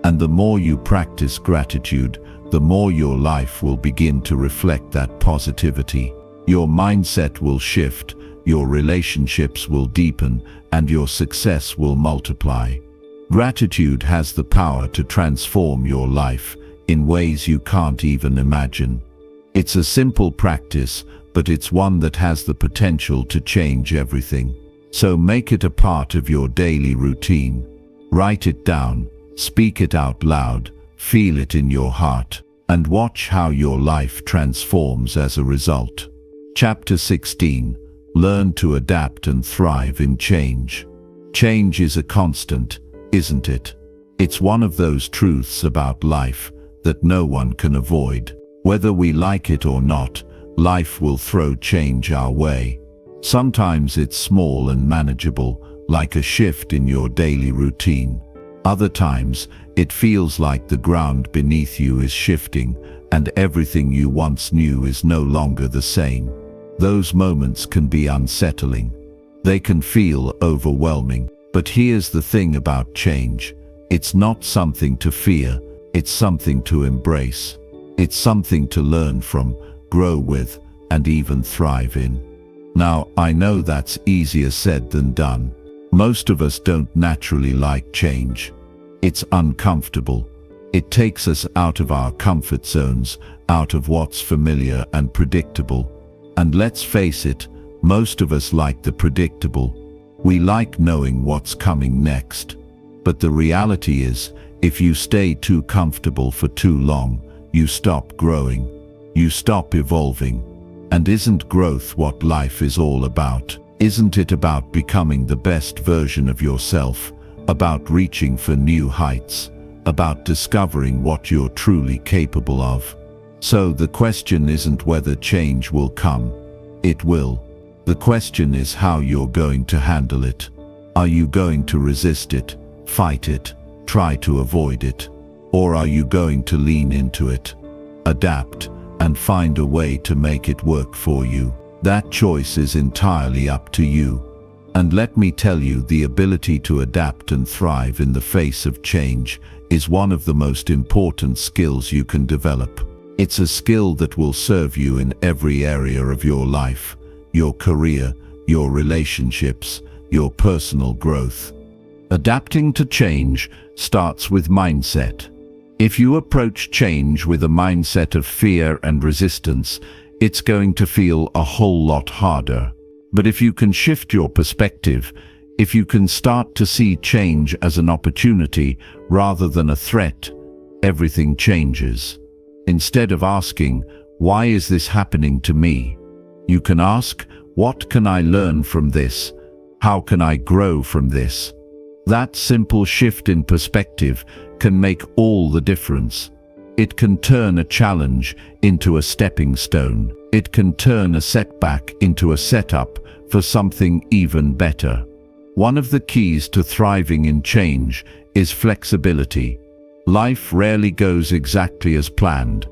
And the more you practice gratitude, the more your life will begin to reflect that positivity. Your mindset will shift, your relationships will deepen, and your success will multiply. Gratitude has the power to transform your life in ways you can't even imagine. It's a simple practice, but it's one that has the potential to change everything. So make it a part of your daily routine. Write it down, speak it out loud, feel it in your heart, and watch how your life transforms as a result. Chapter 16. Learn to adapt and thrive in change. Change is a constant, isn't it? It's one of those truths about life that no one can avoid. Whether we like it or not, life will throw change our way. Sometimes it's small and manageable, like a shift in your daily routine. Other times, it feels like the ground beneath you is shifting, and everything you once knew is no longer the same. Those moments can be unsettling. They can feel overwhelming. But here's the thing about change. It's not something to fear, it's something to embrace. It's something to learn from, grow with, and even thrive in. Now, I know that's easier said than done. Most of us don't naturally like change. It's uncomfortable. It takes us out of our comfort zones, out of what's familiar and predictable. And let's face it, most of us like the predictable. We like knowing what's coming next. But the reality is, if you stay too comfortable for too long, you stop growing. You stop evolving. And isn't growth what life is all about? Isn't it about becoming the best version of yourself, about reaching for new heights, about discovering what you're truly capable of? So the question isn't whether change will come. It will. The question is how you're going to handle it. Are you going to resist it, fight it, try to avoid it? Or are you going to lean into it, adapt, and find a way to make it work for you? That choice is entirely up to you. And let me tell you, the ability to adapt and thrive in the face of change is one of the most important skills you can develop. It's a skill that will serve you in every area of your life, your career, your relationships, your personal growth. Adapting to change starts with mindset. If you approach change with a mindset of fear and resistance, it's going to feel a whole lot harder. But if you can shift your perspective, if you can start to see change as an opportunity rather than a threat, everything changes. Instead of asking, "Why is this happening to me?" you can ask, "What can I learn from this? How can I grow from this?" That simple shift in perspective can make all the difference. It can turn a challenge into a stepping stone. It can turn a setback into a setup for something even better. One of the keys to thriving in change is flexibility. Life rarely goes exactly as planned,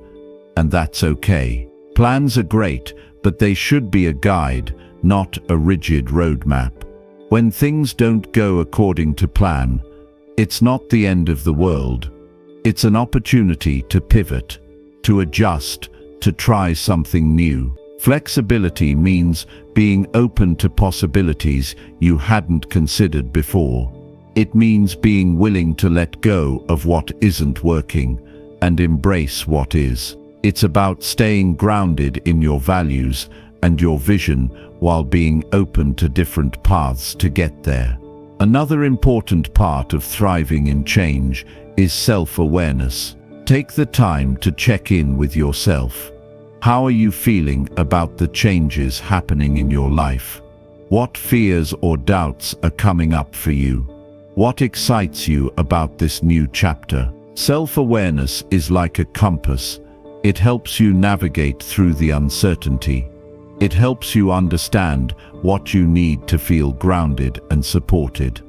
and that's okay. Plans are great, but they should be a guide, not a rigid roadmap. When things don't go according to plan, it's not the end of the world. It's an opportunity to pivot, to adjust, to try something new. Flexibility means being open to possibilities you hadn't considered before. It means being willing to let go of what isn't working and embrace what is. It's about staying grounded in your values and your vision while being open to different paths to get there. Another important part of thriving in change is self-awareness. Take the time to check in with yourself. How are you feeling about the changes happening in your life? What fears or doubts are coming up for you? What excites you about this new chapter? Self-awareness is like a compass. It helps you navigate through the uncertainty. It helps you understand what you need to feel grounded and supported.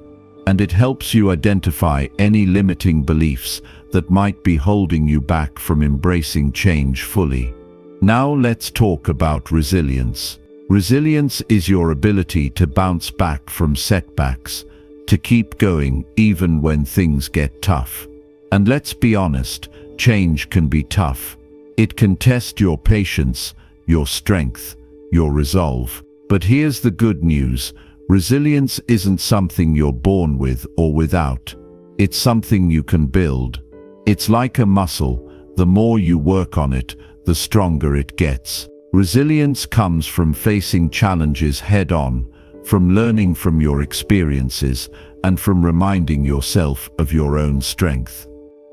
And it helps you identify any limiting beliefs that might be holding you back from embracing change fully. Now let's talk about resilience. Resilience is your ability to bounce back from setbacks, to keep going even when things get tough. And let's be honest, change can be tough. It can test your patience, your strength, your resolve. But here's the good news. Resilience isn't something you're born with or without. It's something you can build. It's like a muscle. The more you work on it, the stronger it gets. Resilience comes from facing challenges head-on, from learning from your experiences, and from reminding yourself of your own strength.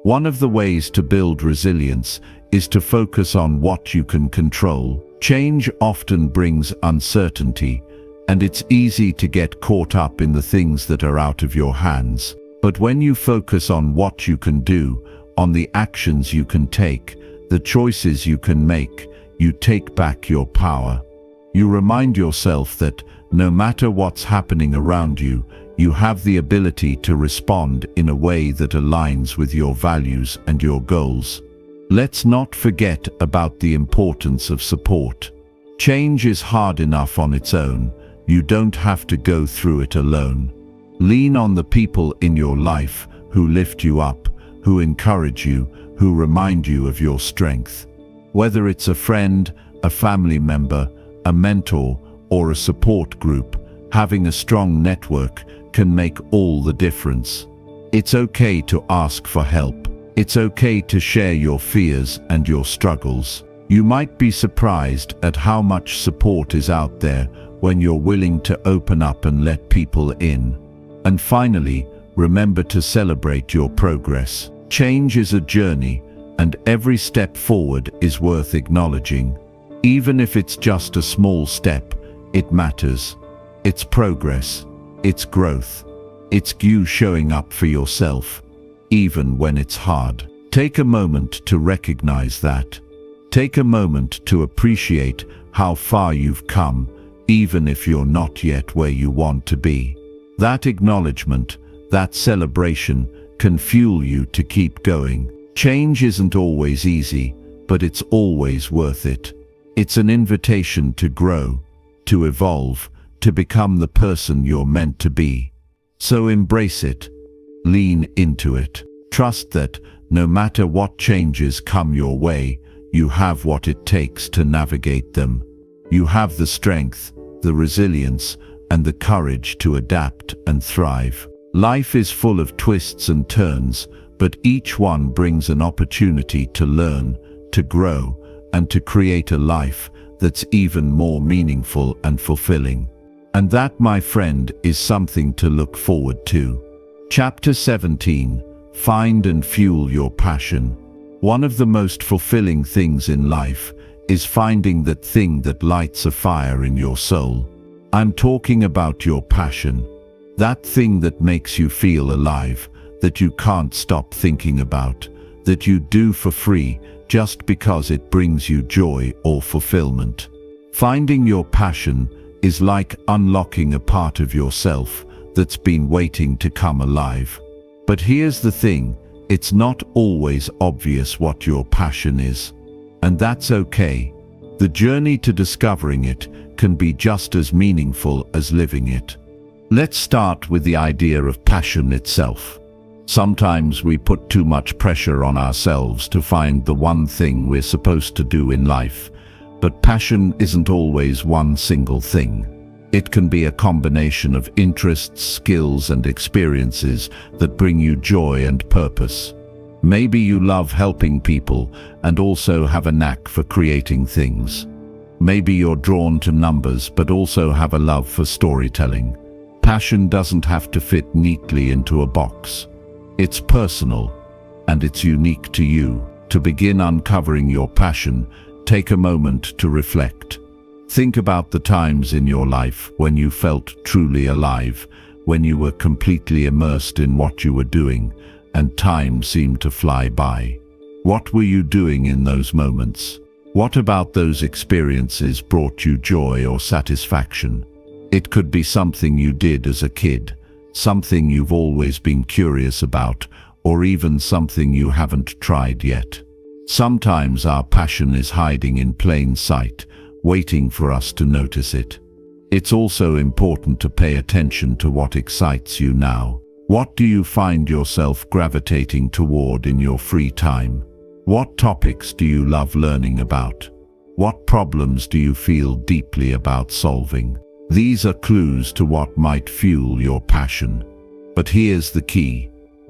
One of the ways to build resilience is to focus on what you can control. Change often brings uncertainty, and it's easy to get caught up in the things that are out of your hands. But when you focus on what you can do, on the actions you can take, the choices you can make, you take back your power. You remind yourself that no matter what's happening around you, you have the ability to respond in a way that aligns with your values and your goals. Let's not forget about the importance of support. Change is hard enough on its own. You don't have to go through it alone. Lean on the people in your life who lift you up, who encourage you, who remind you of your strength. Whether it's a friend, a family member, a mentor, or a support group, having a strong network can make all the difference. It's okay to ask for help. It's okay to share your fears and your struggles. You might be surprised at how much support is out there when you're willing to open up and let people in. And finally, remember to celebrate your progress. Change is a journey, and every step forward is worth acknowledging. Even if it's just a small step, it matters. It's progress. It's growth. It's you showing up for yourself, even when it's hard. Take a moment to recognize that. Take a moment to appreciate how far you've come, even if you're not yet where you want to be. That acknowledgement, that celebration, can fuel you to keep going. Change isn't always easy, but it's always worth it. It's an invitation to grow, to evolve, to become the person you're meant to be. So embrace it. Lean into it. Trust that, no matter what changes come your way, you have what it takes to navigate them. You have the strength, the resilience, and the courage to adapt and thrive. Life is full of twists and turns, but each one brings an opportunity to learn, to grow, and to create a life that's even more meaningful and fulfilling. And that, my friend, is something to look forward to. Chapter 17. Find and fuel your passion. One of the most fulfilling things in life is finding that thing that lights a fire in your soul. I'm talking about your passion. That thing that makes you feel alive, that you can't stop thinking about, that you do for free just because it brings you joy or fulfillment. Finding your passion is like unlocking a part of yourself that's been waiting to come alive. But here's the thing, it's not always obvious what your passion is. And that's okay. The journey to discovering it can be just as meaningful as living it. Let's start with the idea of passion itself. Sometimes we put too much pressure on ourselves to find the one thing we're supposed to do in life. But passion isn't always one single thing. It can be a combination of interests, skills, and experiences that bring you joy and purpose. Maybe you love helping people and also have a knack for creating things. Maybe you're drawn to numbers but also have a love for storytelling. Passion doesn't have to fit neatly into a box. It's personal, and it's unique to you. To begin uncovering your passion, take a moment to reflect. Think about the times in your life when you felt truly alive, when you were completely immersed in what you were doing, and time seemed to fly by. What were you doing in those moments? What about those experiences brought you joy or satisfaction? It could be something you did as a kid, something you've always been curious about, or even something you haven't tried yet. Sometimes our passion is hiding in plain sight, waiting for us to notice it. It's also important to pay attention to what excites you now. What do you find yourself gravitating toward in your free time? What topics do you love learning about? What problems do you feel deeply about solving? These are clues to what might fuel your passion. But here's the key: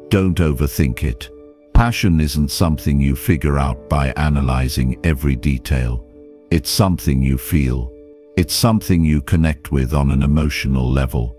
don't overthink it. Passion isn't something you figure out by analyzing every detail. It's something you feel. It's something you connect with on an emotional level.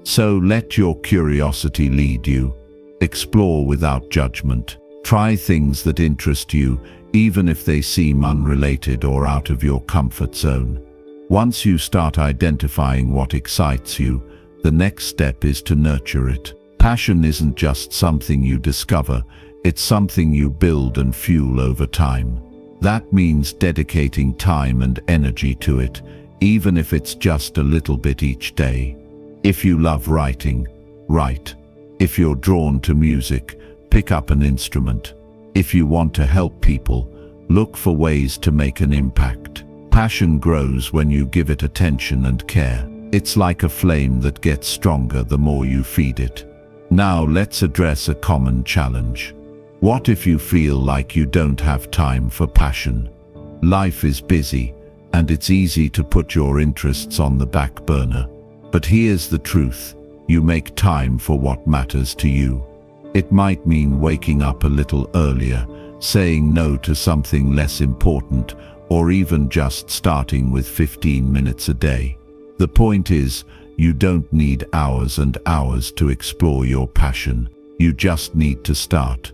So let your curiosity lead you. Explore without judgment. Try things that interest you, even if they seem unrelated or out of your comfort zone. Once you start identifying what excites you, the next step is to nurture it. Passion isn't just something you discover, it's something you build and fuel over time. That means dedicating time and energy to it, even if it's just a little bit each day. If you love writing, write. If you're drawn to music, pick up an instrument. If you want to help people, look for ways to make an impact. Passion grows when you give it attention and care. It's like a flame that gets stronger the more you feed it. Now let's address a common challenge. What if you feel like you don't have time for passion? Life is busy, and it's easy to put your interests on the back burner. But here's the truth: you make time for what matters to you. It might mean waking up a little earlier, saying no to something less important, or even just starting with 15 minutes a day. The point is, you don't need hours and hours to explore your passion. You just need to start.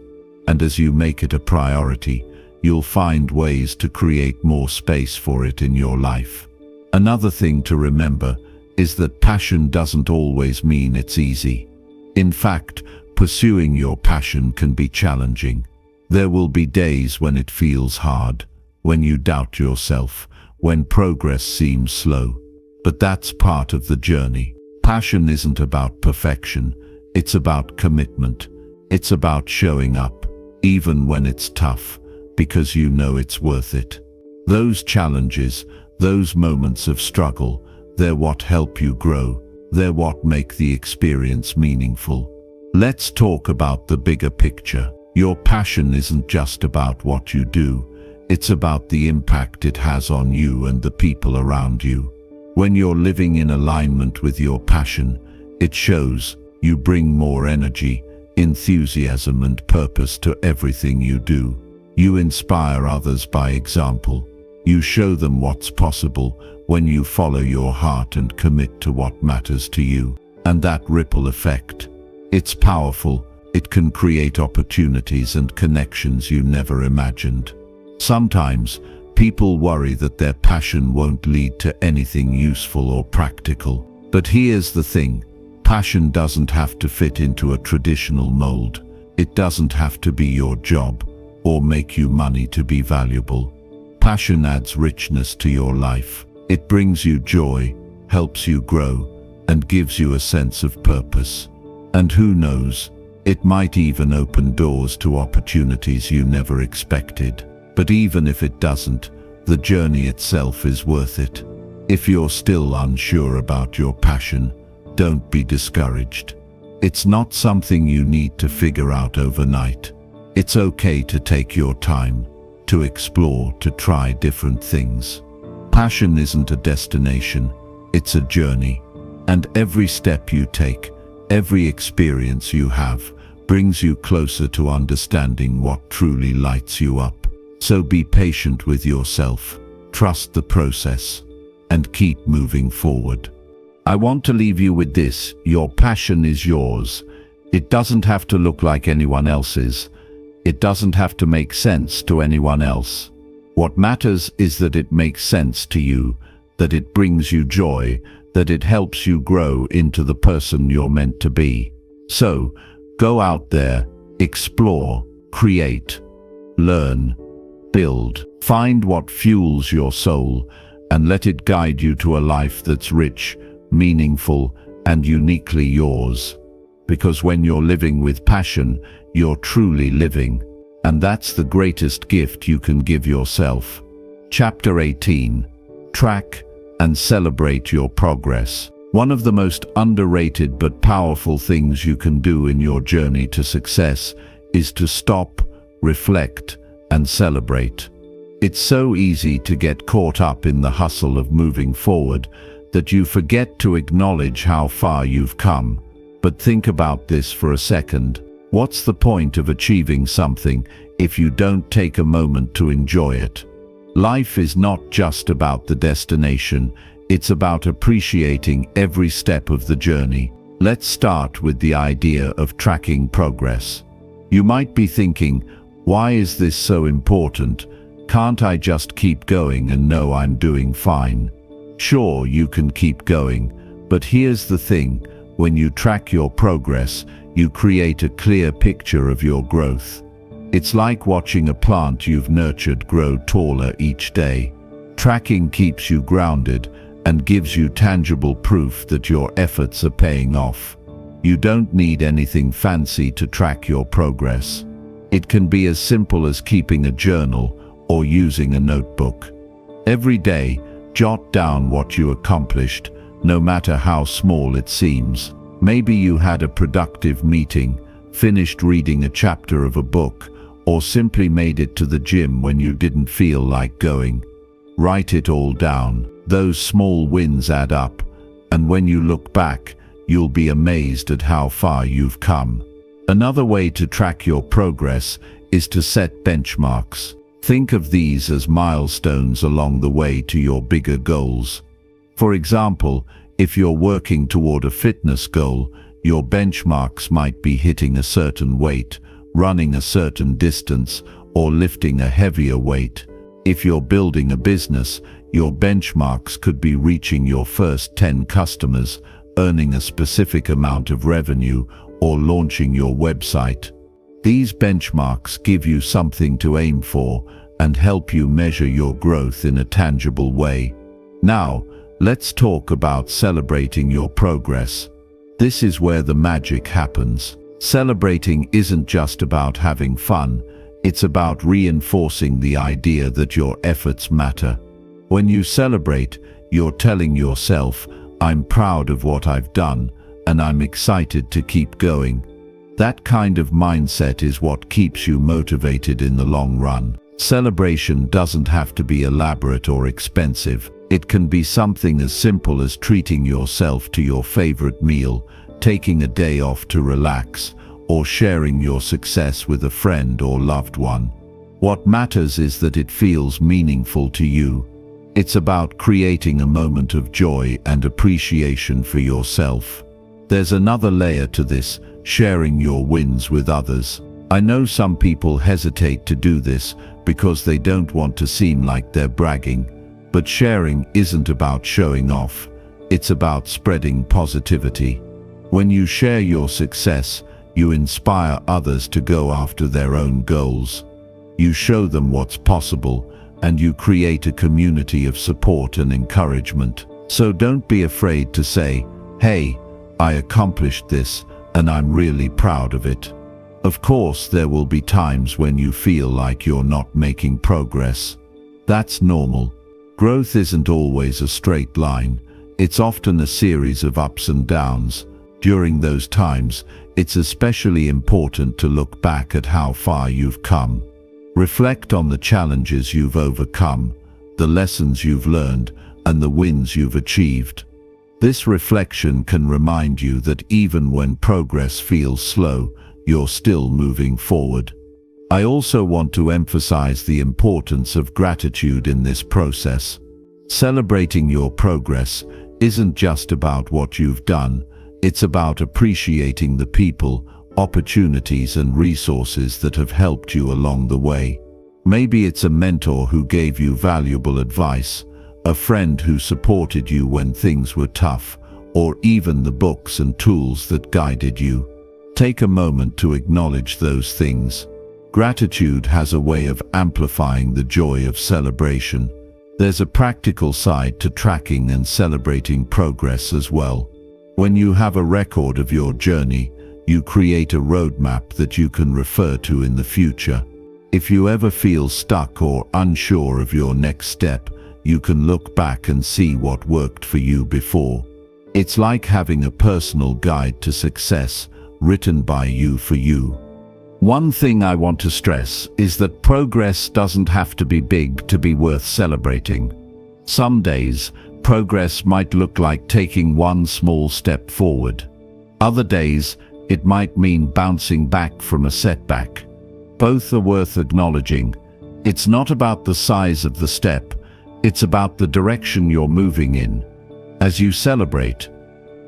And as you make it a priority, you'll find ways to create more space for it in your life. Another thing to remember is that passion doesn't always mean it's easy. In fact, pursuing your passion can be challenging. There will be days when it feels hard, when you doubt yourself, when progress seems slow. But that's part of the journey. Passion isn't about perfection, it's about commitment. It's about showing up, even when it's tough, because you know it's worth it. Those challenges, those moments of struggle, they're what help you grow. They're what make the experience meaningful. Let's talk about the bigger picture. Your passion isn't just about what you do. It's about the impact it has on you and the people around you. When you're living in alignment with your passion, it shows. You bring more energy, enthusiasm and purpose to everything you do. You inspire others by example. You show them what's possible when you follow your heart and commit to what matters to you. And that ripple effect, it's powerful. It can create opportunities and connections you never imagined. Sometimes, people worry that their passion won't lead to anything useful or practical. But here's the thing: passion doesn't have to fit into a traditional mold. It doesn't have to be your job or make you money to be valuable. Passion adds richness to your life. It brings you joy, helps you grow, and gives you a sense of purpose. And who knows, it might even open doors to opportunities you never expected. But even if it doesn't, the journey itself is worth it. If you're still unsure about your passion, don't be discouraged. It's not something you need to figure out overnight. It's okay to take your time, to explore, to try different things. Passion isn't a destination, it's a journey. And every step you take, every experience you have, brings you closer to understanding what truly lights you up. So be patient with yourself, trust the process, and keep moving forward. I want to leave you with this: your passion is yours. It doesn't have to look like anyone else's. It doesn't have to make sense to anyone else. What matters is that it makes sense to you, that it brings you joy, that it helps you grow into the person you're meant to be. So, go out there, explore, create. learn, build. Find what fuels your soul and let it guide you to a life that's rich, meaningful, and uniquely yours. Because when you're living with passion, you're truly living. And that's the greatest gift you can give yourself. Chapter 18. Track and celebrate your progress. One of the most underrated but powerful things you can do in your journey to success is to stop, reflect, and celebrate. It's so easy to get caught up in the hustle of moving forward that you forget to acknowledge how far you've come. But think about this for a second. What's the point of achieving something if you don't take a moment to enjoy it? Life is not just about the destination, it's about appreciating every step of the journey. Let's start with the idea of tracking progress. You might be thinking, why is this so important? Can't I just keep going and know I'm doing fine? Sure, you can keep going, but here's the thing. When you track your progress, you create a clear picture of your growth. It's like watching a plant you've nurtured grow taller each day. Tracking keeps you grounded and gives you tangible proof that your efforts are paying off. You don't need anything fancy to track your progress. It can be as simple as keeping a journal or using a notebook. Every day, jot down what you accomplished, no matter how small it seems. Maybe you had a productive meeting, finished reading a chapter of a book, or simply made it to the gym when you didn't feel like going. Write it all down. Those small wins add up, and when you look back, you'll be amazed at how far you've come. Another way to track your progress is to set benchmarks. Think of these as milestones along the way to your bigger goals. For example, if you're working toward a fitness goal, your benchmarks might be hitting a certain weight, running a certain distance, or lifting a heavier weight. If you're building a business, your benchmarks could be reaching your first 10 customers, earning a specific amount of revenue, or launching your website. These benchmarks give you something to aim for and help you measure your growth in a tangible way. Now, let's talk about celebrating your progress. This is where the magic happens. Celebrating isn't just about having fun, it's about reinforcing the idea that your efforts matter. When you celebrate, you're telling yourself, I'm proud of what I've done, and I'm excited to keep going. That kind of mindset is what keeps you motivated in the long run. Celebration doesn't have to be elaborate or expensive. It can be something as simple as treating yourself to your favorite meal, taking a day off to relax, or sharing your success with a friend or loved one. What matters is that it feels meaningful to you. It's about creating a moment of joy and appreciation for yourself. There's another layer to this, sharing your wins with others. I know some people hesitate to do this because they don't want to seem like they're bragging, but sharing isn't about showing off, it's about spreading positivity. When you share your success, you inspire others to go after their own goals. You show them what's possible, and you create a community of support and encouragement. So don't be afraid to say, hey, I accomplished this, and I'm really proud of it. Of course, there will be times when you feel like you're not making progress. That's normal. Growth isn't always a straight line. It's often a series of ups and downs. During those times, it's especially important to look back at how far you've come. Reflect on the challenges you've overcome, the lessons you've learned, and the wins you've achieved. This reflection can remind you that even when progress feels slow, you're still moving forward. I also want to emphasize the importance of gratitude in this process. Celebrating your progress isn't just about what you've done, it's about appreciating the people, opportunities, and resources that have helped you along the way. Maybe it's a mentor who gave you valuable advice, a friend who supported you when things were tough, or even the books and tools that guided you. Take a moment to acknowledge those things. Gratitude has a way of amplifying the joy of celebration. There's a practical side to tracking and celebrating progress as well. When you have a record of your journey, you create a roadmap that you can refer to in the future. If you ever feel stuck or unsure of your next step, you can look back and see what worked for you before. It's like having a personal guide to success, written by you for you. One thing I want to stress is that progress doesn't have to be big to be worth celebrating. Some days, progress might look like taking one small step forward. Other days, it might mean bouncing back from a setback. Both are worth acknowledging. It's not about the size of the step, it's about the direction you're moving in. As you celebrate,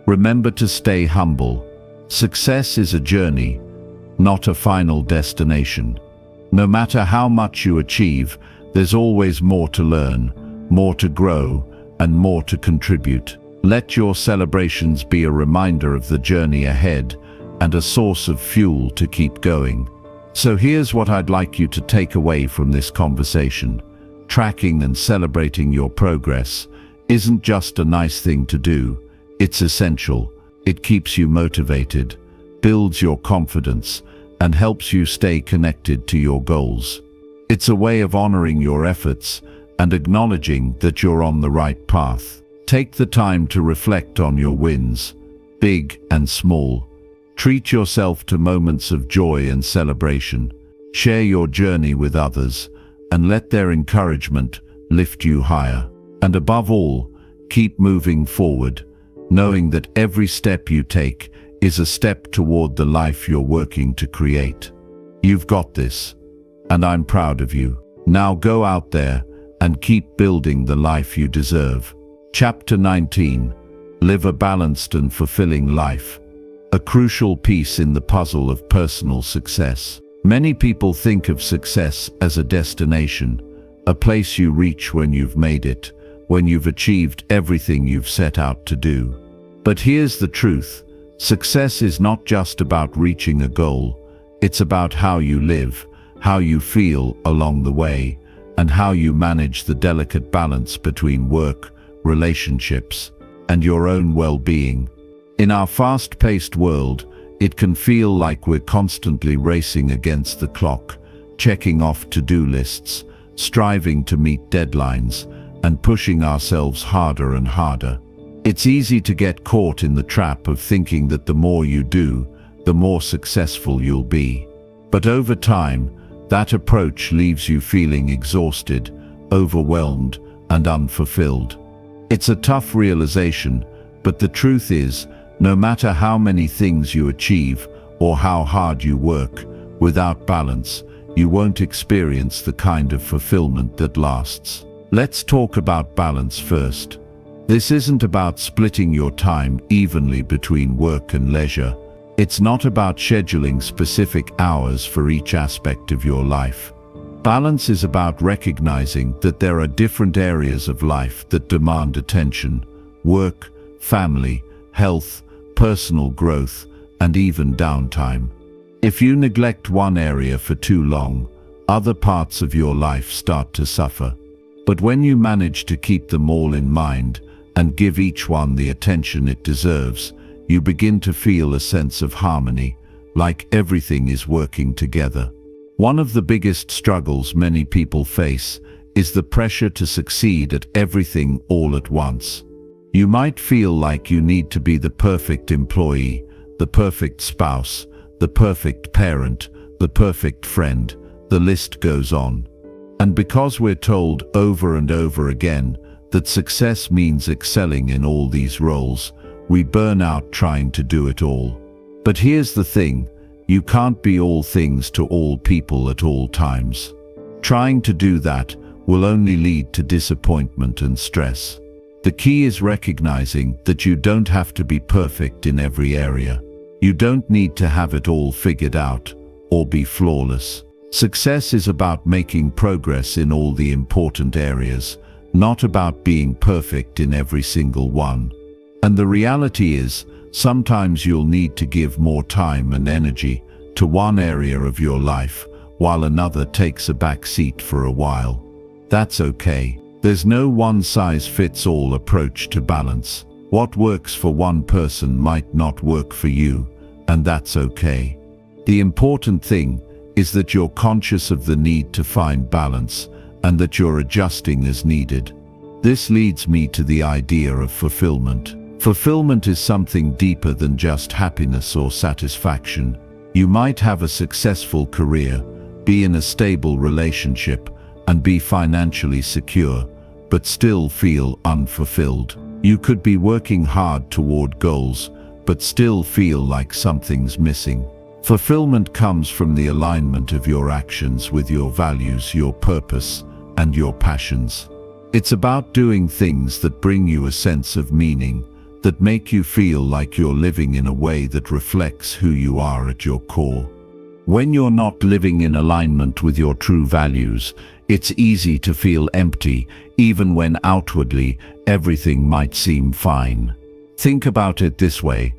remember to stay humble. Success is a journey, not a final destination. No matter how much you achieve, there's always more to learn, more to grow, and more to contribute. Let your celebrations be a reminder of the journey ahead and a source of fuel to keep going. So here's what I'd like you to take away from this conversation. Tracking and celebrating your progress isn't just a nice thing to do, it's essential. It keeps you motivated, builds your confidence, and helps you stay connected to your goals. It's a way of honoring your efforts and acknowledging that you're on the right path. Take the time to reflect on your wins, big and small. Treat yourself to moments of joy and celebration. Share your journey with others, and let their encouragement lift you higher. And above all, keep moving forward, knowing that every step you take is a step toward the life you're working to create. You've got this, and I'm proud of you. Now go out there and keep building the life you deserve. Chapter 19. Live a balanced and fulfilling life. A crucial piece in the puzzle of personal success. Many people think of success as a destination, a place you reach when you've made it, when you've achieved everything you've set out to do. But here's the truth. Success is not just about reaching a goal. It's about how you live, how you feel along the way, and how you manage the delicate balance between work, relationships, and your own well-being. In our fast-paced world, it can feel like we're constantly racing against the clock, checking off to-do lists, striving to meet deadlines, and pushing ourselves harder and harder. It's easy to get caught in the trap of thinking that the more you do, the more successful you'll be. But over time, that approach leaves you feeling exhausted, overwhelmed, and unfulfilled. It's a tough realization, but the truth is, no matter how many things you achieve or how hard you work, without balance, you won't experience the kind of fulfillment that lasts. Let's talk about balance first. This isn't about splitting your time evenly between work and leisure. It's not about scheduling specific hours for each aspect of your life. Balance is about recognizing that there are different areas of life that demand attention: work, family, health, personal growth, and even downtime. If you neglect one area for too long, other parts of your life start to suffer. But when you manage to keep them all in mind and give each one the attention it deserves, you begin to feel a sense of harmony, like everything is working together. One of the biggest struggles many people face is the pressure to succeed at everything all at once. You might feel like you need to be the perfect employee, the perfect spouse, the perfect parent, the perfect friend. The list goes on. And because we're told over and over again that success means excelling in all these roles, we burn out trying to do it all. But here's the thing, you can't be all things to all people at all times. Trying to do that will only lead to disappointment and stress. The key is recognizing that you don't have to be perfect in every area. You don't need to have it all figured out or be flawless. Success is about making progress in all the important areas, not about being perfect in every single one. And the reality is, sometimes you'll need to give more time and energy to one area of your life, while another takes a back seat for a while. That's okay. There's no one-size-fits-all approach to balance. What works for one person might not work for you, and that's okay. The important thing is that you're conscious of the need to find balance and that you're adjusting as needed. This leads me to the idea of fulfillment. Fulfillment is something deeper than just happiness or satisfaction. You might have a successful career, be in a stable relationship, and be financially secure, but still feel unfulfilled. You could be working hard toward goals, but still feel like something's missing. Fulfillment comes from the alignment of your actions with your values, your purpose, and your passions. It's about doing things that bring you a sense of meaning, that make you feel like you're living in a way that reflects who you are at your core. When you're not living in alignment with your true values, it's easy to feel empty, even when outwardly everything might seem fine. Think about it this way.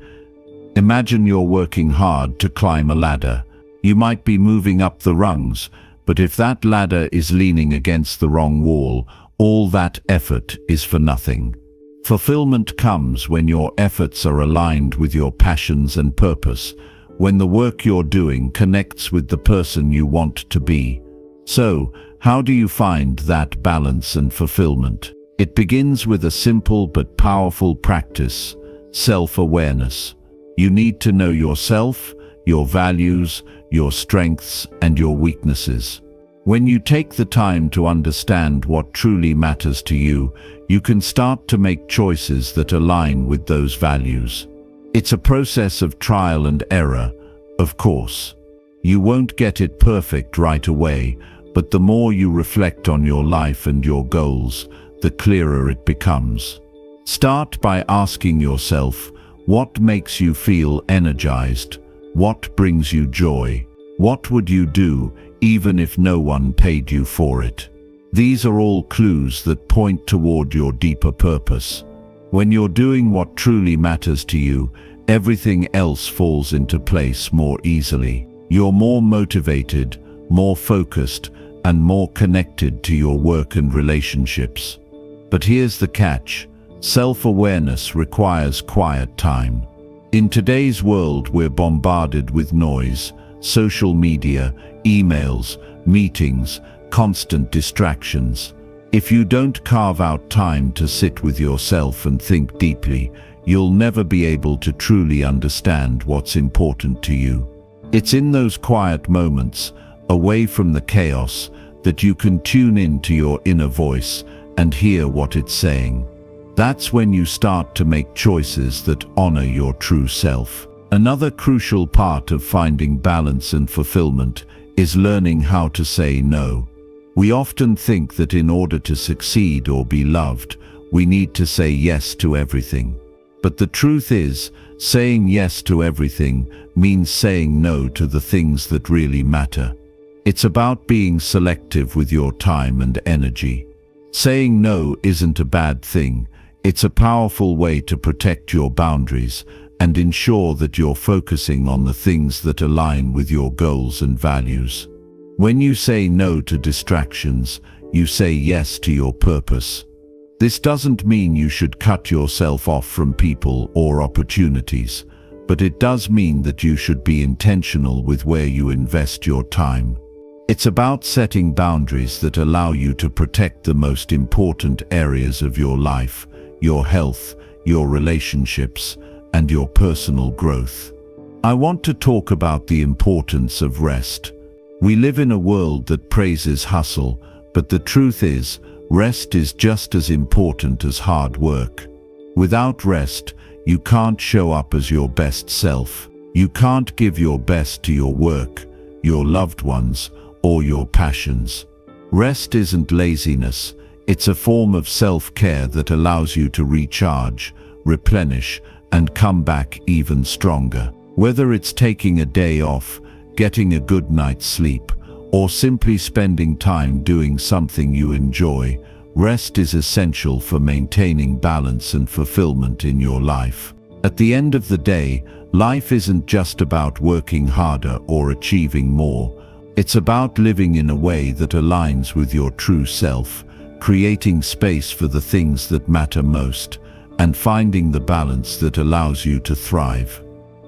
Imagine you're working hard to climb a ladder. You might be moving up the rungs, but if that ladder is leaning against the wrong wall, all that effort is for nothing. Fulfillment comes when your efforts are aligned with your passions and purpose, when the work you're doing connects with the person you want to be. So, how do you find that balance and fulfillment? It begins with a simple but powerful practice: self-awareness. You need to know yourself, your values, your strengths, and your weaknesses. When you take the time to understand what truly matters to you, you can start to make choices that align with those values. It's a process of trial and error, of course. You won't get it perfect right away, but the more you reflect on your life and your goals, the clearer it becomes. Start by asking yourself, what makes you feel energized? What brings you joy? What would you do even if no one paid you for it? These are all clues that point toward your deeper purpose. When you're doing what truly matters to you, everything else falls into place more easily. You're more motivated, more focused, and more connected to your work and relationships. But here's the catch: self-awareness requires quiet time. In today's world, we're bombarded with noise, social media, emails, meetings, constant distractions. If you don't carve out time to sit with yourself and think deeply, you'll never be able to truly understand what's important to you. It's in those quiet moments, away from the chaos, that you can tune in to your inner voice and hear what it's saying. That's when you start to make choices that honor your true self. Another crucial part of finding balance and fulfillment is learning how to say no. We often think that in order to succeed or be loved, we need to say yes to everything. But the truth is, saying yes to everything means saying no to the things that really matter. It's about being selective with your time and energy. Saying no isn't a bad thing. It's a powerful way to protect your boundaries and ensure that you're focusing on the things that align with your goals and values. When you say no to distractions, you say yes to your purpose. This doesn't mean you should cut yourself off from people or opportunities, but it does mean that you should be intentional with where you invest your time. It's about setting boundaries that allow you to protect the most important areas of your life: your health, your relationships, and your personal growth. I want to talk about the importance of rest. We live in a world that praises hustle, but the truth is, rest is just as important as hard work. Without rest, you can't show up as your best self. You can't give your best to your work, your loved ones, or your passions. Rest isn't laziness. It's a form of self-care that allows you to recharge, replenish, and come back even stronger. Whether it's taking a day off, getting a good night's sleep, or simply spending time doing something you enjoy, rest is essential for maintaining balance and fulfillment in your life. At the end of the day, life isn't just about working harder or achieving more. It's about living in a way that aligns with your true self, creating space for the things that matter most, and finding the balance that allows you to thrive.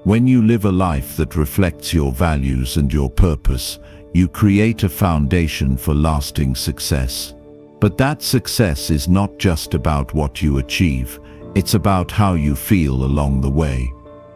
When you live a life that reflects your values and your purpose, you create a foundation for lasting success. But that success is not just about what you achieve, it's about how you feel along the way.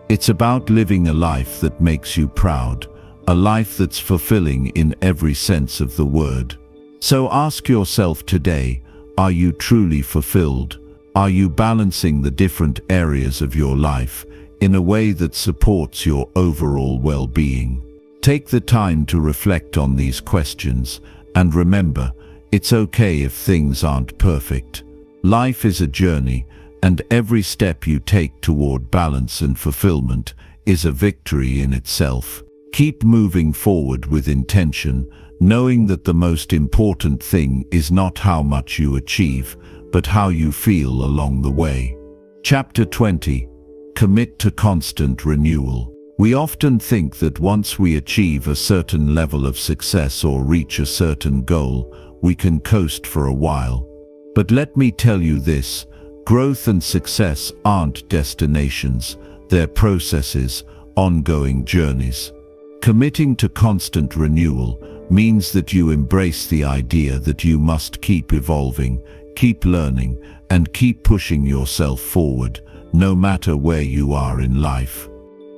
It's about living a life that makes you proud, a life that's fulfilling in every sense of the word. So ask yourself today, are you truly fulfilled? Are you balancing the different areas of your life in a way that supports your overall well-being? Take the time to reflect on these questions, and remember, it's okay if things aren't perfect. Life is a journey, and every step you take toward balance and fulfillment is a victory in itself. Keep moving forward with intention, knowing that the most important thing is not how much you achieve, but how you feel along the way. Chapter 20. Commit to constant renewal. We often think that once we achieve a certain level of success or reach a certain goal, we can coast for a while. But let me tell you this, growth and success aren't destinations, they're processes, ongoing journeys. Committing to constant renewal means that you embrace the idea that you must keep evolving, keep learning, and keep pushing yourself forward, no matter where you are in life.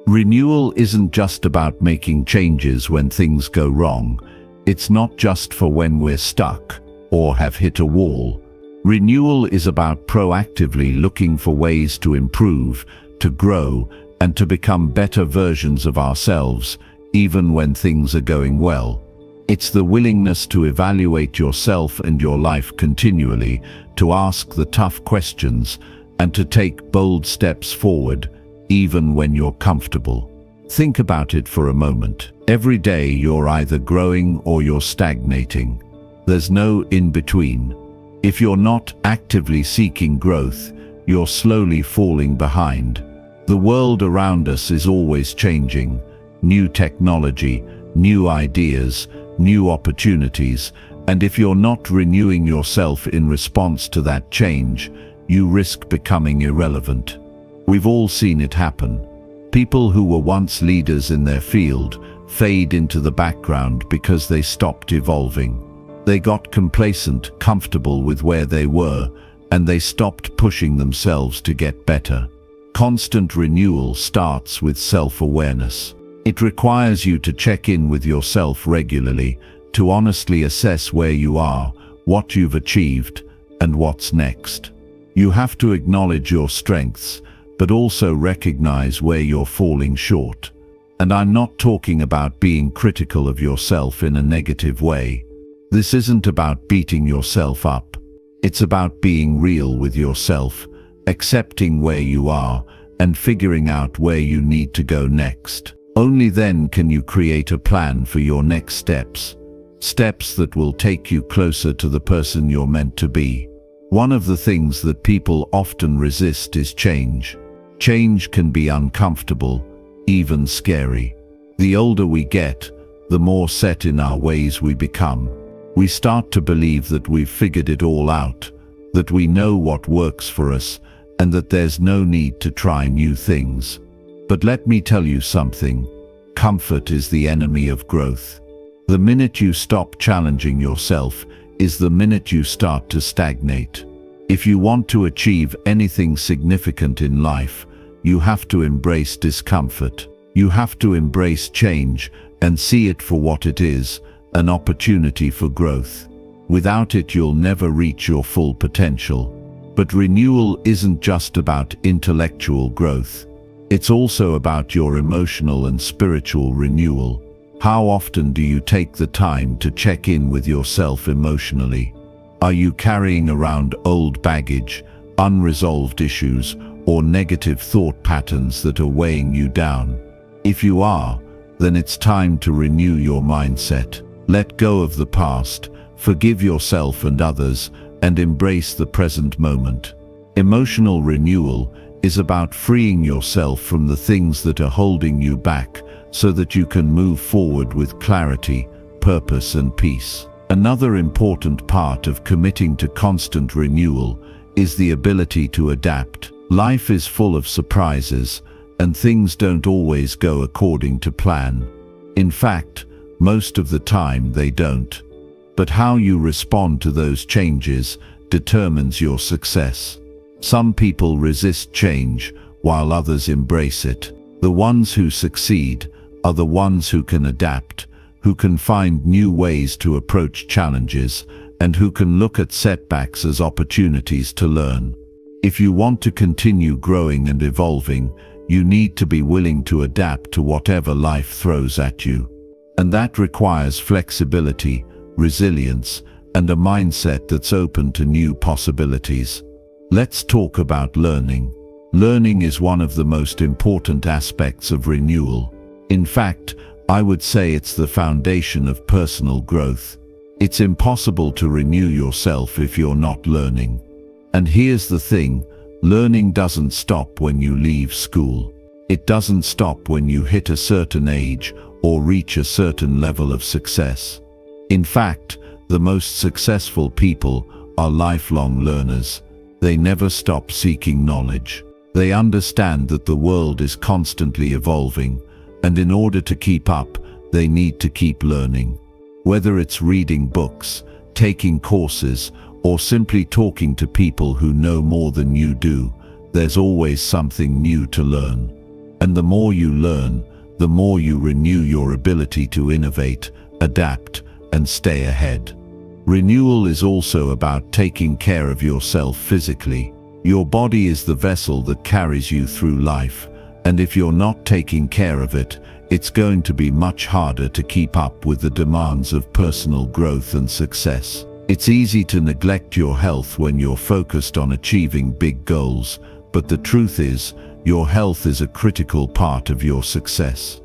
Renewal isn't just about making changes when things go wrong. It's not just for when we're stuck or have hit a wall. Renewal is about proactively looking for ways to improve, to grow, and to become better versions of ourselves, even when things are going well. It's the willingness to evaluate yourself and your life continually, to ask the tough questions, and to take bold steps forward, even when you're comfortable. Think about it for a moment. Every day you're either growing or you're stagnating. There's no in-between. If you're not actively seeking growth, you're slowly falling behind. The world around us is always changing. New technology, new ideas, new opportunities, and if you're not renewing yourself in response to that change, you risk becoming irrelevant. We've all seen it happen. People who were once leaders in their field fade into the background because they stopped evolving. They got complacent, comfortable with where they were, and they stopped pushing themselves to get better. Constant renewal starts with self-awareness. It requires you to check in with yourself regularly, to honestly assess where you are, what you've achieved, and what's next. You have to acknowledge your strengths, but also recognize where you're falling short. And I'm not talking about being critical of yourself in a negative way. This isn't about beating yourself up. It's about being real with yourself, accepting where you are, and figuring out where you need to go next. Only then can you create a plan for your next steps. Steps that will take you closer to the person you're meant to be. One of the things that people often resist is change. Change can be uncomfortable, even scary. The older we get, the more set in our ways we become. We start to believe that we've figured it all out, that we know what works for us, and that there's no need to try new things. But let me tell you something. Comfort is the enemy of growth. The minute you stop challenging yourself is the minute you start to stagnate. If you want to achieve anything significant in life, you have to embrace discomfort. You have to embrace change and see it for what it is, an opportunity for growth. Without it, you'll never reach your full potential. But renewal isn't just about intellectual growth. It's also about your emotional and spiritual renewal. How often do you take the time to check in with yourself emotionally? Are you carrying around old baggage, unresolved issues, or negative thought patterns that are weighing you down? If you are, then it's time to renew your mindset. Let go of the past, forgive yourself and others, and embrace the present moment. Emotional renewal is about freeing yourself from the things that are holding you back so that you can move forward with clarity, purpose and peace. Another important part of committing to constant renewal is the ability to adapt. Life is full of surprises, and things don't always go according to plan. In fact, most of the time they don't. But how you respond to those changes determines your success. Some people resist change, while others embrace it. The ones who succeed are the ones who can adapt, who can find new ways to approach challenges, and who can look at setbacks as opportunities to learn. If you want to continue growing and evolving, you need to be willing to adapt to whatever life throws at you. And that requires flexibility, resilience, and a mindset that's open to new possibilities. Let's talk about learning. Learning is one of the most important aspects of renewal. In fact, I would say it's the foundation of personal growth. It's impossible to renew yourself if you're not learning. And here's the thing, learning doesn't stop when you leave school. It doesn't stop when you hit a certain age or reach a certain level of success. In fact, the most successful people are lifelong learners. They never stop seeking knowledge. They understand that the world is constantly evolving, and in order to keep up, they need to keep learning. Whether it's reading books, taking courses, or simply talking to people who know more than you do, there's always something new to learn. And the more you learn, the more you renew your ability to innovate, adapt, and stay ahead. Renewal is also about taking care of yourself physically. Your body is the vessel that carries you through life, and if you're not taking care of it, it's going to be much harder to keep up with the demands of personal growth and success. It's easy to neglect your health when you're focused on achieving big goals, but the truth is, your health is a critical part of your success.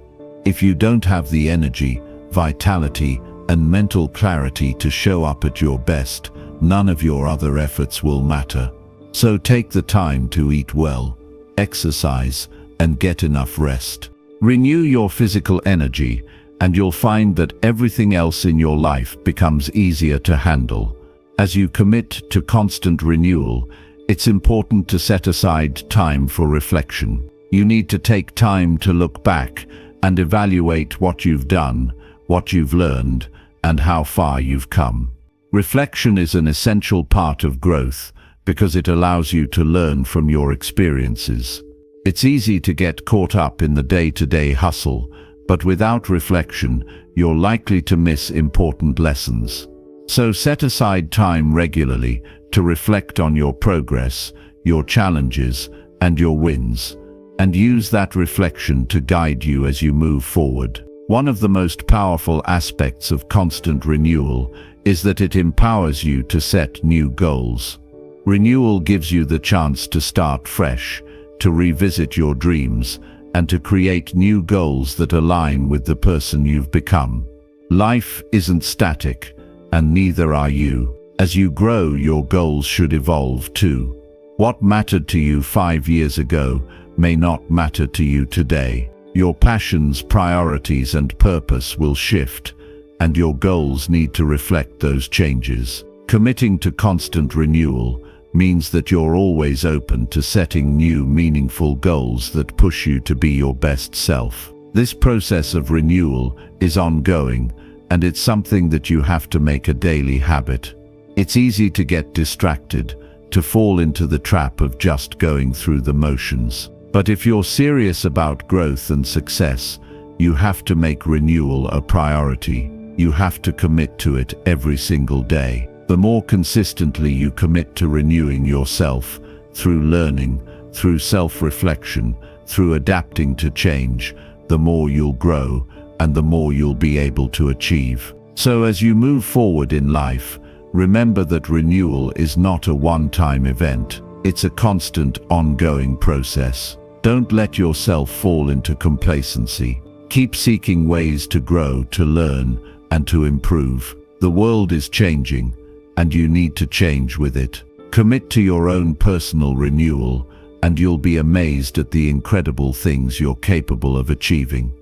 If you don't have the energy, vitality, and mental clarity to show up at your best, none of your other efforts will matter. So take the time to eat well, exercise, and get enough rest. Renew your physical energy, and you'll find that everything else in your life becomes easier to handle. As you commit to constant renewal, it's important to set aside time for reflection. You need to take time to look back and evaluate what you've done, what you've learned, and how far you've come. Reflection is an essential part of growth because it allows you to learn from your experiences. It's easy to get caught up in the day-to-day hustle, but without reflection, you're likely to miss important lessons. So set aside time regularly to reflect on your progress, your challenges, and your wins, and use that reflection to guide you as you move forward. One of the most powerful aspects of constant renewal is that it empowers you to set new goals. Renewal gives you the chance to start fresh, to revisit your dreams, and to create new goals that align with the person you've become. Life isn't static, and neither are you. As you grow, your goals should evolve too. What mattered to you 5 years ago may not matter to you today. Your passions, priorities, and purpose will shift, and your goals need to reflect those changes. Committing to constant renewal means that you're always open to setting new, meaningful goals that push you to be your best self. This process of renewal is ongoing, and it's something that you have to make a daily habit. It's easy to get distracted, to fall into the trap of just going through the motions. But if you're serious about growth and success, you have to make renewal a priority. You have to commit to it every single day. The more consistently you commit to renewing yourself, through learning, through self-reflection, through adapting to change, the more you'll grow and the more you'll be able to achieve. So as you move forward in life, remember that renewal is not a one-time event. It's a constant, ongoing process. Don't let yourself fall into complacency. Keep seeking ways to grow, to learn, and to improve. The world is changing, and you need to change with it. Commit to your own personal renewal, and you'll be amazed at the incredible things you're capable of achieving.